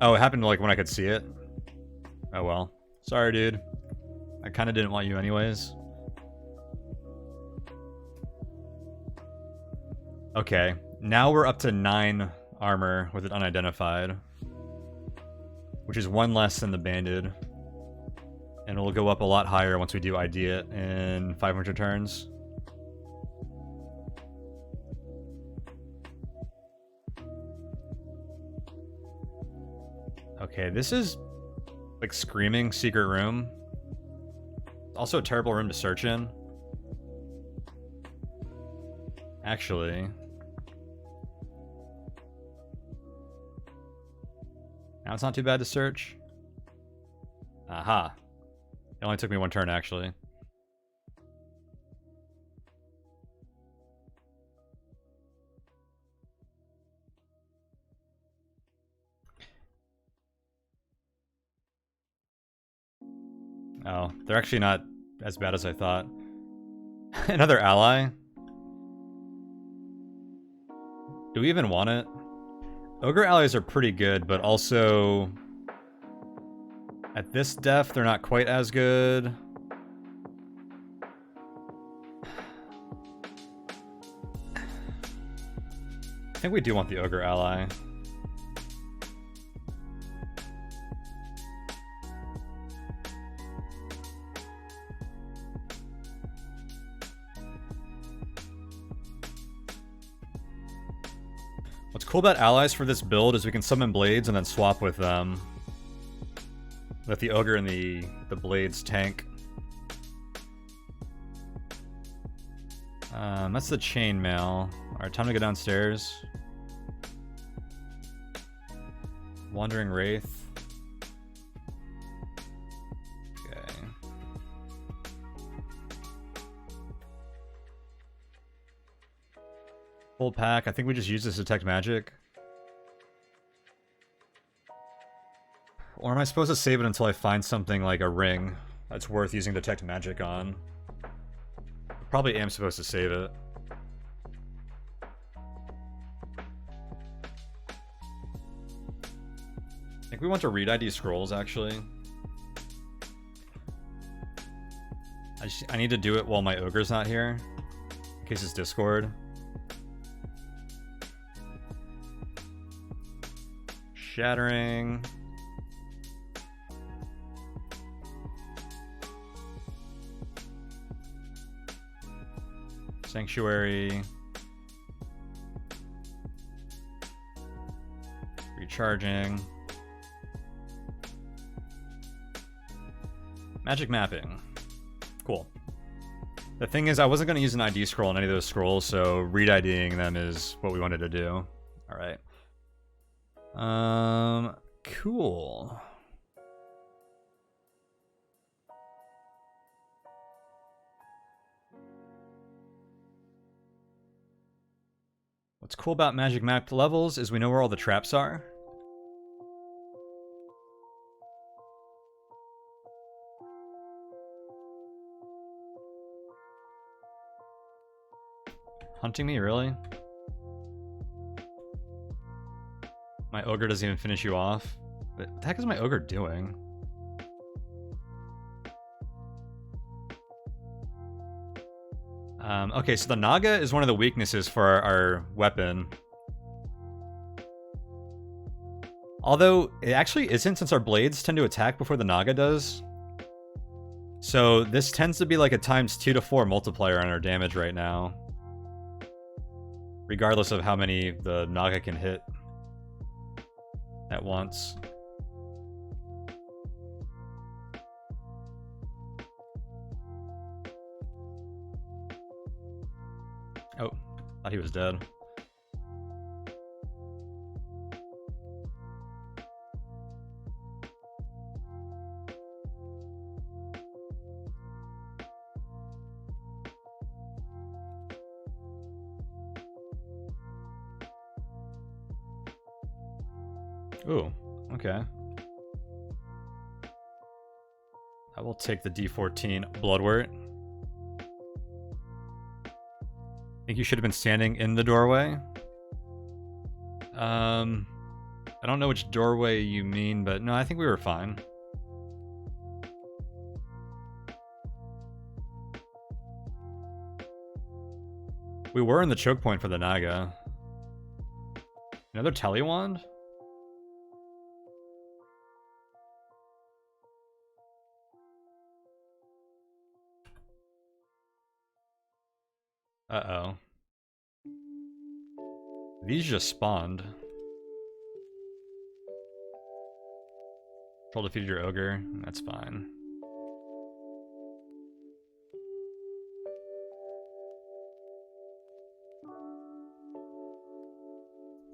Oh, it happened like when I could see it? Oh well. Sorry, dude. I kind of didn't want you anyways. Okay, now we're up to 9 armor with it unidentified, which is 1 less than the banded. And it'll go up a lot higher once we do ID it in 500 turns. Okay, this is like screaming secret room. Also a terrible room to search in. Actually. Now it's not too bad to search. Aha. It only took me 1 turn, actually. Oh, they're actually not as bad as I thought. Another ally? Do we even want it? Ogre allies are pretty good, but also... at this def, they're not quite as good. I think we do want the Ogre ally. What's cool about allies for this build is we can summon blades and then swap with them. Let the Ogre and the blades tank. That's the chainmail. Alright, time to go downstairs. Wandering Wraith. Okay. Full pack. I think we just use this to detect magic. Or am I supposed to save it until I find something like a ring that's worth using detect magic on? Probably am supposed to save it. I think we want to read ID scrolls, actually. I need to do it while my Ogre's not here, in case it's Discord. Shattering. Sanctuary. Recharging. Magic mapping. Cool. The thing is, I wasn't going to use an ID scroll on any of those scrolls, so re-IDing them is what we wanted to do. Alright. Cool. What's cool about magic map levels is we know where all the traps are. Hunting me, really? My ogre doesn't even finish you off. What the heck is my ogre doing? Okay, so the Naga is one of the weaknesses for our weapon. Although, it actually isn't, since our blades tend to attack before the Naga does. So this tends to be like a times 2 to 4 multiplier on our damage right now. Regardless of how many the Naga can hit at once. Oh, thought he was dead. Ooh, okay. I will take the D14 Bloodwort. Think you should have been standing in the doorway? I don't know which doorway you mean, but no, I think we were fine. We were in the choke point for the Naga. Another Telewand? Uh-oh. These just spawned. Control defeated your ogre. That's fine.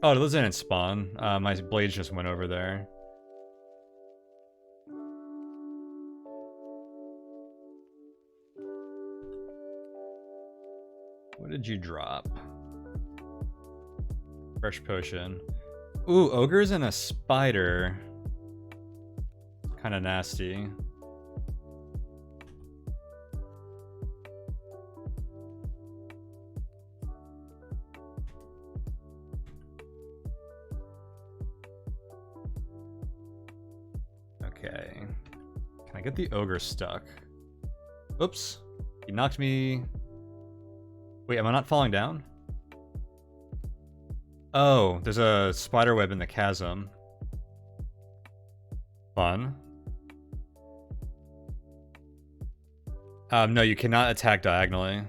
Oh, those didn't spawn. My blades just went over there. What did you drop? Fresh potion. Ooh, ogres and a spider. Kind of nasty. Okay. Can I get the ogre stuck? Oops. He knocked me... Wait, am I not falling down? Oh, there's a spider web in the chasm. Fun. No, you cannot attack diagonally.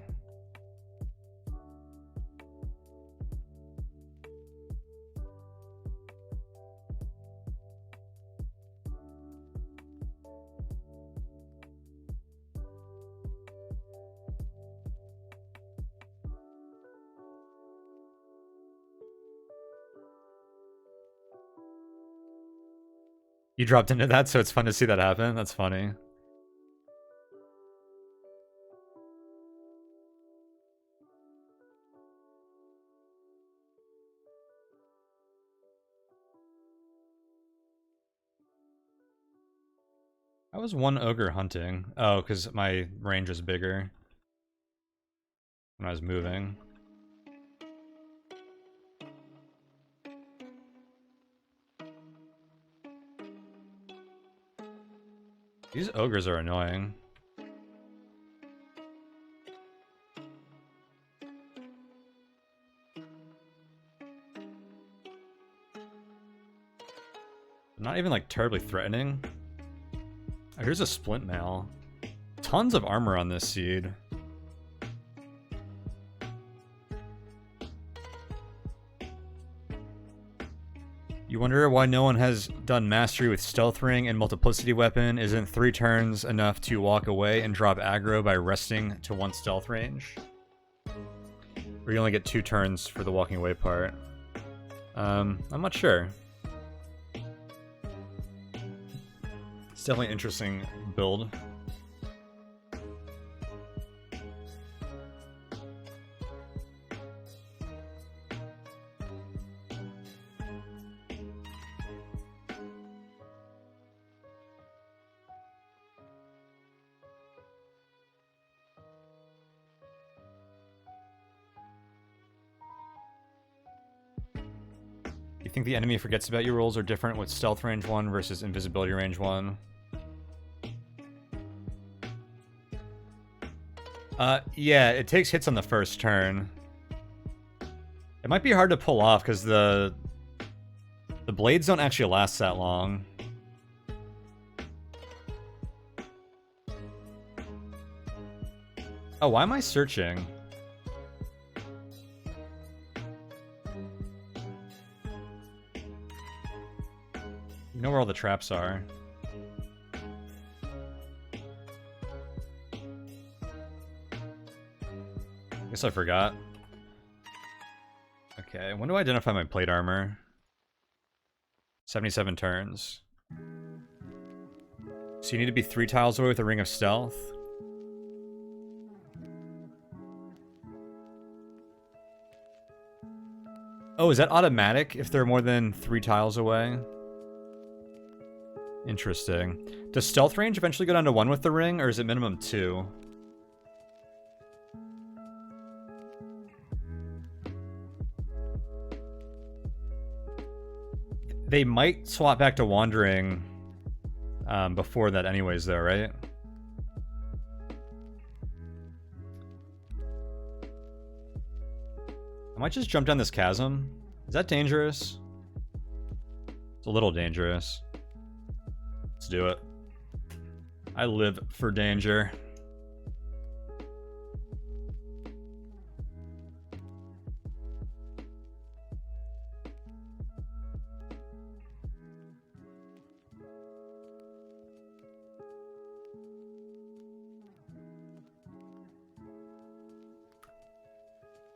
You dropped into that, so it's fun to see that happen. That's funny. I was one ogre hunting. Oh, because my range was bigger when I was moving. These ogres are annoying. Not even like terribly threatening. Oh, here's a splint mail. Tons of armor on this seed. You wonder why no one has done mastery with Stealth Ring and Multiplicity Weapon. Isn't 3 turns enough to walk away and drop aggro by resting to 1 stealth range? Or you only get 2 turns for the walking away part? I'm not sure. It's definitely an interesting build. You think the enemy forgets about your rolls are different with stealth range 1 versus invisibility range 1? Yeah, it takes hits on the first turn. It might be hard to pull off because the blades don't actually last that long. Oh, why am I searching? You know where all the traps are. Guess I forgot. Okay, when do I identify my plate armor? 77 turns. So you need to be 3 tiles away with a Ring of Stealth. Oh, is that automatic if they're more than 3 tiles away? Interesting. Does stealth range eventually go down to 1 with the ring, or is it minimum 2? They might swap back to wandering before that anyways, though, right? I might just jump down this chasm. Is that dangerous? It's a little dangerous. Let's do it. I live for danger.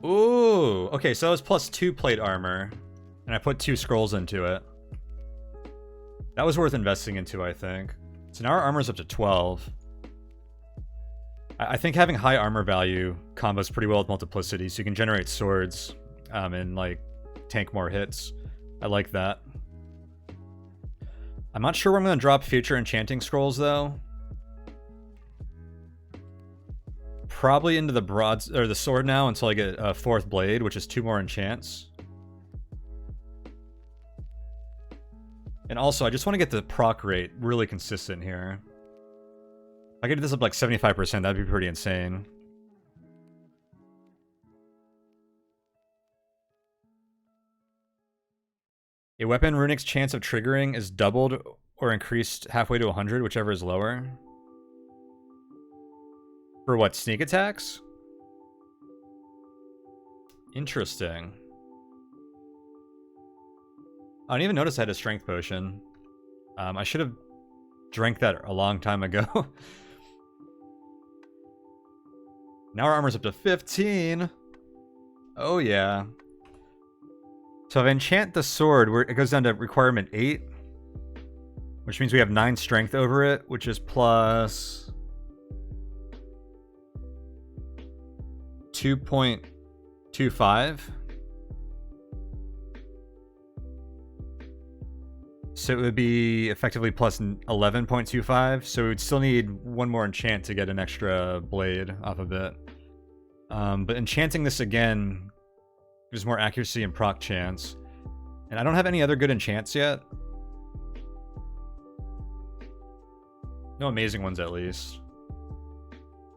Ooh, okay, so that was plus 2 plate armor, and I put 2 scrolls into it. That was worth investing into, I think. So now our armor's up to 12. I think having high armor value combos pretty well with Multiplicity, so you can generate swords and, like, tank more hits. I like that. I'm not sure where I'm going to drop future enchanting scrolls, though. Probably into the the sword now until I get a 4th blade, which is 2 more enchants. And also, I just want to get the proc rate really consistent here. If I get this up like 75%, that'd be pretty insane. A weapon runic's chance of triggering is doubled or increased halfway to 100, whichever is lower. For what, sneak attacks? Interesting. I didn't even notice I had a strength potion. I should have drank that a long time ago. Now our armor's up to 15. Oh yeah. So if I enchant the sword, it goes down to requirement 8. Which means we have 9 strength over it, which is plus 2.25. So it would be effectively plus 11.25. So we would still need 1 more enchant to get an extra blade off of it. But enchanting this again gives more accuracy and proc chance. And I don't have any other good enchants yet. No amazing ones, at least.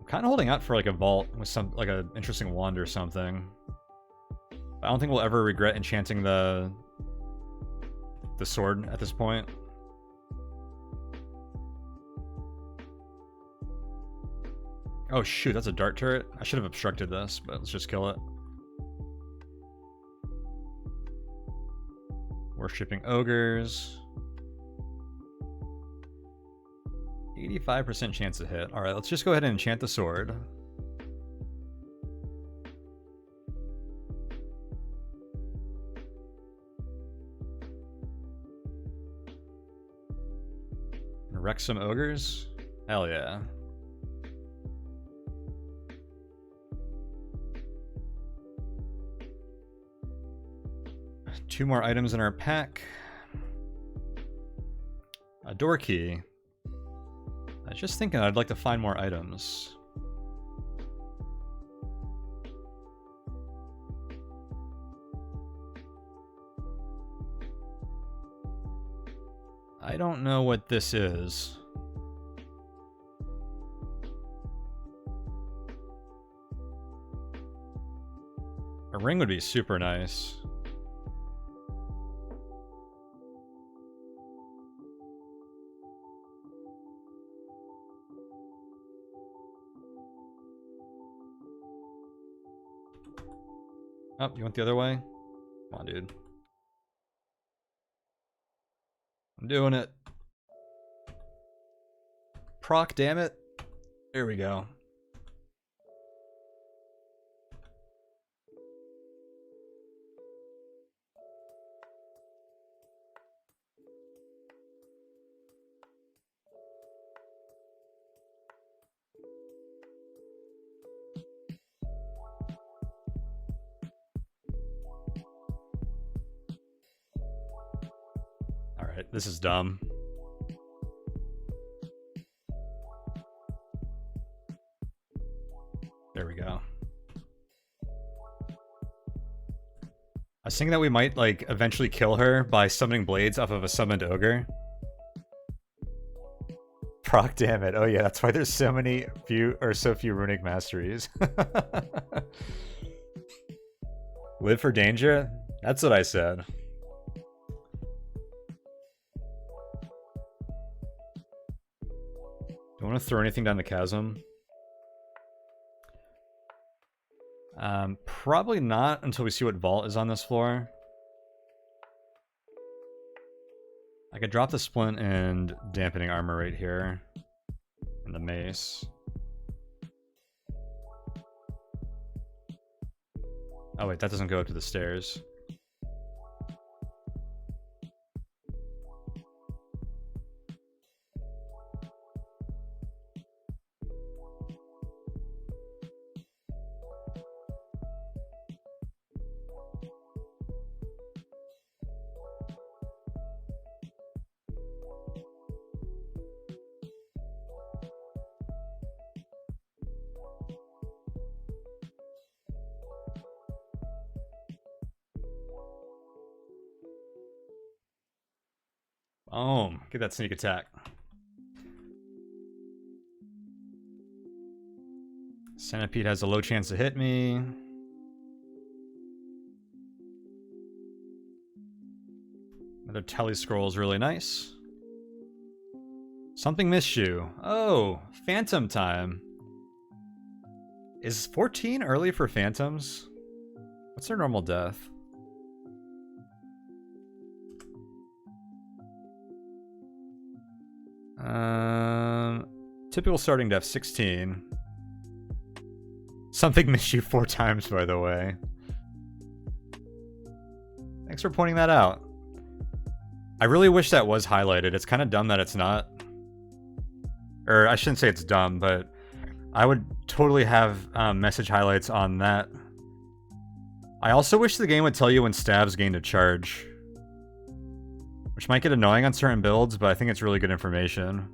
I'm kind of holding out for like a vault with some like an interesting wand or something. I don't think we'll ever regret enchanting the sword at this point. Oh shoot, that's a dart turret. I should have obstructed this, but let's just kill it. Worshipping ogres. 85% chance to hit. Alright, let's just go ahead and enchant the sword. Wreck some ogres? Hell yeah. Two more items in our pack. A door key. I was just thinking I'd like to find more items. I don't know what this is. A ring would be super nice. Oh, you went the other way? Come on, dude. I'm doing it. Proc, damn it. There we go. Alright, this is dumb. There we go. I was thinking that we might, like, eventually kill her by summoning blades off of a summoned ogre. Proc, damn it. Oh yeah, that's why there's so few runic masteries. Live for danger? That's what I said. Do I want to throw anything down the chasm? Probably not until we see what vault is on this floor. I could drop the splint and dampening armor right here. And the mace. Oh wait, that doesn't go up to the stairs. Boom. Get that sneak attack. Centipede has a low chance to hit me. Another tele scroll is really nice. Something missed you. Oh, phantom time. Is 14 early for phantoms? What's their normal death? Typical starting death, 16. Something missed you 4 times, by the way. Thanks for pointing that out. I really wish that was highlighted. It's kind of dumb that it's not. Or I shouldn't say it's dumb, but I would totally have message highlights on that. I also wish the game would tell you when stabs gained a charge. Which might get annoying on certain builds, but I think it's really good information.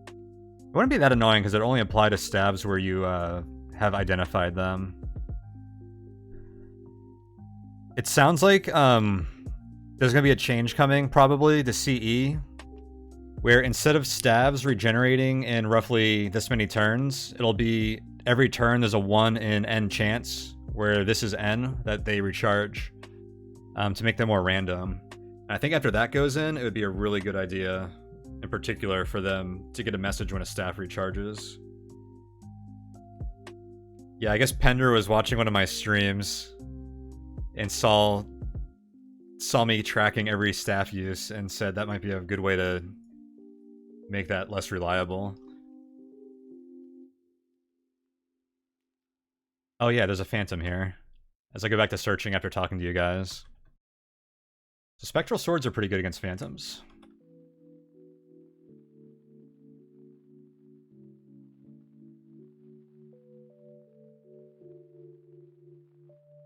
It wouldn't be that annoying because it only applied to stabs where you have identified them. It sounds like there's going to be a change coming, probably, to CE, where instead of stabs regenerating in roughly this many turns, it'll be every turn there's a 1 in N chance, where this is N, that they recharge, to make them more random. And I think after that goes in, it would be a really good idea, in particular, for them to get a message when a staff recharges. Yeah, I guess Pender was watching one of my streams and saw saw me tracking every staff use and said that might be a good way to make that less reliable. Oh yeah, there's a phantom here. As I go back to searching after talking to you guys. So spectral swords are pretty good against phantoms.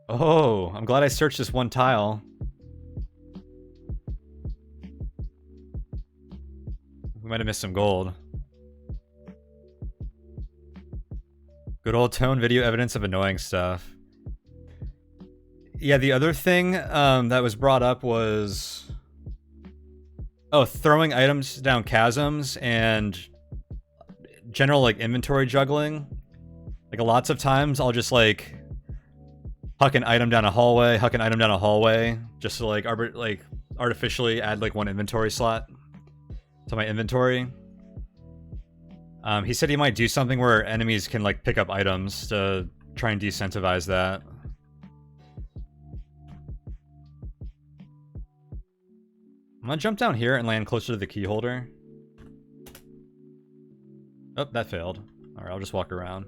Oh, I'm glad I searched this one tile. We might have missed some gold. Good old tone video evidence of annoying stuff. Yeah, the other thing that was brought up was... Oh, throwing items down chasms and general, like, inventory juggling. Like, lots of times I'll just, like, huck an item down a hallway, huck an item down a hallway, just to, like, artificially add, like, one inventory slot to my inventory. He said he might do something where enemies can, like, pick up items to try and decentivize that. I'm gonna jump down here and land closer to the key holder. Oh, that failed. Alright, I'll just walk around.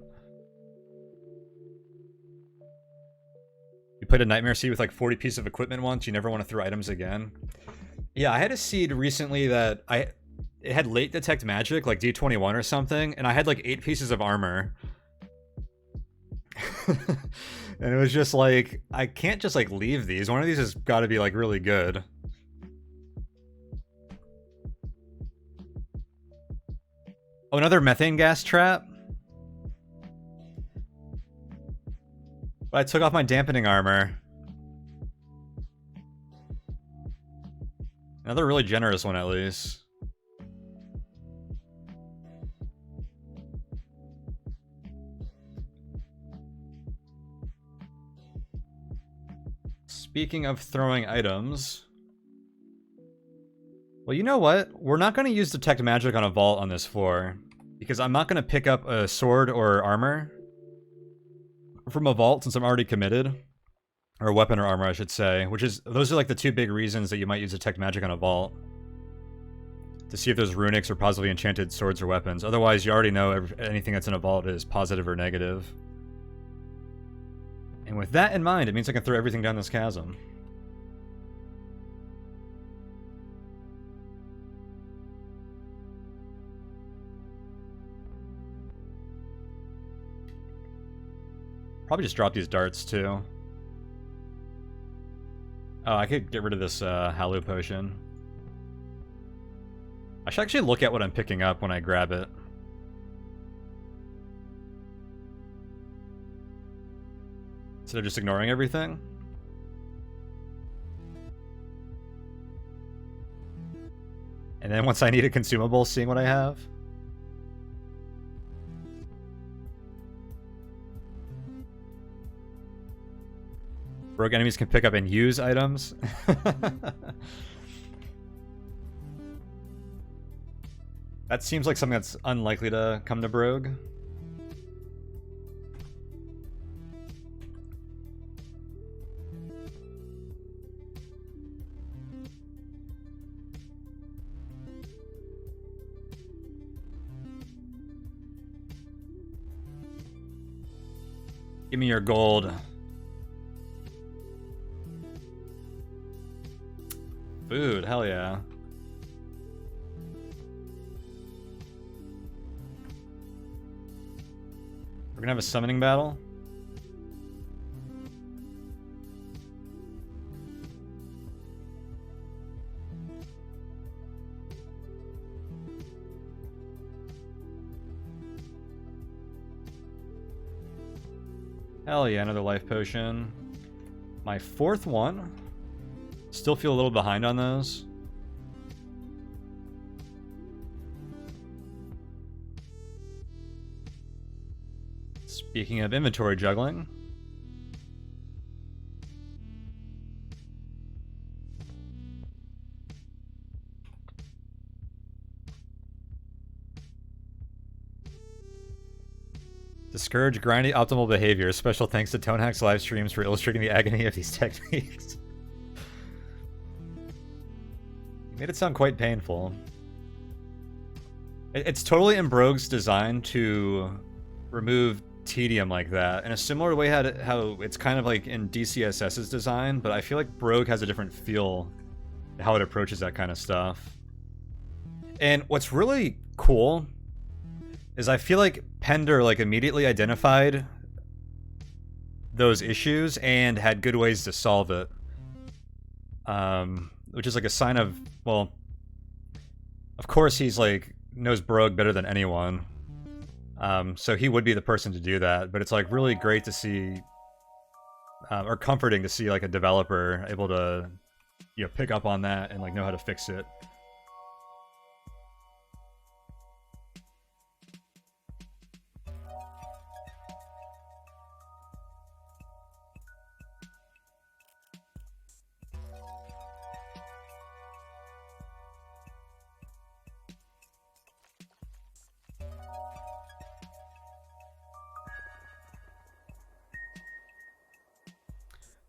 You played a Nightmare Seed with like 40 pieces of equipment once, you never want to throw items again. Yeah, I had a seed recently that it had late detect magic, like D21 or something, and I had like 8 pieces of armor. And it was just like, I can't just like leave these. One of these has got to be like really good. Oh, another methane gas trap? But I took off my dampening armor. Another really generous one, at least. Speaking of throwing items... Well, you know what? We're not going to use Detect Magic on a vault on this floor, because I'm not going to pick up a sword or armor from a vault since I'm already committed. Or a weapon or armor, I should say. Those are like the 2 big reasons that you might use Detect Magic on a vault. To see if there's runics or positively enchanted swords or weapons. Otherwise, you already know anything that's in a vault is positive or negative. And with that in mind, it means I can throw everything down this chasm. Probably just drop these darts, too. Oh, I could get rid of this Hallow Potion. I should actually look at what I'm picking up when I grab it. Instead of just ignoring everything. And then once I need a consumable, seeing what I have. Brogue enemies can pick up and use items. That seems like something that's unlikely to come to Brogue. Give me your gold. Food, hell yeah. We're gonna have a summoning battle. Hell yeah, another life potion. My 4th one. Still feel a little behind on those. Speaking of inventory juggling. Discourage grindy optimal behavior. Special thanks to Tonehack's live streams for illustrating the agony of these techniques. Made it sound quite painful. It's totally in Brogue's design to remove tedium like that, in a similar way how it's kind of like in DCSS's design, but I feel like Brogue has a different feel to how it approaches that kind of stuff. And what's really cool is I feel like Pender like immediately identified those issues and had good ways to solve it. Which is like a sign of, well, of course he's like knows Brogue better than anyone. So he would be the person to do that, but it's like really great to see, or comforting to see like a developer able to, you know, pick up on that and like know how to fix it.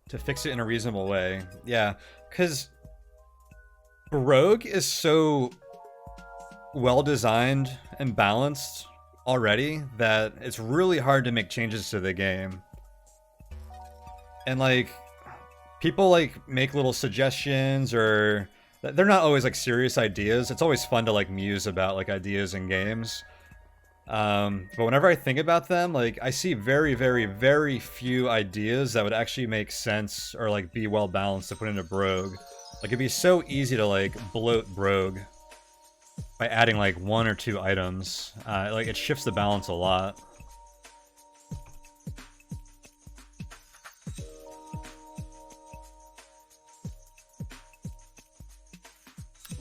To fix it in a reasonable way. Yeah, because Brogue is so well designed and balanced already that it's really hard to make changes to the game. And like, people like make little suggestions, or they're not always like serious ideas. It's always fun to like muse about like ideas in games. But whenever I think about them, like, I see very, very, very few ideas that would actually make sense or, like, be well balanced to put into Brogue. Like, it'd be so easy to, like, bloat Brogue by adding, like, 1 or 2 items. Like, it shifts the balance a lot.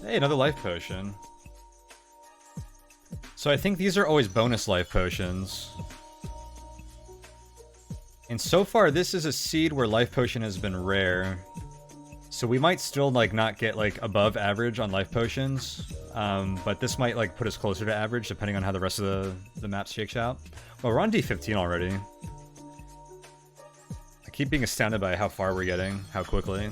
Hey, another life potion. So I think these are always bonus life potions. And so far, this is a seed where life potion has been rare. So we might still, like, not get, like, above average on life potions. But this might, like, put us closer to average, depending on how the rest of the map shakes out. Well, we're on D15 already. I keep being astounded by how far we're getting, how quickly.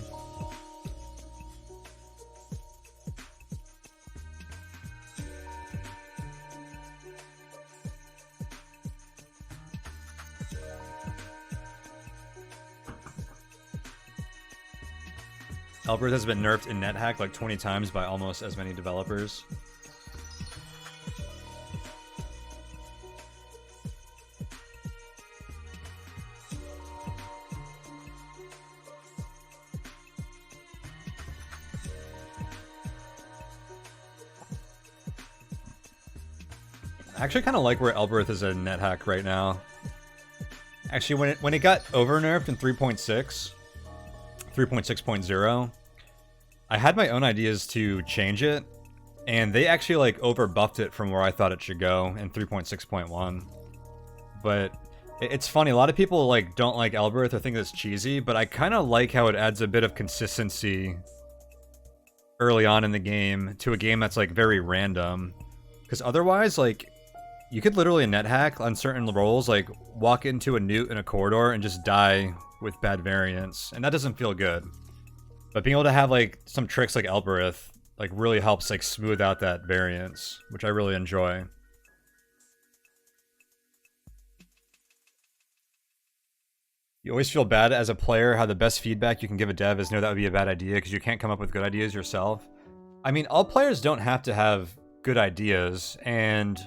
Albert has been nerfed in NetHack like 20 times by almost as many developers. I actually kind of like where Elbereth is in NetHack right now. Actually, when it got over-nerfed in 3.6.0, I had my own ideas to change it, and they actually like over-buffed it from where I thought it should go in 3.6.1. But it's funny, a lot of people like don't like Elbereth or think it's cheesy, but I kind of like how it adds a bit of consistency early on in the game to a game that's like very random. Because otherwise, like, you could literally net hack on certain roles, like walk into a newt in a corridor and just die with bad variance, and that doesn't feel good. But being able to have like some tricks like Elbereth like really helps like smooth out that variance, which I really enjoy. You always feel bad as a player how the best feedback you can give a dev is no, that would be a bad idea because you can't come up with good ideas yourself. I mean, all players don't have to have good ideas, and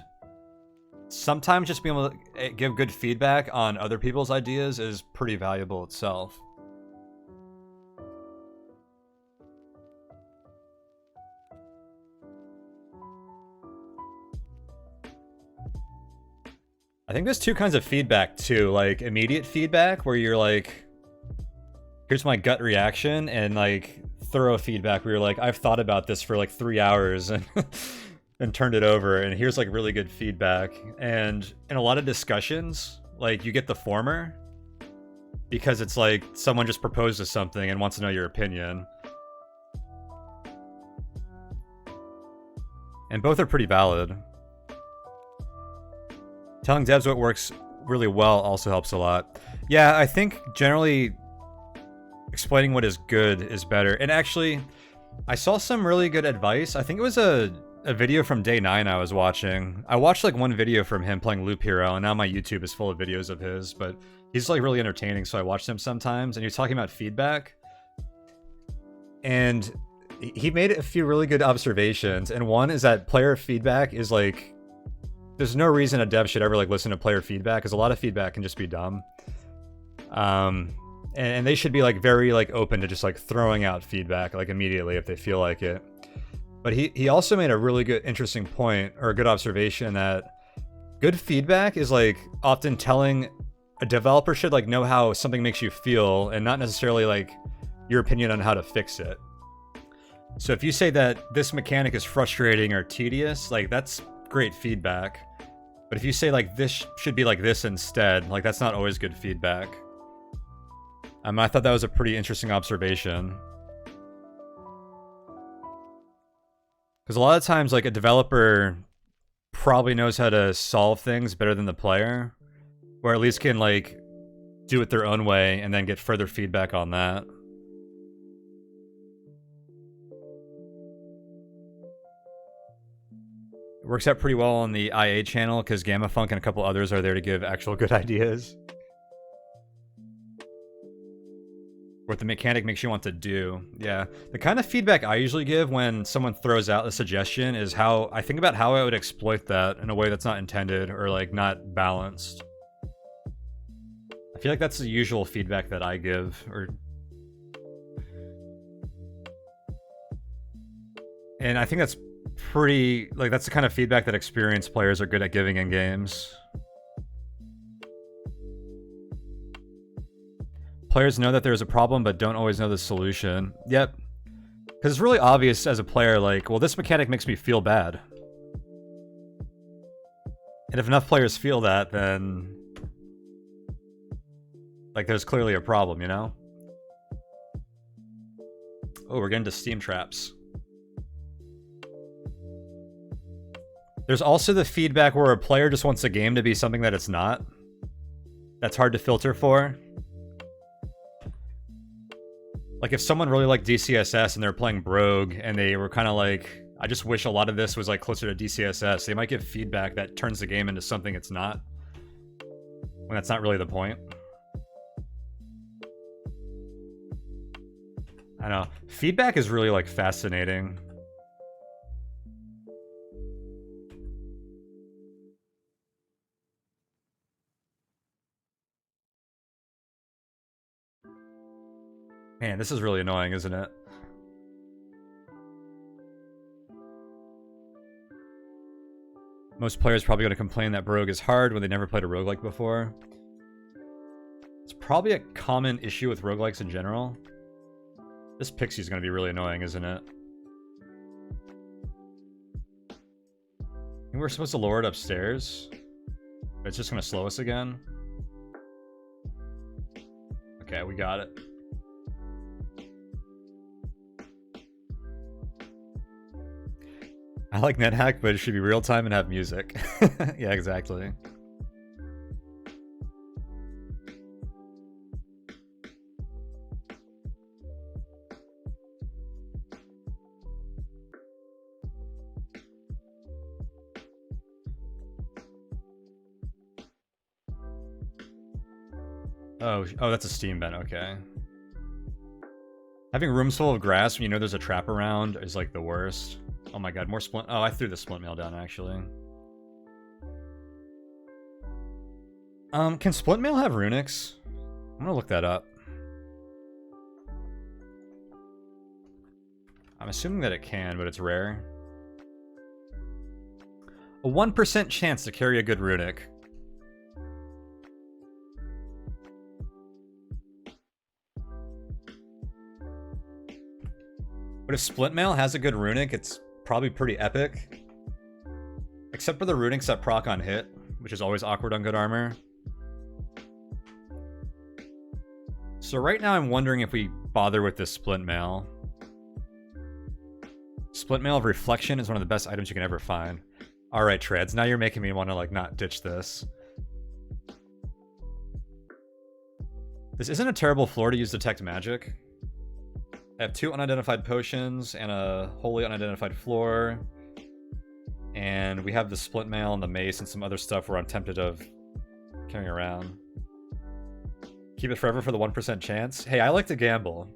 sometimes just being able to give good feedback on other people's ideas is pretty valuable itself. I think there's two kinds of feedback too, like immediate feedback where you're like, here's my gut reaction, and like thorough feedback where you're like, I've thought about this for like 3 hours and and turned it over, and here's like really good feedback. And in a lot of discussions, like you get the former because it's like someone just proposes something and wants to know your opinion. And both are pretty valid. Telling devs what works really well also helps a lot. Yeah, I think generally explaining what is good is better. And actually, I saw some really good advice. I think it was a video from day 9 I was watching. I watched like one video from him playing Loop Hero, and now my YouTube is full of videos of his, but he's like really entertaining, so I watch him sometimes, and he was talking about feedback. And he made a few really good observations, and one is that player feedback is like, there's no reason a dev should ever like listen to player feedback, because a lot of feedback can just be dumb. And they should be like very like open to just like throwing out feedback like immediately if they feel like it. But he also made a really good interesting point, or a good observation, that good feedback is like often telling a developer should like know how something makes you feel, and not necessarily like your opinion on how to fix it. So if you say that this mechanic is frustrating or tedious, like that's great feedback. But if you say like this should be like this instead, like that's not always good feedback. I thought that was a pretty interesting observation. Because a lot of times, like, a developer probably knows how to solve things better than the player, or at least can, like, do it their own way and then get further feedback on that. It works out pretty well on the IA channel, because GammaFunk and a couple others are there to give actual good ideas. What the mechanic makes you want to do. Yeah. The kind of feedback I usually give when someone throws out a suggestion is how I think about how I would exploit that in a way that's not intended, or like not balanced. I feel like that's the usual feedback that I give, and I think that's pretty, like, that's the kind of feedback that experienced players are good at giving in games. Players know that there's a problem, but don't always know the solution. Yep. Because it's really obvious as a player, like, well, this mechanic makes me feel bad. And if enough players feel that, then, like, there's clearly a problem, you know? Oh, we're getting to Steam traps. There's also the feedback where a player just wants a game to be something that it's not. That's hard to filter for. Like, if someone really liked DCSS and they're playing Brogue, and they were kind of like, I just wish a lot of this was like closer to DCSS, they might give feedback that turns the game into something it's not, when that's not really the point. I don't know. Feedback is really, like, fascinating. Man, this is really annoying, isn't it? Most players probably going to complain that Brogue is hard when they never played a roguelike before. It's probably a common issue with roguelikes in general. This pixie is going to be really annoying, isn't it? I think we're supposed to lower it upstairs. But it's just going to slow us again. Okay, we got it. I like NetHack, but it should be real time and have music. Yeah, exactly. Oh, that's a steam vent, okay. Having rooms full of grass when you know there's a trap around is like the worst. Oh my god, more splint. Oh, I threw the splint mail down, actually. Can splint mail have runics? I'm gonna look that up. I'm assuming that it can, but it's rare. A 1% chance to carry a good runic. But if splint mail has a good runic, it's probably pretty epic. Except for the runics that proc on hit, which is always awkward on good armor. So right now I'm wondering if we bother with this splint mail. Splint mail of reflection is one of the best items you can ever find. Alright, Treads, now you're making me want to, like, not ditch this. This isn't a terrible floor to use Detect Magic. I have 2 unidentified potions and a wholly unidentified floor. And we have the split mail and the mace and some other stuff where I'm tempted of carrying around. Keep it forever for the 1% chance. Hey, I like to gamble.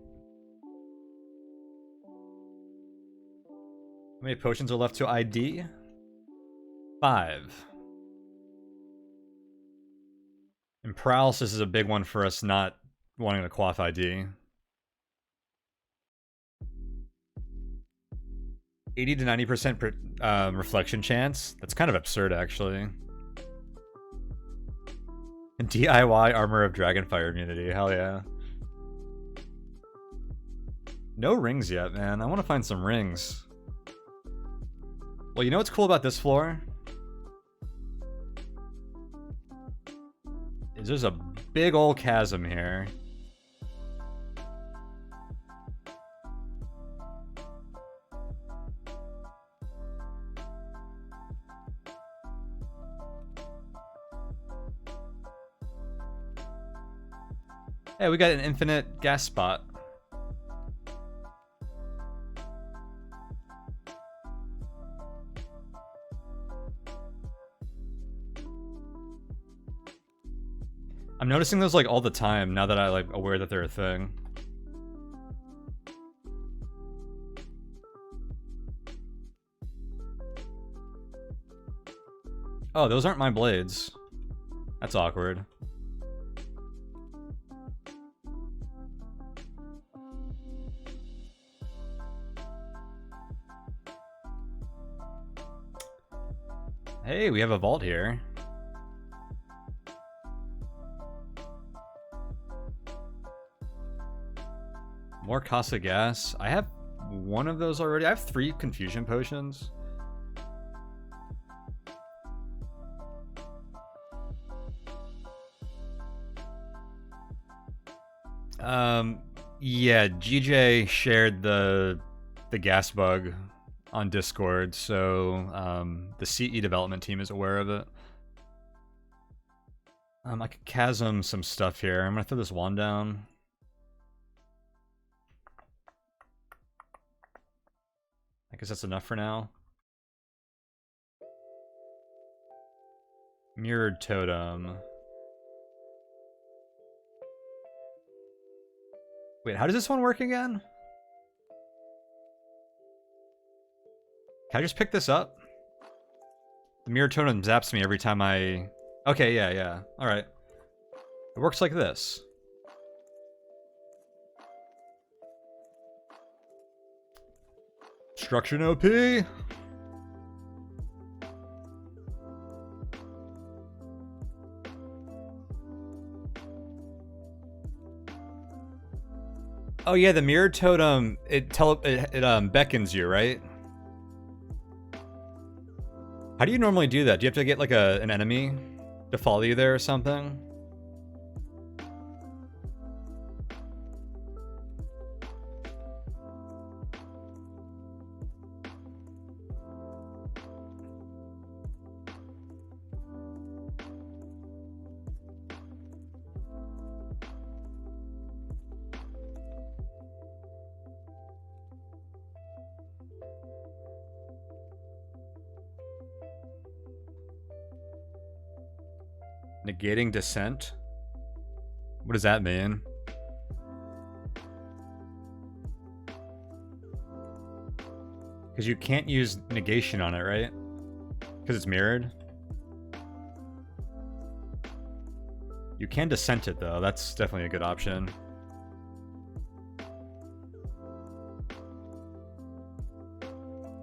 How many potions are left to ID? 5. And paralysis is a big one for us not wanting to quaff ID. 80 to 90% reflection chance? That's kind of absurd, actually. And DIY Armor of Dragonfire immunity, hell yeah. No rings yet, man. I want to find some rings. Well, you know what's cool about this floor? Is there's a big old chasm here. Hey, we got an infinite gas spot. I'm noticing those like all the time now that I like aware that they're a thing. Oh, those aren't my blades. That's awkward. Hey, we have a vault here. More Casa gas. I have one of those already. I have 3 confusion potions. Yeah, GJ shared the gas bug on Discord, so the CE development team is aware of it. I could chasm some stuff here. I'm gonna throw this wand down. I guess that's enough for now. Mirrored totem. Wait, how does this one work again? Can I just pick this up? The mirror totem zaps me every time I... Okay, yeah. Alright. It works like this. Destruction OP! Oh yeah, the mirror totem, it beckons you, right? How do you normally do that? Do you have to get like an enemy to follow you there or something? Negating descent? What does that mean? Because you can't use negation on it, right? Because it's mirrored? You can descent it, though. That's definitely a good option.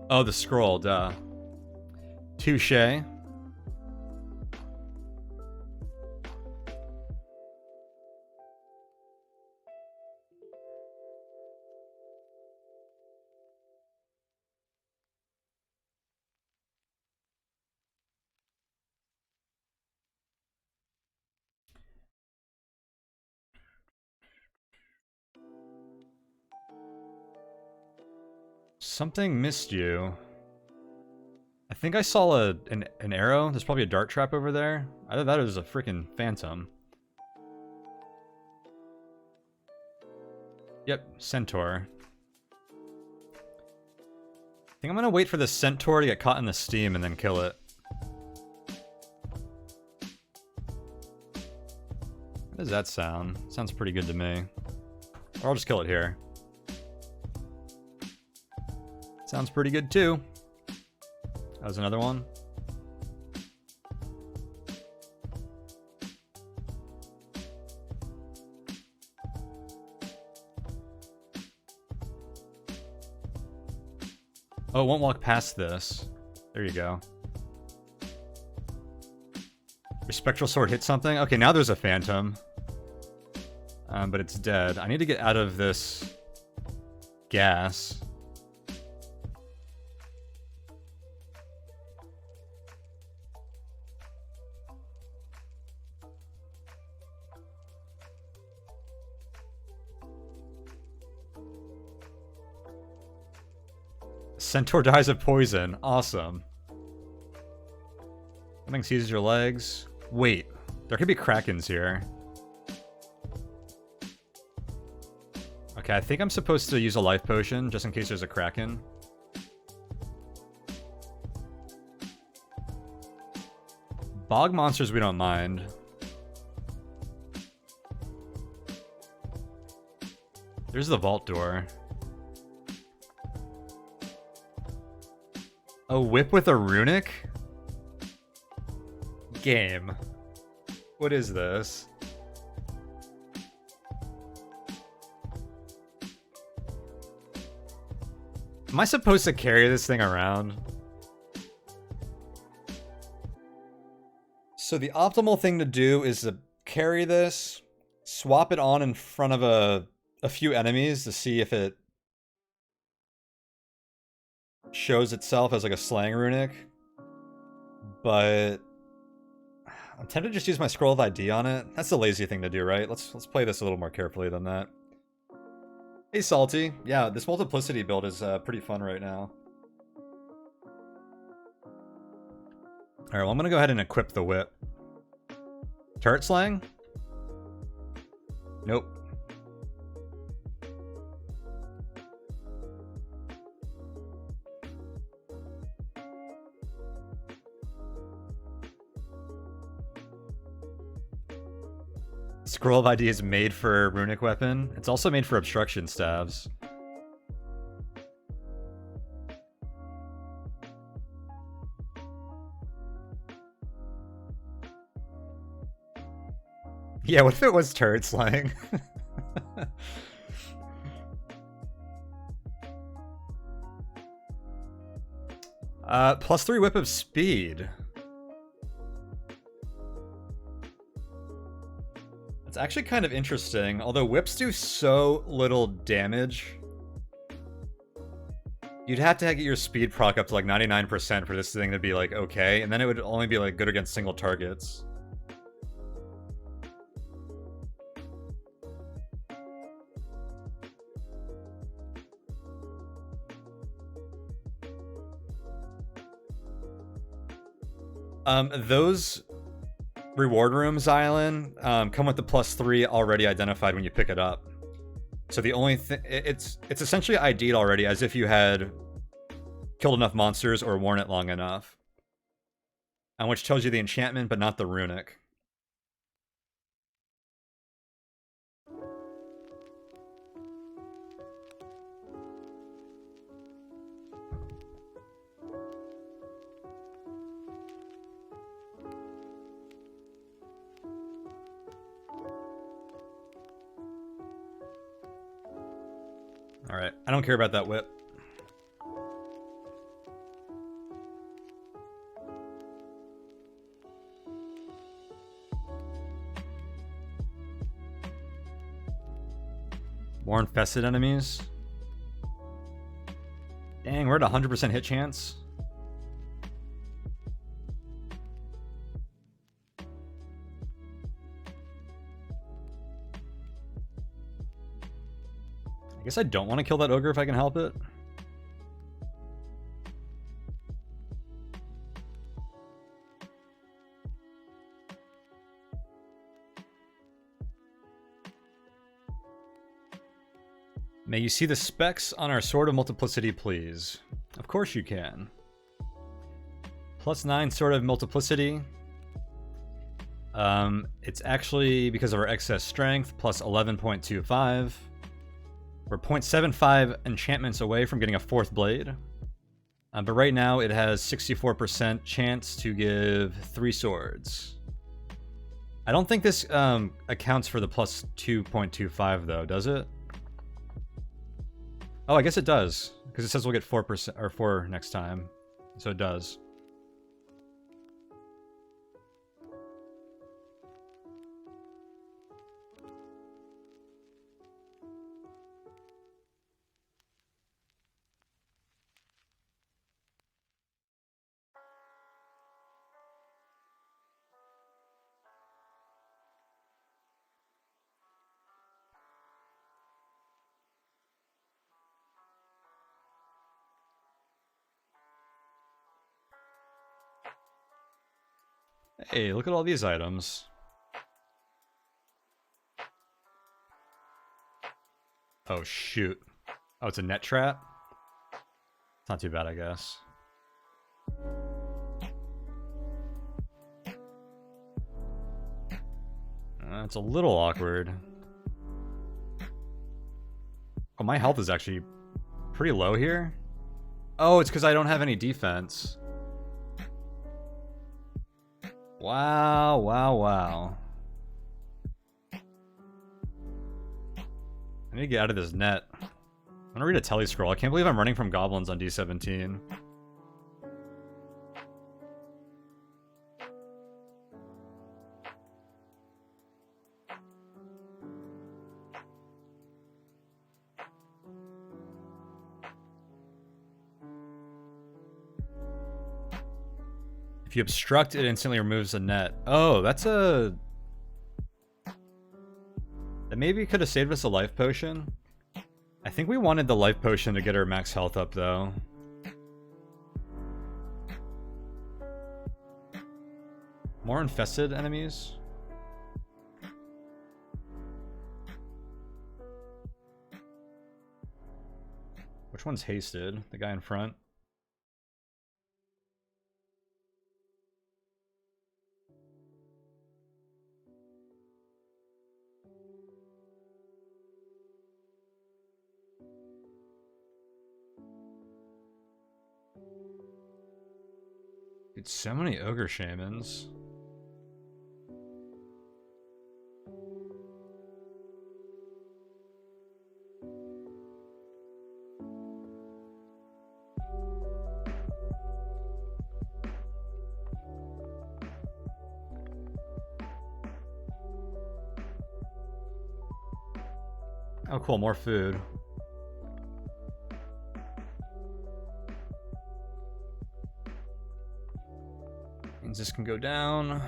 Oh, the scroll, duh. Touche. Something missed you. I think I saw an arrow. There's probably a dart trap over there. Either that or there's a freaking phantom. Yep, centaur. think I'm gonna wait for the centaur to get caught in the steam and then kill it. How does that sound? Sounds pretty good to me. Or I'll just kill it here. Sounds pretty good too. That was another one. Oh, it won't walk past this. There you go. Your spectral sword hit something? Okay, now there's a phantom. But it's dead. I need to get out of this gas. Centaur dies of poison. Awesome. Something seizes your legs. Wait, there could be krakens here. Okay, I think I'm supposed to use a life potion just in case there's a kraken. Bog monsters we don't mind. There's the vault door. A whip with a runic? Game. What is this? Am I supposed to carry this thing around? So the optimal thing to do is to carry this, swap it on in front of a few enemies to see if it shows itself as like a slang runic. But I'm tempted to just use my scroll of ID on it. That's the lazy thing to do, right? Let's play this a little more carefully than that. Hey, Salty. Yeah, this multiplicity build is pretty fun right now. Alright, well, I'm gonna go ahead and equip the whip. Turret slang? Nope. Scroll of ID is made for runic weapon. It's also made for obstruction staves. Yeah, what if it was turret slang? +3 whip of speed. It's actually kind of interesting, although whips do so little damage. You'd have to get your speed proc up to like 99% for this thing to be like okay, and then it would only be like good against single targets. Those reward rooms, Island, come with the +3 already identified when you pick it up. So the only thing, it's essentially ID'd already as if you had killed enough monsters or worn it long enough. And which tells you the enchantment, but not the runic. Alright, I don't care about that whip. More infested enemies. Dang, we're at 100% hit chance. I guess I don't want to kill that ogre if I can help it. May you see the specs on our Sword of Multiplicity, please. Of course you can. +9 sort of multiplicity. It's actually because of our excess strength, plus 11.25. We're 0.75 enchantments away from getting a 4th blade. But right now it has 64% chance to give 3 swords. I don't think this accounts for the plus 2.25 though, does it? Oh, I guess it does, because it says we'll get 4% or 4 next time, so it does. Hey, look at all these items. Oh, shoot. Oh, it's a net trap? It's not too bad, I guess. It's a little awkward. Oh, my health is actually pretty low here. Oh, it's because I don't have any defense. Wow, wow, wow. I need to get out of this net. I'm gonna read a telly scroll. I can't believe I'm running from goblins on D17. If you obstruct, it instantly removes a net. Oh, that's a... That maybe could have saved us a life potion. I think we wanted the life potion to get our max health up, though. More infested enemies? Which one's hasted? The guy in front? Dude, so many ogre shamans. Oh cool, more food. Means this can go down.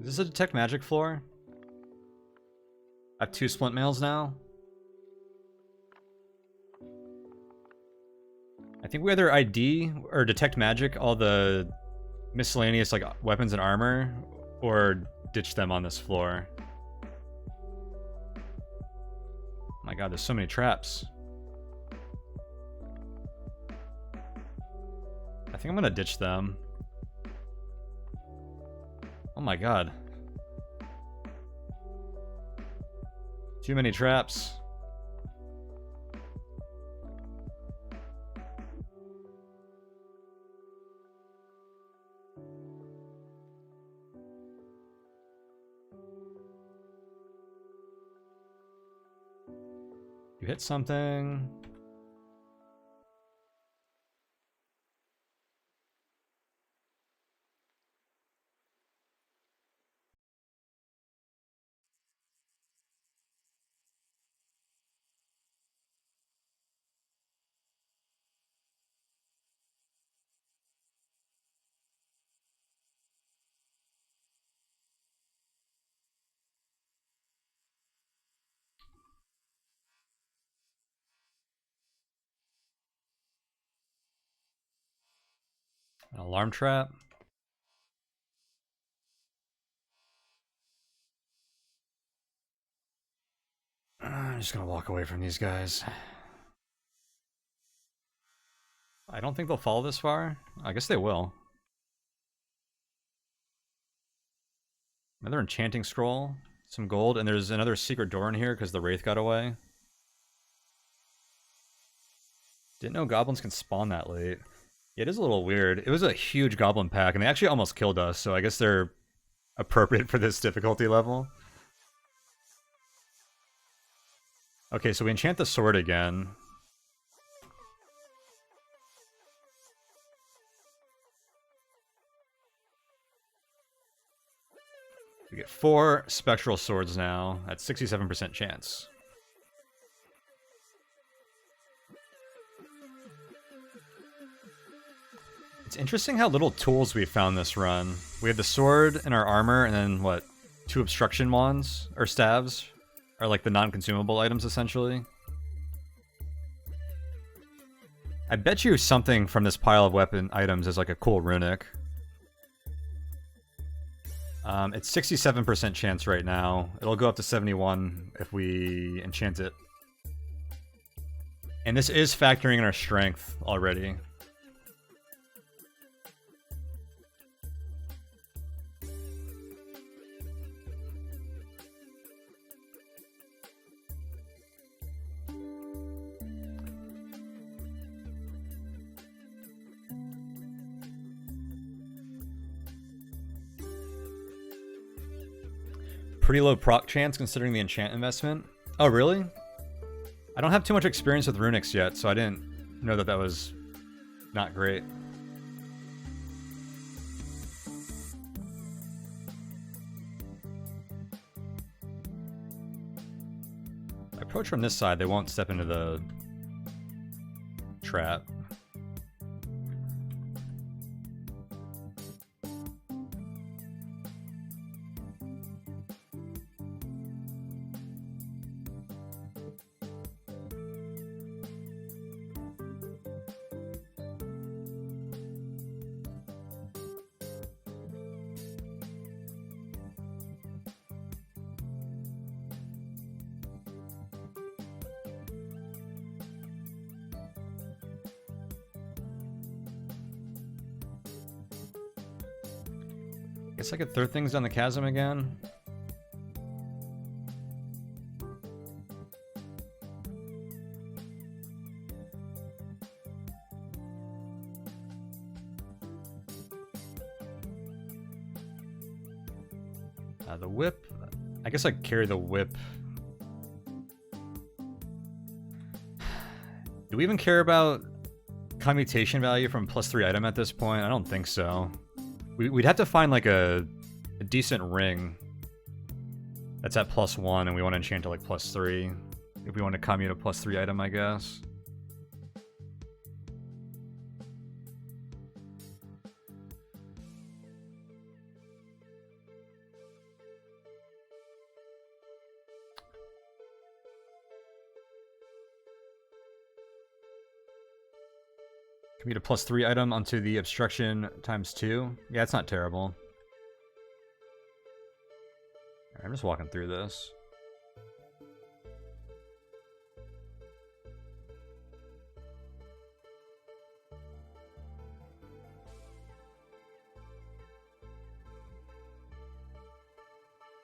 Is this a detect magic floor? I have 2 splint mails now. I think we either ID or detect magic all the miscellaneous like weapons and armor, or ditch them on this floor. Oh my god, there's so many traps. I think I'm gonna ditch them. Oh my god. Too many traps. You hit something. An alarm trap. just gonna walk away from these guys. I don't think they'll fall this far. I guess they will. Another enchanting scroll, some gold, and there's another secret door in here because the wraith got away. Didn't know goblins can spawn that late. It is a little weird. It was a huge goblin pack, and they actually almost killed us, so I guess they're appropriate for this difficulty level. Okay, so we enchant the sword again. We get 4 spectral swords now at 67% chance. It's interesting how little tools we found this run. We had the sword in our armor, and then, what, 2 obstruction wands, or staves, are like the non-consumable items, essentially. I bet you something from this pile of weapon items is like a cool runic. It's 67% chance right now. It'll go up to 71 if we enchant it. And this is factoring in our strength already. Pretty low proc chance considering the enchant investment. Oh, really? I don't have too much experience with runics yet, so I didn't know that that was not great. If I approach from this side, they won't step into the trap. Guess I could throw things down the chasm again. The whip. I guess I could carry the whip. Do we even care about commutation value from +3 item at this point? I don't think so. We'd have to find like a decent ring that's at +1 and we want to enchant to like +3 if we want to commute a +3 item, I guess. Commute a +3 item onto the obstruction ×2. Yeah, it's not terrible. I'm just walking through this.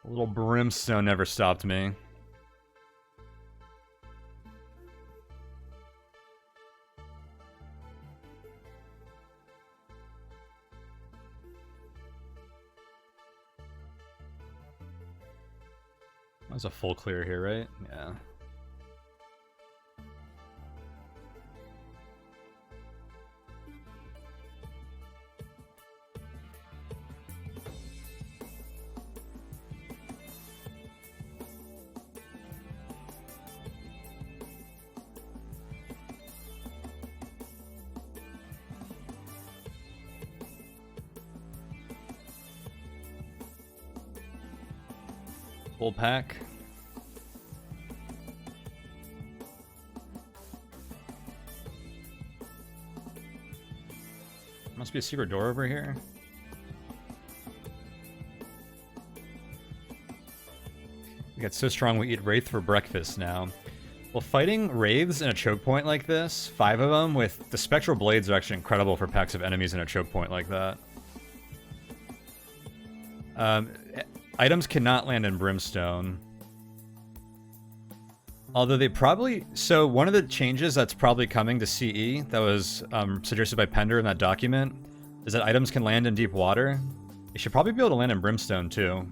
A little brimstone never stopped me. That's a full clear here, right? Yeah. Full pack. Must be a secret door over here. We got so strong we eat wraith for breakfast now. Well, fighting wraiths in a choke point like this, 5 of them with the spectral blades are actually incredible for packs of enemies in a choke point like that. Items cannot land in Brimstone. Although they probably... So one of the changes that's probably coming to CE that was suggested by Pender in that document is that items can land in deep water. They should probably be able to land in Brimstone too.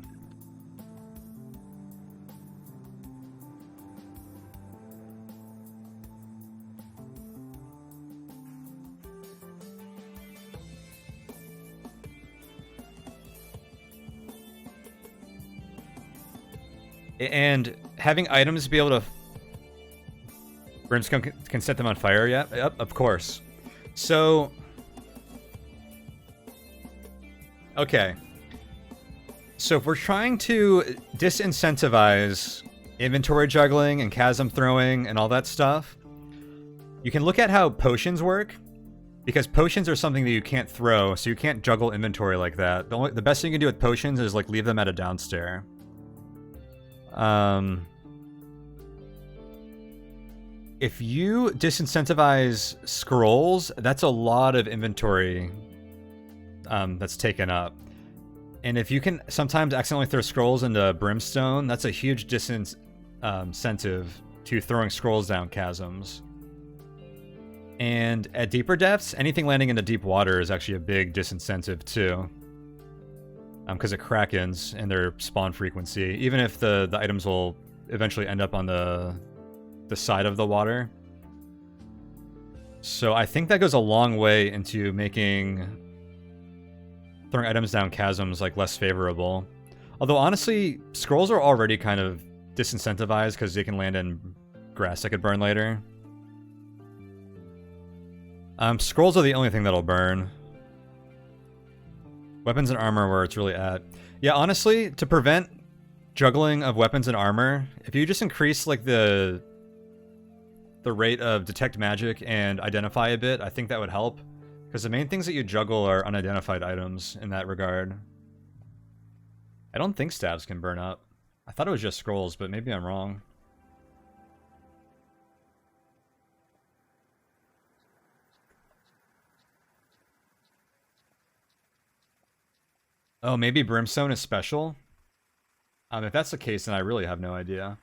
And having items be able to... Brimstone can set them on fire, yeah? Yep, of course. So... Okay. So if we're trying to disincentivize inventory juggling and chasm throwing and all that stuff, you can look at how potions work, because potions are something that you can't throw, so you can't juggle inventory like that. The best thing you can do with potions is like leave them at a downstair. If you disincentivize scrolls, that's a lot of inventory that's taken up. And if you can sometimes accidentally throw scrolls into Brimstone, that's a huge disincentive to throwing scrolls down chasms. And at deeper depths, anything landing into deep water is actually a big disincentive too. Because of Krakens and their spawn frequency, even if the items will eventually end up on the side of the water. So I think that goes a long way into making throwing items down chasms like less favorable. Although honestly, scrolls are already kind of disincentivized because they can land in grass that could burn later. Scrolls are the only thing that'll burn. Weapons and armor where it's really at. Yeah, honestly, to prevent juggling of weapons and armor, if you just increase like the rate of detect magic and identify a bit, I think that would help. Because the main things that you juggle are unidentified items in that regard. I don't think staves can burn up. I thought it was just scrolls, but maybe I'm wrong. Oh, maybe Brimstone is special? If that's the case, then I really have no idea.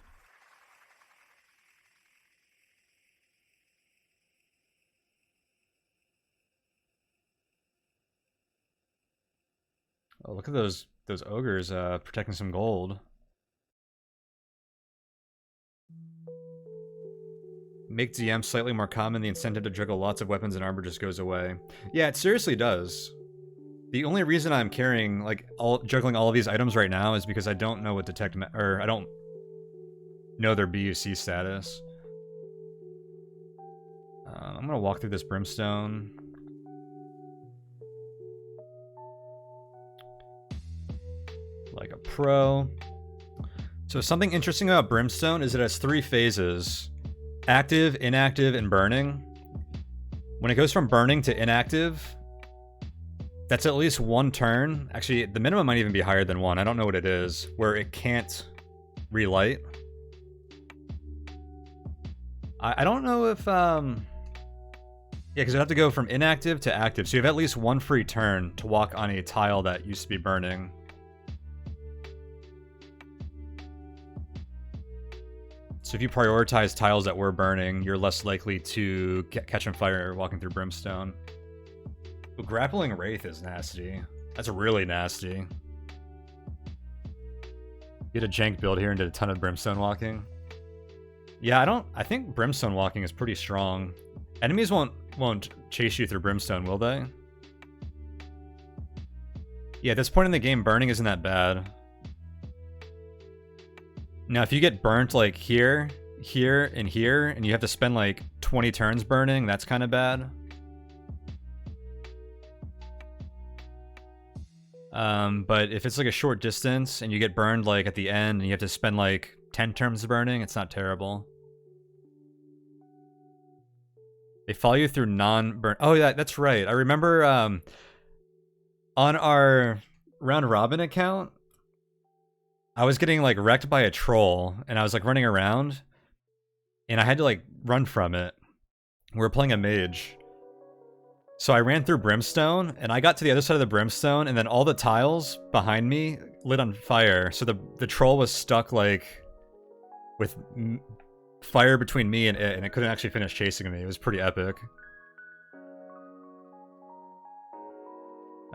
Oh, look at those ogres protecting some gold. Make DM slightly more common, the incentive to juggle lots of weapons and armor just goes away. Yeah, it seriously does. The only reason I'm carrying, like, juggling all of these items right now is because I don't know what I don't know their BUC status. I'm gonna walk through this Brimstone. Like a pro. So something interesting about Brimstone is it has 3 phases. Active, inactive, and burning. When it goes from burning to inactive, that's at least 1 turn. Actually, the minimum might even be higher than 1. I don't know what it is. Where it can't relight. I don't know if... Yeah, because it'd have to go from inactive to active. So you have at least 1 free turn to walk on a tile that used to be burning. So if you prioritize tiles that were burning, you're less likely to catch on fire walking through Brimstone. But grappling Wraith is nasty. That's really nasty. You did a jank build here and did a ton of Brimstone walking. Yeah, I think Brimstone walking is pretty strong. Enemies won't chase you through Brimstone, will they? Yeah, at this point in the game, burning isn't that bad. Now, if you get burnt like here, here, and here, and you have to spend like 20 turns burning, that's kind of bad. But if it's like a short distance and you get burned like at the end and you have to spend like 10 turns burning, it's not terrible. They follow you through non-burn. Oh yeah, that's right. I remember on our round robin account, I was getting like wrecked by a troll and I was like running around and I had to like run from it. We were playing a mage. So I ran through Brimstone, and I got to the other side of the Brimstone, and then all the tiles behind me lit on fire. So the troll was stuck, like, with fire between me and it couldn't actually finish chasing me. It was pretty epic.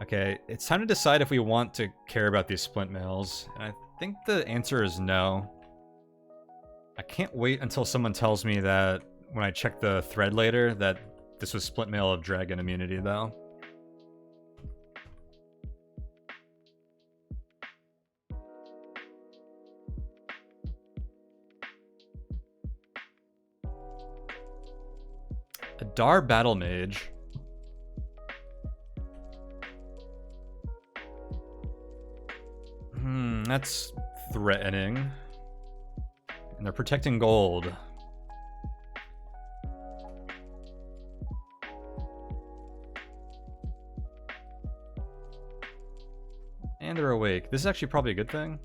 Okay, it's time to decide if we want to care about these splint mails. And I think the answer is no. I can't wait until someone tells me that when I check the thread later that this was splint mail of dragon immunity, though. A Dar Battle Mage. That's threatening. And they're protecting gold. And they're awake. This is actually probably a good thing.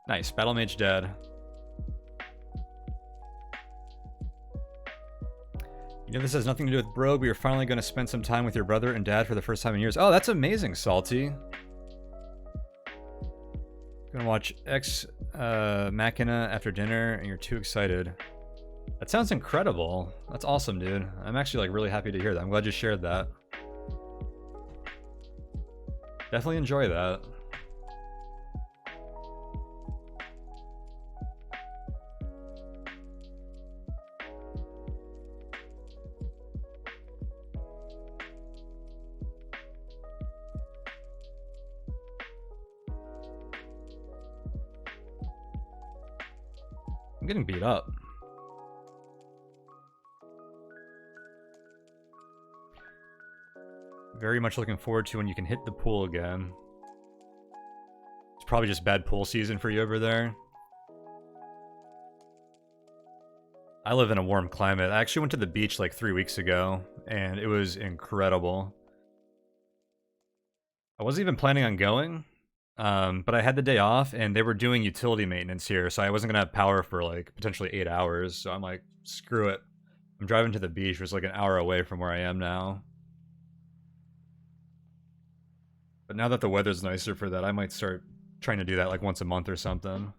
Nice. Battle Mage dead. You know, this has nothing to do with Brogue, but you're finally going to spend some time with your brother and dad for the first time in years. Oh, that's amazing, Salty. Gonna watch Ex Machina after dinner, and you're too excited. That sounds incredible. That's awesome, dude. I'm actually like really happy to hear that. I'm glad you shared that. Definitely enjoy that. I'm getting beat up. Very much looking forward to when you can hit the pool again. It's probably just bad pool season for you over there. I live in a warm climate. I actually went to the beach like 3 weeks ago, and it was incredible. I wasn't even planning on going. But I had the day off, and they were doing utility maintenance here, so I wasn't gonna have power for like potentially 8 hours. So I'm like, screw it. I'm driving to the beach, which is like an hour away from where I am now. But now that the weather's nicer for that, I might start trying to do that like once a month or something.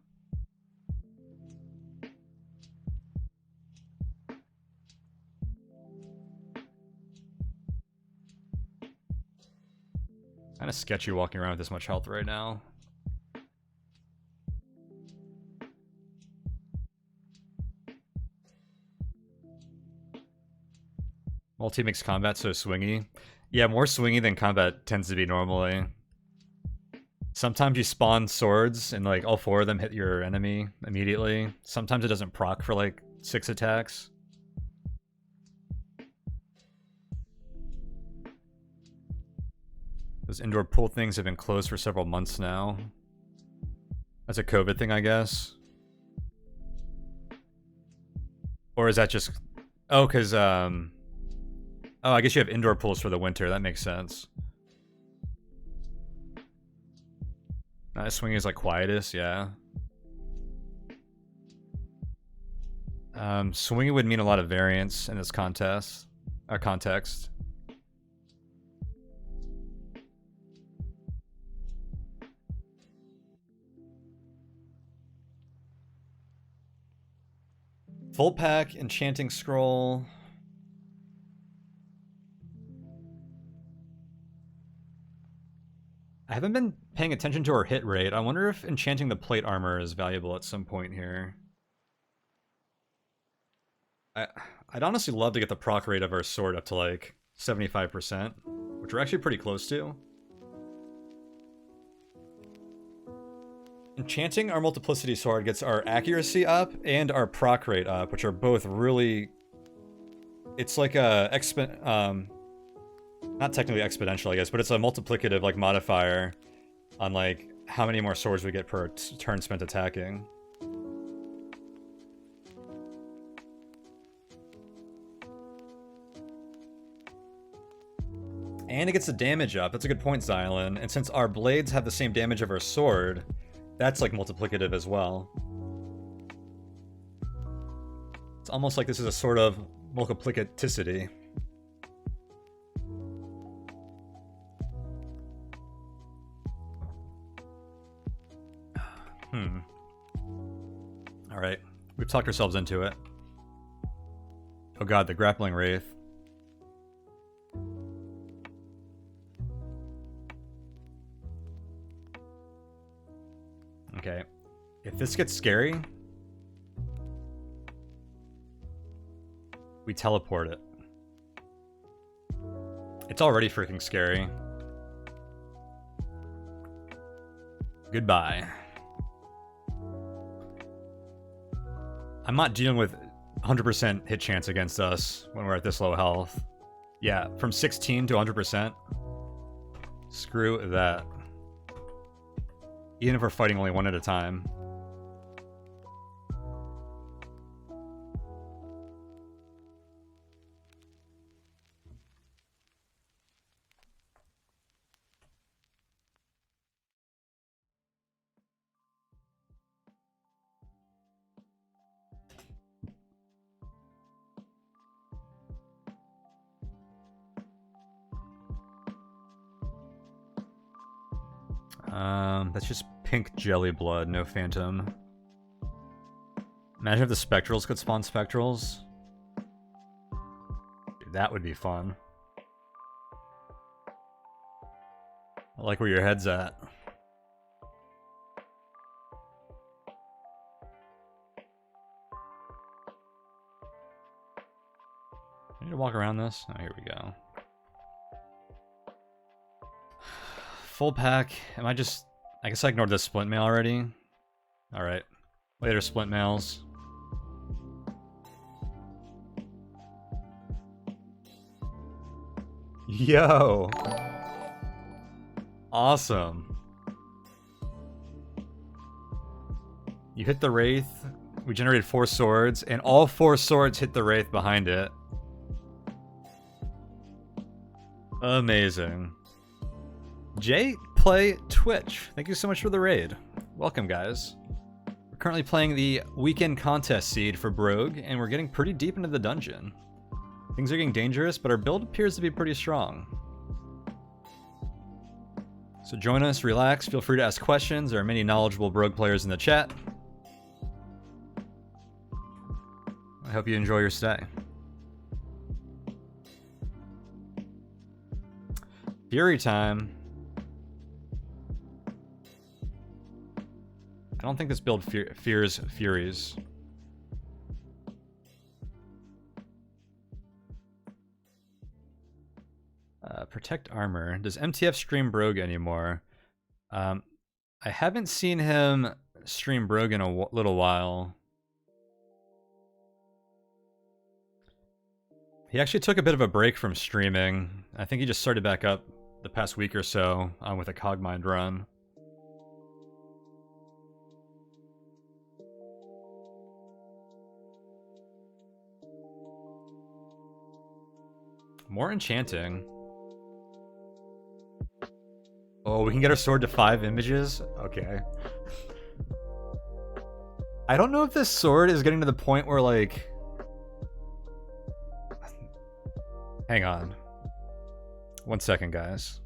Kind of sketchy walking around with this much health right now. Multi-mix combat so swingy. Yeah, more swingy than combat tends to be normally. Sometimes you spawn swords and like all 4 of them hit your enemy immediately. Sometimes it doesn't proc for like 6 attacks. Those indoor pool things have been closed for several months now. That's a COVID thing, I guess. Or is that just... Oh, because, Oh, I guess you have indoor pools for the winter. That makes sense. Swinging is like quietest, yeah. Swinging would mean a lot of variance in this context. Full pack, enchanting scroll. I haven't been paying attention to our hit rate. I wonder if enchanting the plate armor is valuable at some point here. I'd honestly love to get the proc rate of our sword up to like 75%, which we're actually pretty close to. Enchanting our multiplicity sword gets our accuracy up and our proc rate up, which are both really... It's like a not technically exponential, I guess, but it's a multiplicative like modifier on like how many more swords we get per turn spent attacking. And it gets the damage up. That's a good point, Xylan. And since our blades have the same damage of our sword, that's like multiplicative as well. It's almost like this is a sort of multiplicaticity. Alright, we've talked ourselves into it. Oh god, the grappling wraith. Okay, if this gets scary, we teleport it. It's already freaking scary. Goodbye. I'm not dealing with 100% hit chance against us when we're at this low health. Yeah, from 16 to 100%. Screw that. Even if we're fighting only one at a time. That's just pink jelly blood, no phantom. Imagine if the spectrals could spawn spectrals. Dude, that would be fun. I like where your head's at. I need to walk around this. Oh, here we go. Full pack. Am I just... I guess I ignored the splint mail already. Alright. Later, splint mails. Yo! Awesome. You hit the wraith. We generated 4 swords, and all 4 swords hit the wraith behind it. Amazing. Jay Play Twitch, thank you so much for the raid. Welcome, guys. We're currently playing the weekend contest seed for Brogue, and we're getting pretty deep into the dungeon. Things are getting dangerous, but our build appears to be pretty strong. So join us, relax, feel free to ask questions. There are many knowledgeable Brogue players in the chat. I hope you enjoy your stay. Fury time. I don't think this build fears Furies. Protect armor. Does MTF stream Brogue anymore? I haven't seen him stream Brogue in a little while. He actually took a bit of a break from streaming. I think he just started back up the past week or so with a Cogmind run. More enchanting. Oh, we can get our sword to 5 images? Okay. I don't know if this sword is getting to the point where, like... Hang on. 1 second, guys.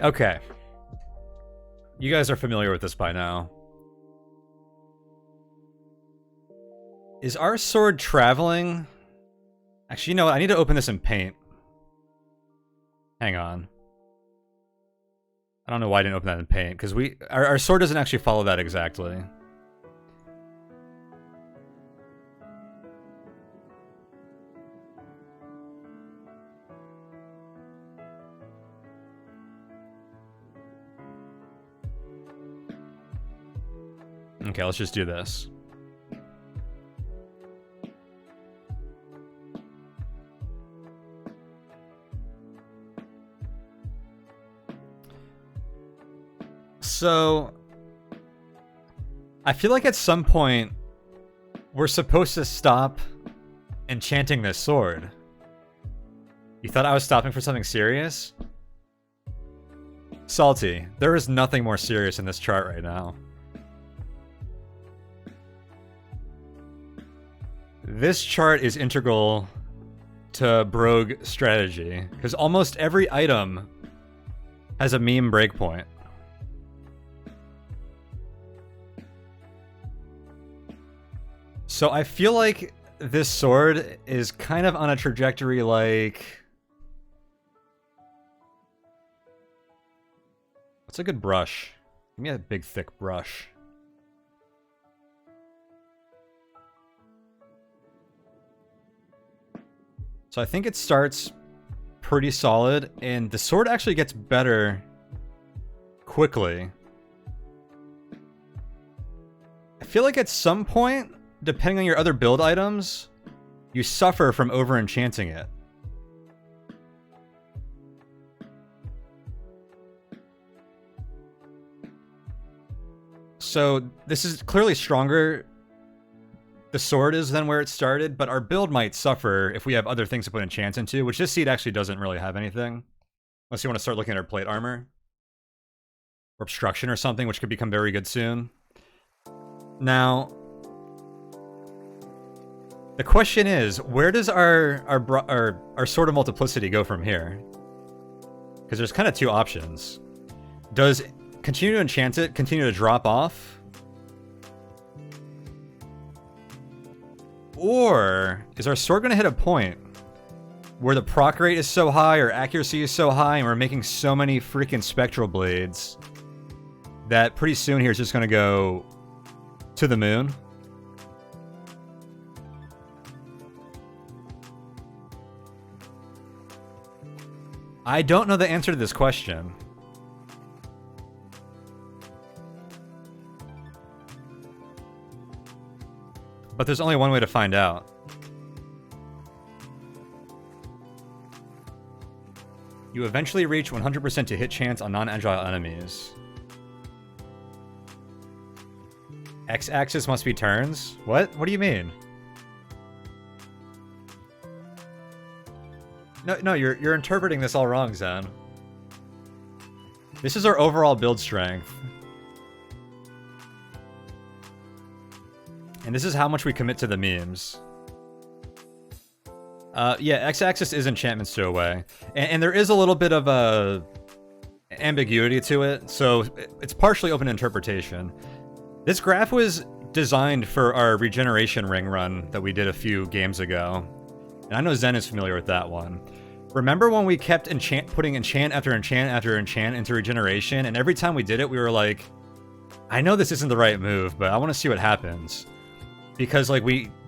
Okay. You guys are familiar with this by now. Is our sword traveling? Actually, you know what? I need to open this in paint. Hang on. I don't know why I didn't open that in paint, because our sword doesn't actually follow that exactly. Okay, let's just do this. So, I feel like at some point, we're supposed to stop enchanting this sword. You thought I was stopping for something serious? Salty, there is nothing more serious in this chart right now. This chart is integral to Brogue strategy, because almost every item has a meme breakpoint. So I feel like this sword is kind of on a trajectory like... What's a good brush? Give me a big thick brush. So I think it starts pretty solid, and the sword actually gets better quickly. I feel like at some point, depending on your other build items, you suffer from over-enchanting it. So this is clearly stronger, the sword is, than where it started, but our build might suffer if we have other things to put enchants into, which this seed actually doesn't really have anything. Unless you want to start looking at our plate armor. Or obstruction or something, which could become very good soon. Now, the question is, where does our Sword of Multiplicity go from here? Because there's kind of two options. Does continue to enchant it continue to drop off? Or is our sword going to hit a point where the proc rate is so high or accuracy is so high and we're making so many freaking spectral blades that pretty soon here it's just going to go to the moon? I don't know the answer to this question. But there's only one way to find out. You eventually reach 100% to hit chance on non-agile enemies. X-axis must be turns? What? What do you mean? No, you're interpreting this all wrong, Zen. This is our overall build strength. And this is how much we commit to the memes. Yeah, X-axis is enchantment stowaway. And there is a little bit of a ambiguity to it, so it's partially open to interpretation. This graph was designed for our regeneration ring run that we did a few games ago. And I know Zen is familiar with that one. Remember when we kept putting enchant after enchant after enchant into regeneration, and every time we did it, we were like, I know this isn't the right move, but I want to see what happens. Because, like,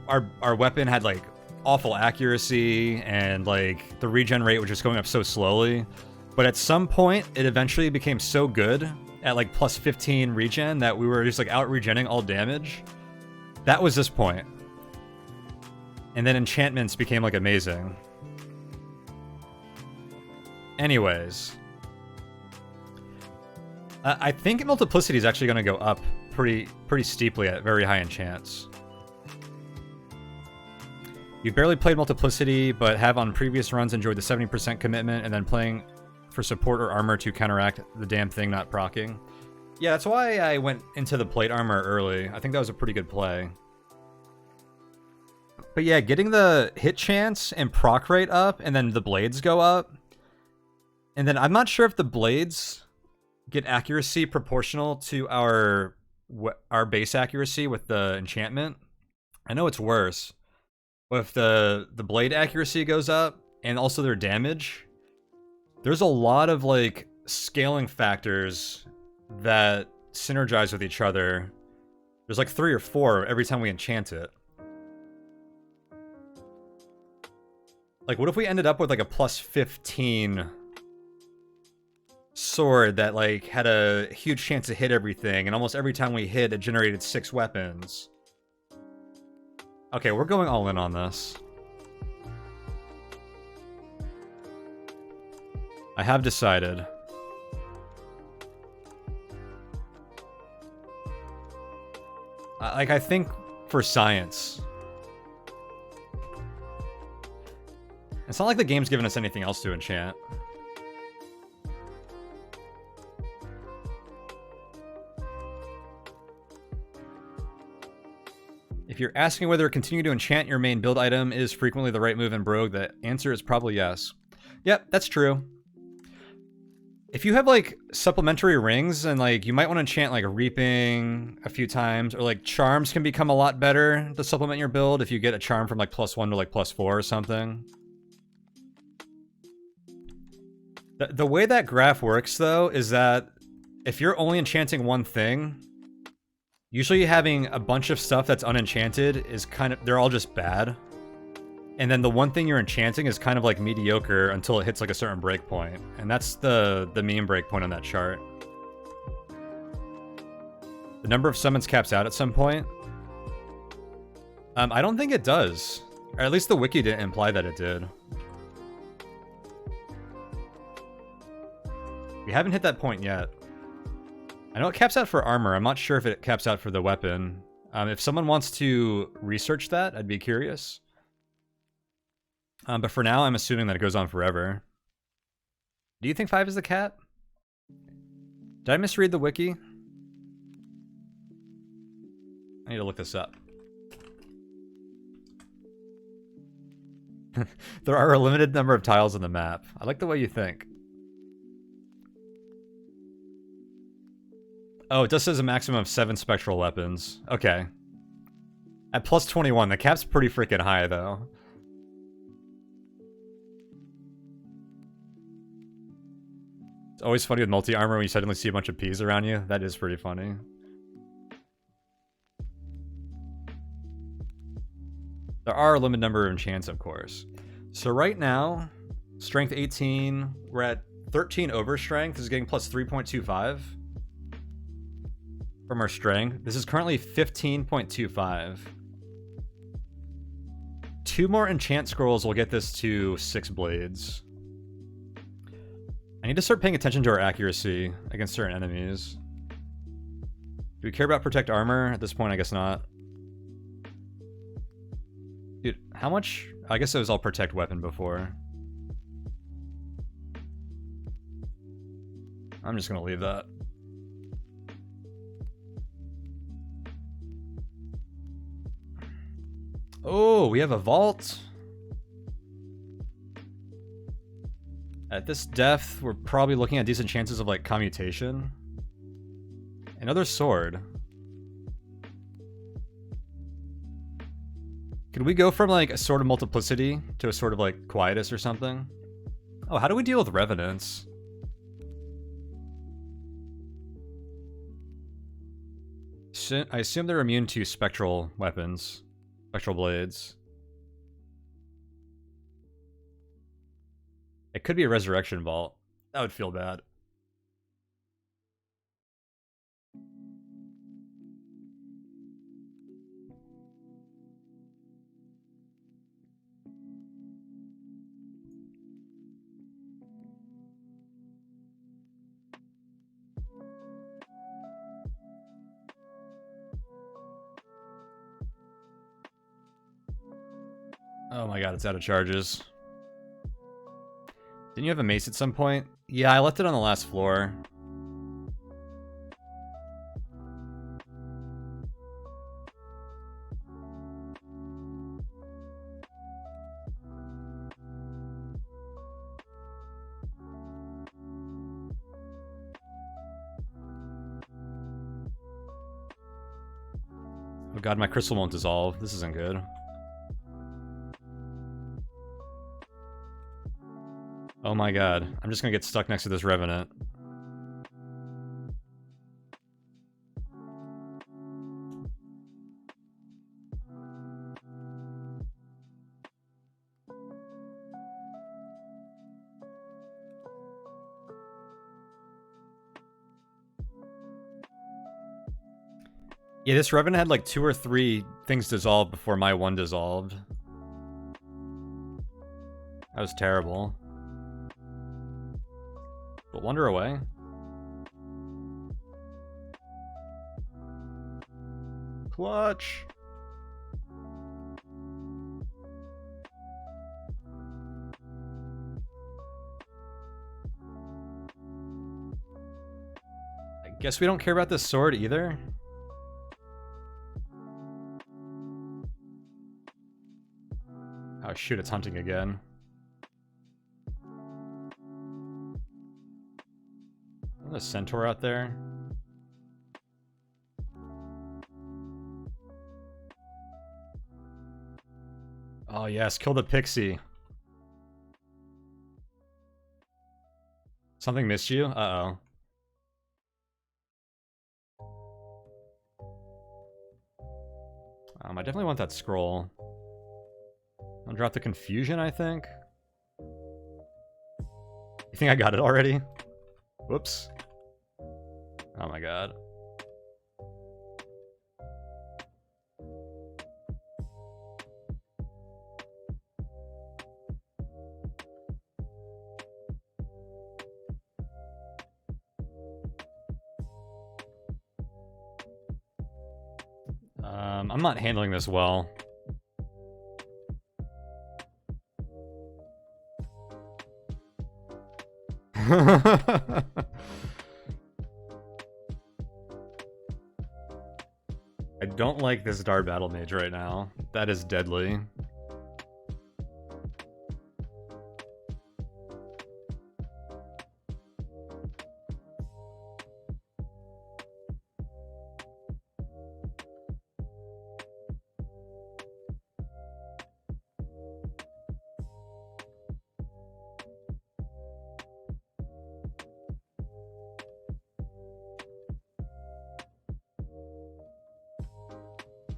our weapon had, like, awful accuracy, and, like, the regen rate was just going up so slowly. But at some point, it eventually became so good at, like, plus 15 regen that we were just, like, out-regenning all damage. That was this point. And then enchantments became, like, amazing. Anyways. I think Multiplicity is actually going to go up pretty steeply at very high enchants. You barely played Multiplicity, but have on previous runs enjoyed the 70% commitment, and then playing for support or armor to counteract the damn thing not proccing. Yeah, that's why I went into the plate armor early. I think that was a pretty good play. But yeah, getting the hit chance and proc rate up, and then the blades go up. And then I'm not sure if the blades get accuracy proportional to our base accuracy with the enchantment. I know it's worse, but if the blade accuracy goes up and also their damage, there's a lot of like scaling factors that synergize with each other. There's like 3 or 4 every time we enchant it. Like, what if we ended up with like a plus 15 sword that like had a huge chance to hit everything, and almost every time we hit, it generated 6 weapons? Okay, we're going all in on this. I have decided. I think for science. It's not like the game's given us anything else to enchant. If you're asking whether continue to enchant your main build item is frequently the right move in Brogue, the answer is probably yes. Yep, that's true. If you have, like, supplementary rings, and, like, you might want to enchant, like, Reaping a few times, or, like, Charms can become a lot better to supplement your build if you get a Charm from, like, +1 to, like, +4 or something. The way that graph works, though, is that if you're only enchanting one thing, usually having a bunch of stuff that's unenchanted is kind of... they're all just bad. And then the one thing you're enchanting is kind of like mediocre until it hits like a certain breakpoint. And that's the mean breakpoint on that chart. The number of summons caps out at some point. I don't think it does. Or at least the wiki didn't imply that it did. We haven't hit that point yet. I know it caps out for armor. I'm not sure if it caps out for the weapon. If someone wants to research that, I'd be curious. But for now, I'm assuming that it goes on forever. Do you think 5 is the cap? Did I misread the wiki? I need to look this up. There are a limited number of tiles on the map. I like the way you think. Oh, it just says a maximum of 7 spectral weapons. Okay. At plus 21, the cap's pretty freaking high, though. It's always funny with multi-armor when you suddenly see a bunch of P's around you. That is pretty funny. There are a limited number of enchants, of course. So right now, strength 18, we're at 13 over strength. This is getting plus 3.25 from our strength. This is currently 15.25. 2 more enchant scrolls will get this to 6 blades. I need to start paying attention to our accuracy against certain enemies. Do we care about protect armor? At this point, I guess not. Dude, how much? I guess it was all protect weapon before. I'm just gonna leave that. Oh, we have a vault. At this depth, we're probably looking at decent chances of, like, commutation. Another sword. Could we go from, like, a sword of multiplicity to a sword of, like, quietus or something? Oh, how do we deal with revenants? I assume they're immune to spectral weapons. Spectral blades. It could be a resurrection vault. That would feel bad. Oh my god, it's out of charges. Didn't you have a mace at some point? Yeah, I left it on the last floor. Oh god, my crystal won't dissolve. This isn't good. Oh my god. I'm just gonna get stuck next to this Revenant. Yeah, this Revenant had like 2 or 3 things dissolve before my one dissolved. That was terrible. But Wonder away. Clutch! I guess we don't care about this sword either. Oh shoot, it's hunting again. There's a centaur out there. Oh yes, kill the pixie. Something missed you? Uh-oh. I definitely want that scroll. I'll drop the confusion, I think. You think I got it already? Whoops. Oh my god. I'm not handling this well. I don't like this Dart Battle Mage right now. That is deadly.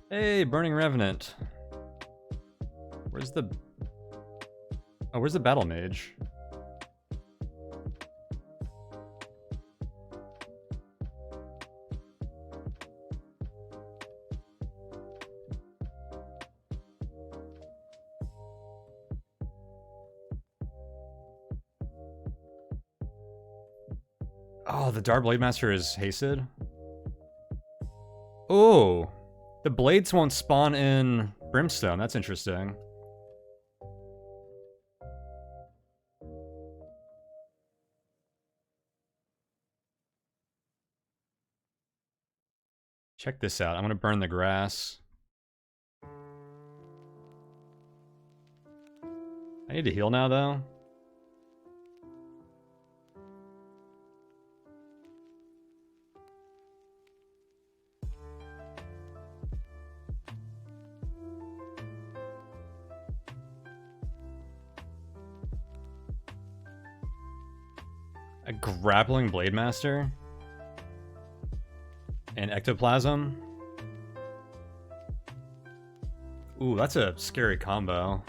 Hey, Burning Revenant. Where's the... Oh, where's the Battle Mage? Oh, the Dark Blade Master is hasted? Oh! The blades won't spawn in Brimstone. That's interesting. Check this out. I'm gonna burn the grass. I need to heal now, though. A grappling Blade Master? And Ectoplasm? Ooh, that's a scary combo.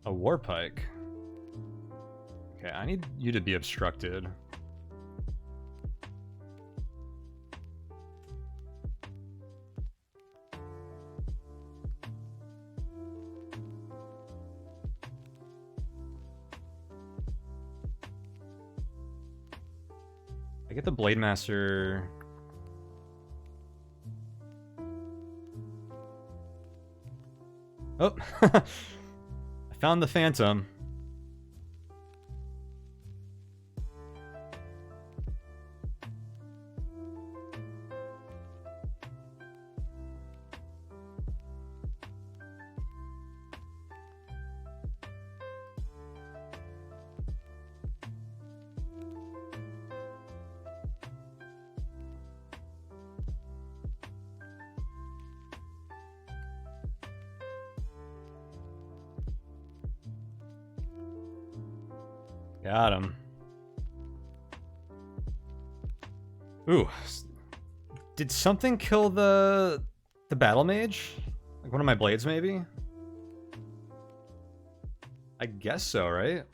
A Warpike. Okay, I need you to be obstructed. I get the Blade Master. Oh, I found the Phantom. Got him. Ooh. Did something kill the battle mage? Like one of my blades, maybe? I guess so, right?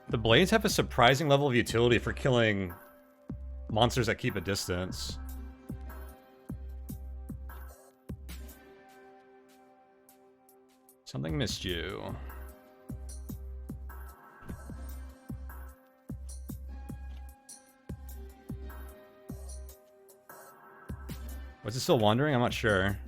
The blades have a surprising level of utility for killing monsters that keep a distance. Something missed you. Was it still wandering? I'm not sure.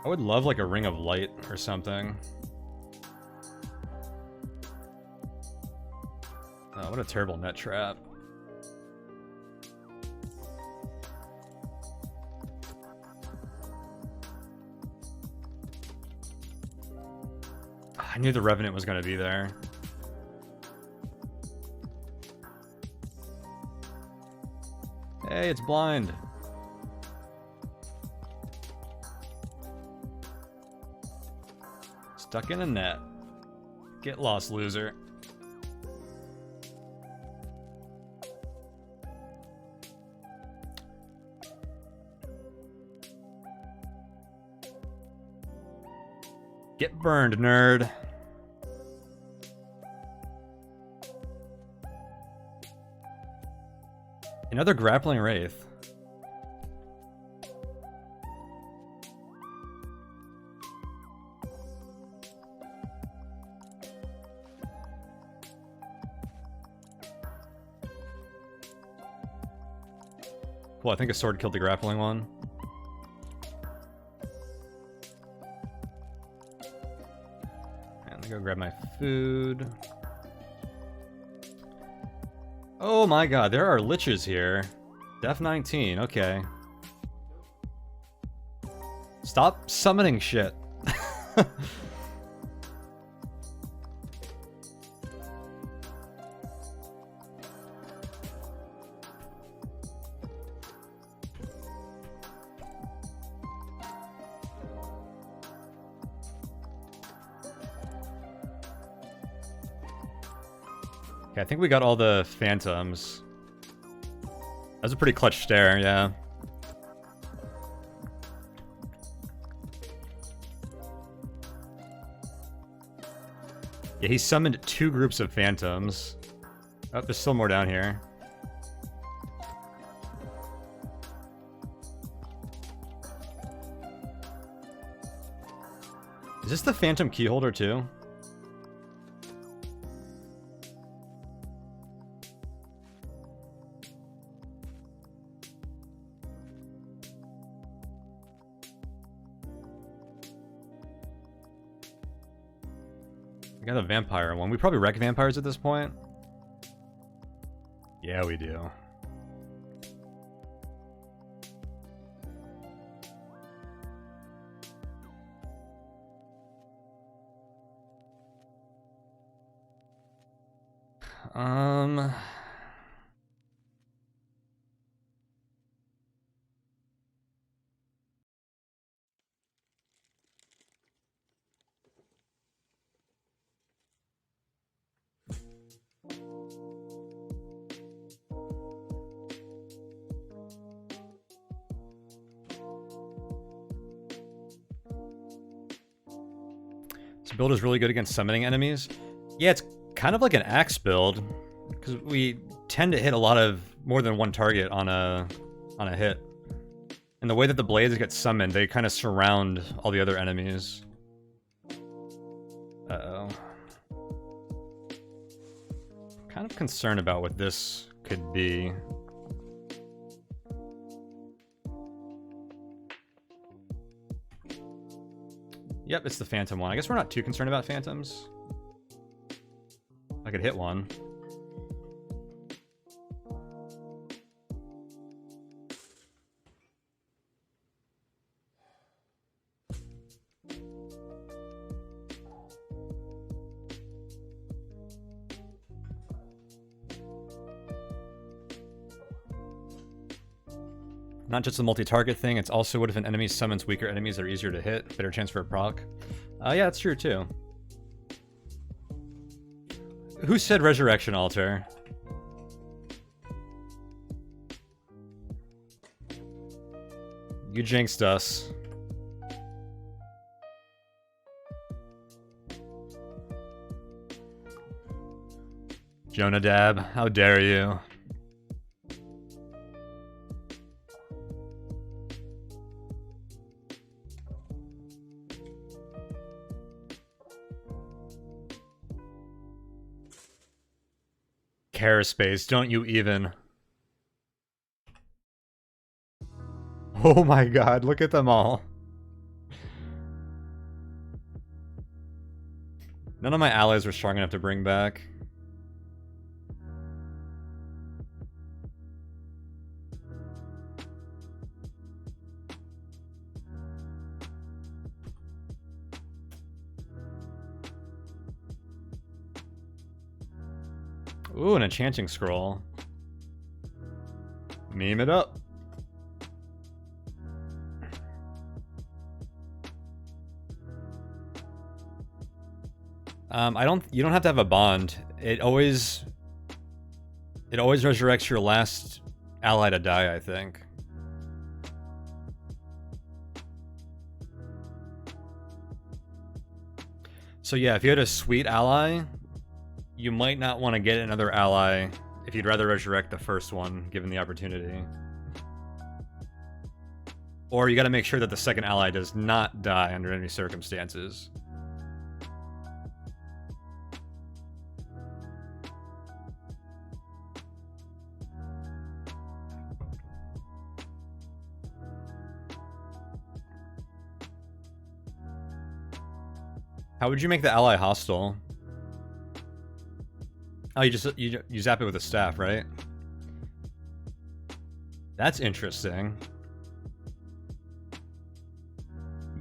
I would love like a ring of light or something. Oh, what a terrible net trap. I knew the Revenant was going to be there. Hey, it's blind. Stuck in a net. Get lost, loser. Get burned, nerd. Another grappling wraith. Cool, I think a sword killed the grappling one. And let me go grab my food. Oh my god, there are liches here. Def 19, okay. Stop summoning shit. Okay, I think we got all the phantoms. That was a pretty clutch stare, yeah. Yeah, he summoned 2 groups of phantoms. Oh, there's still more down here. Is this the phantom keyholder too? We got a vampire one. We probably wreck vampires at this point. Yeah, we do. This build is really good against summoning enemies. Yeah, it's kind of like an axe build, because we tend to hit a lot of more than one target on a hit. And the way that the blades get summoned, they kind of surround all the other enemies. Uh-oh. Kind of concerned about what this could be. Yep, it's the phantom one. I guess we're not too concerned about phantoms. I could hit one. Not just a multi-target thing, it's also what if an enemy summons weaker enemies that are easier to hit, better chance for a proc. Yeah, that's true too. Who said Resurrection Altar? You jinxed us. Jonadab, how dare you? Space, don't you even. Oh my god, look at them all. None of my allies were strong enough to bring back. Ooh, an enchanting scroll. Meme it up. You don't have to have a bond. It always resurrects your last ally to die, I think. So yeah, if you had a sweet ally, you might not want to get another ally if you'd rather resurrect the first one, given the opportunity. Or you gotta make sure that the second ally does not die under any circumstances. How would you make the ally hostile? Oh, you zap it with a staff, right? That's interesting.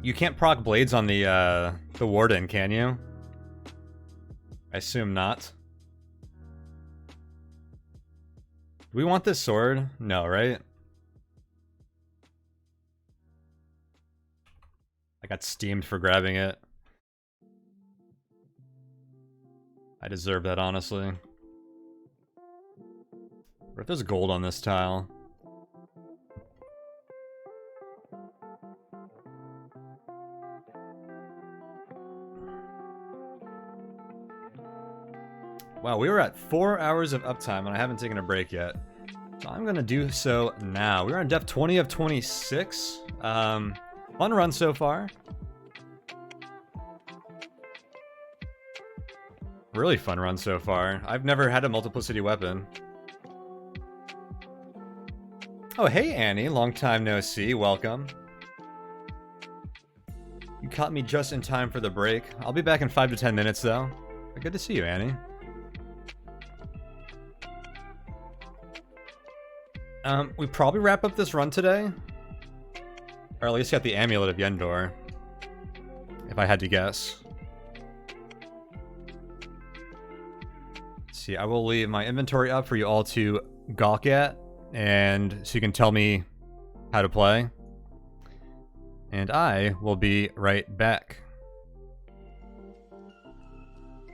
You can't proc blades on the warden, can you? I assume not. Do we want this sword? No, right? I got steamed for grabbing it. I deserve that, honestly. What if there's gold on this tile? Wow, we were at 4 hours of uptime and I haven't taken a break yet. So I'm gonna do so now. We're on depth 20 of 26. Fun run so far. Really fun run so far. I've never had a multiplicity weapon. Oh, hey Annie, long time no see, welcome. You caught me just in time for the break. I'll be back in 5 to 10 minutes though. But good to see you, Annie. We probably wrap up this run today. Or at least get the Amulet of Yendor. If I had to guess. See, I will leave my inventory up for you all to gawk at, and so you can tell me how to play. And I will be right back.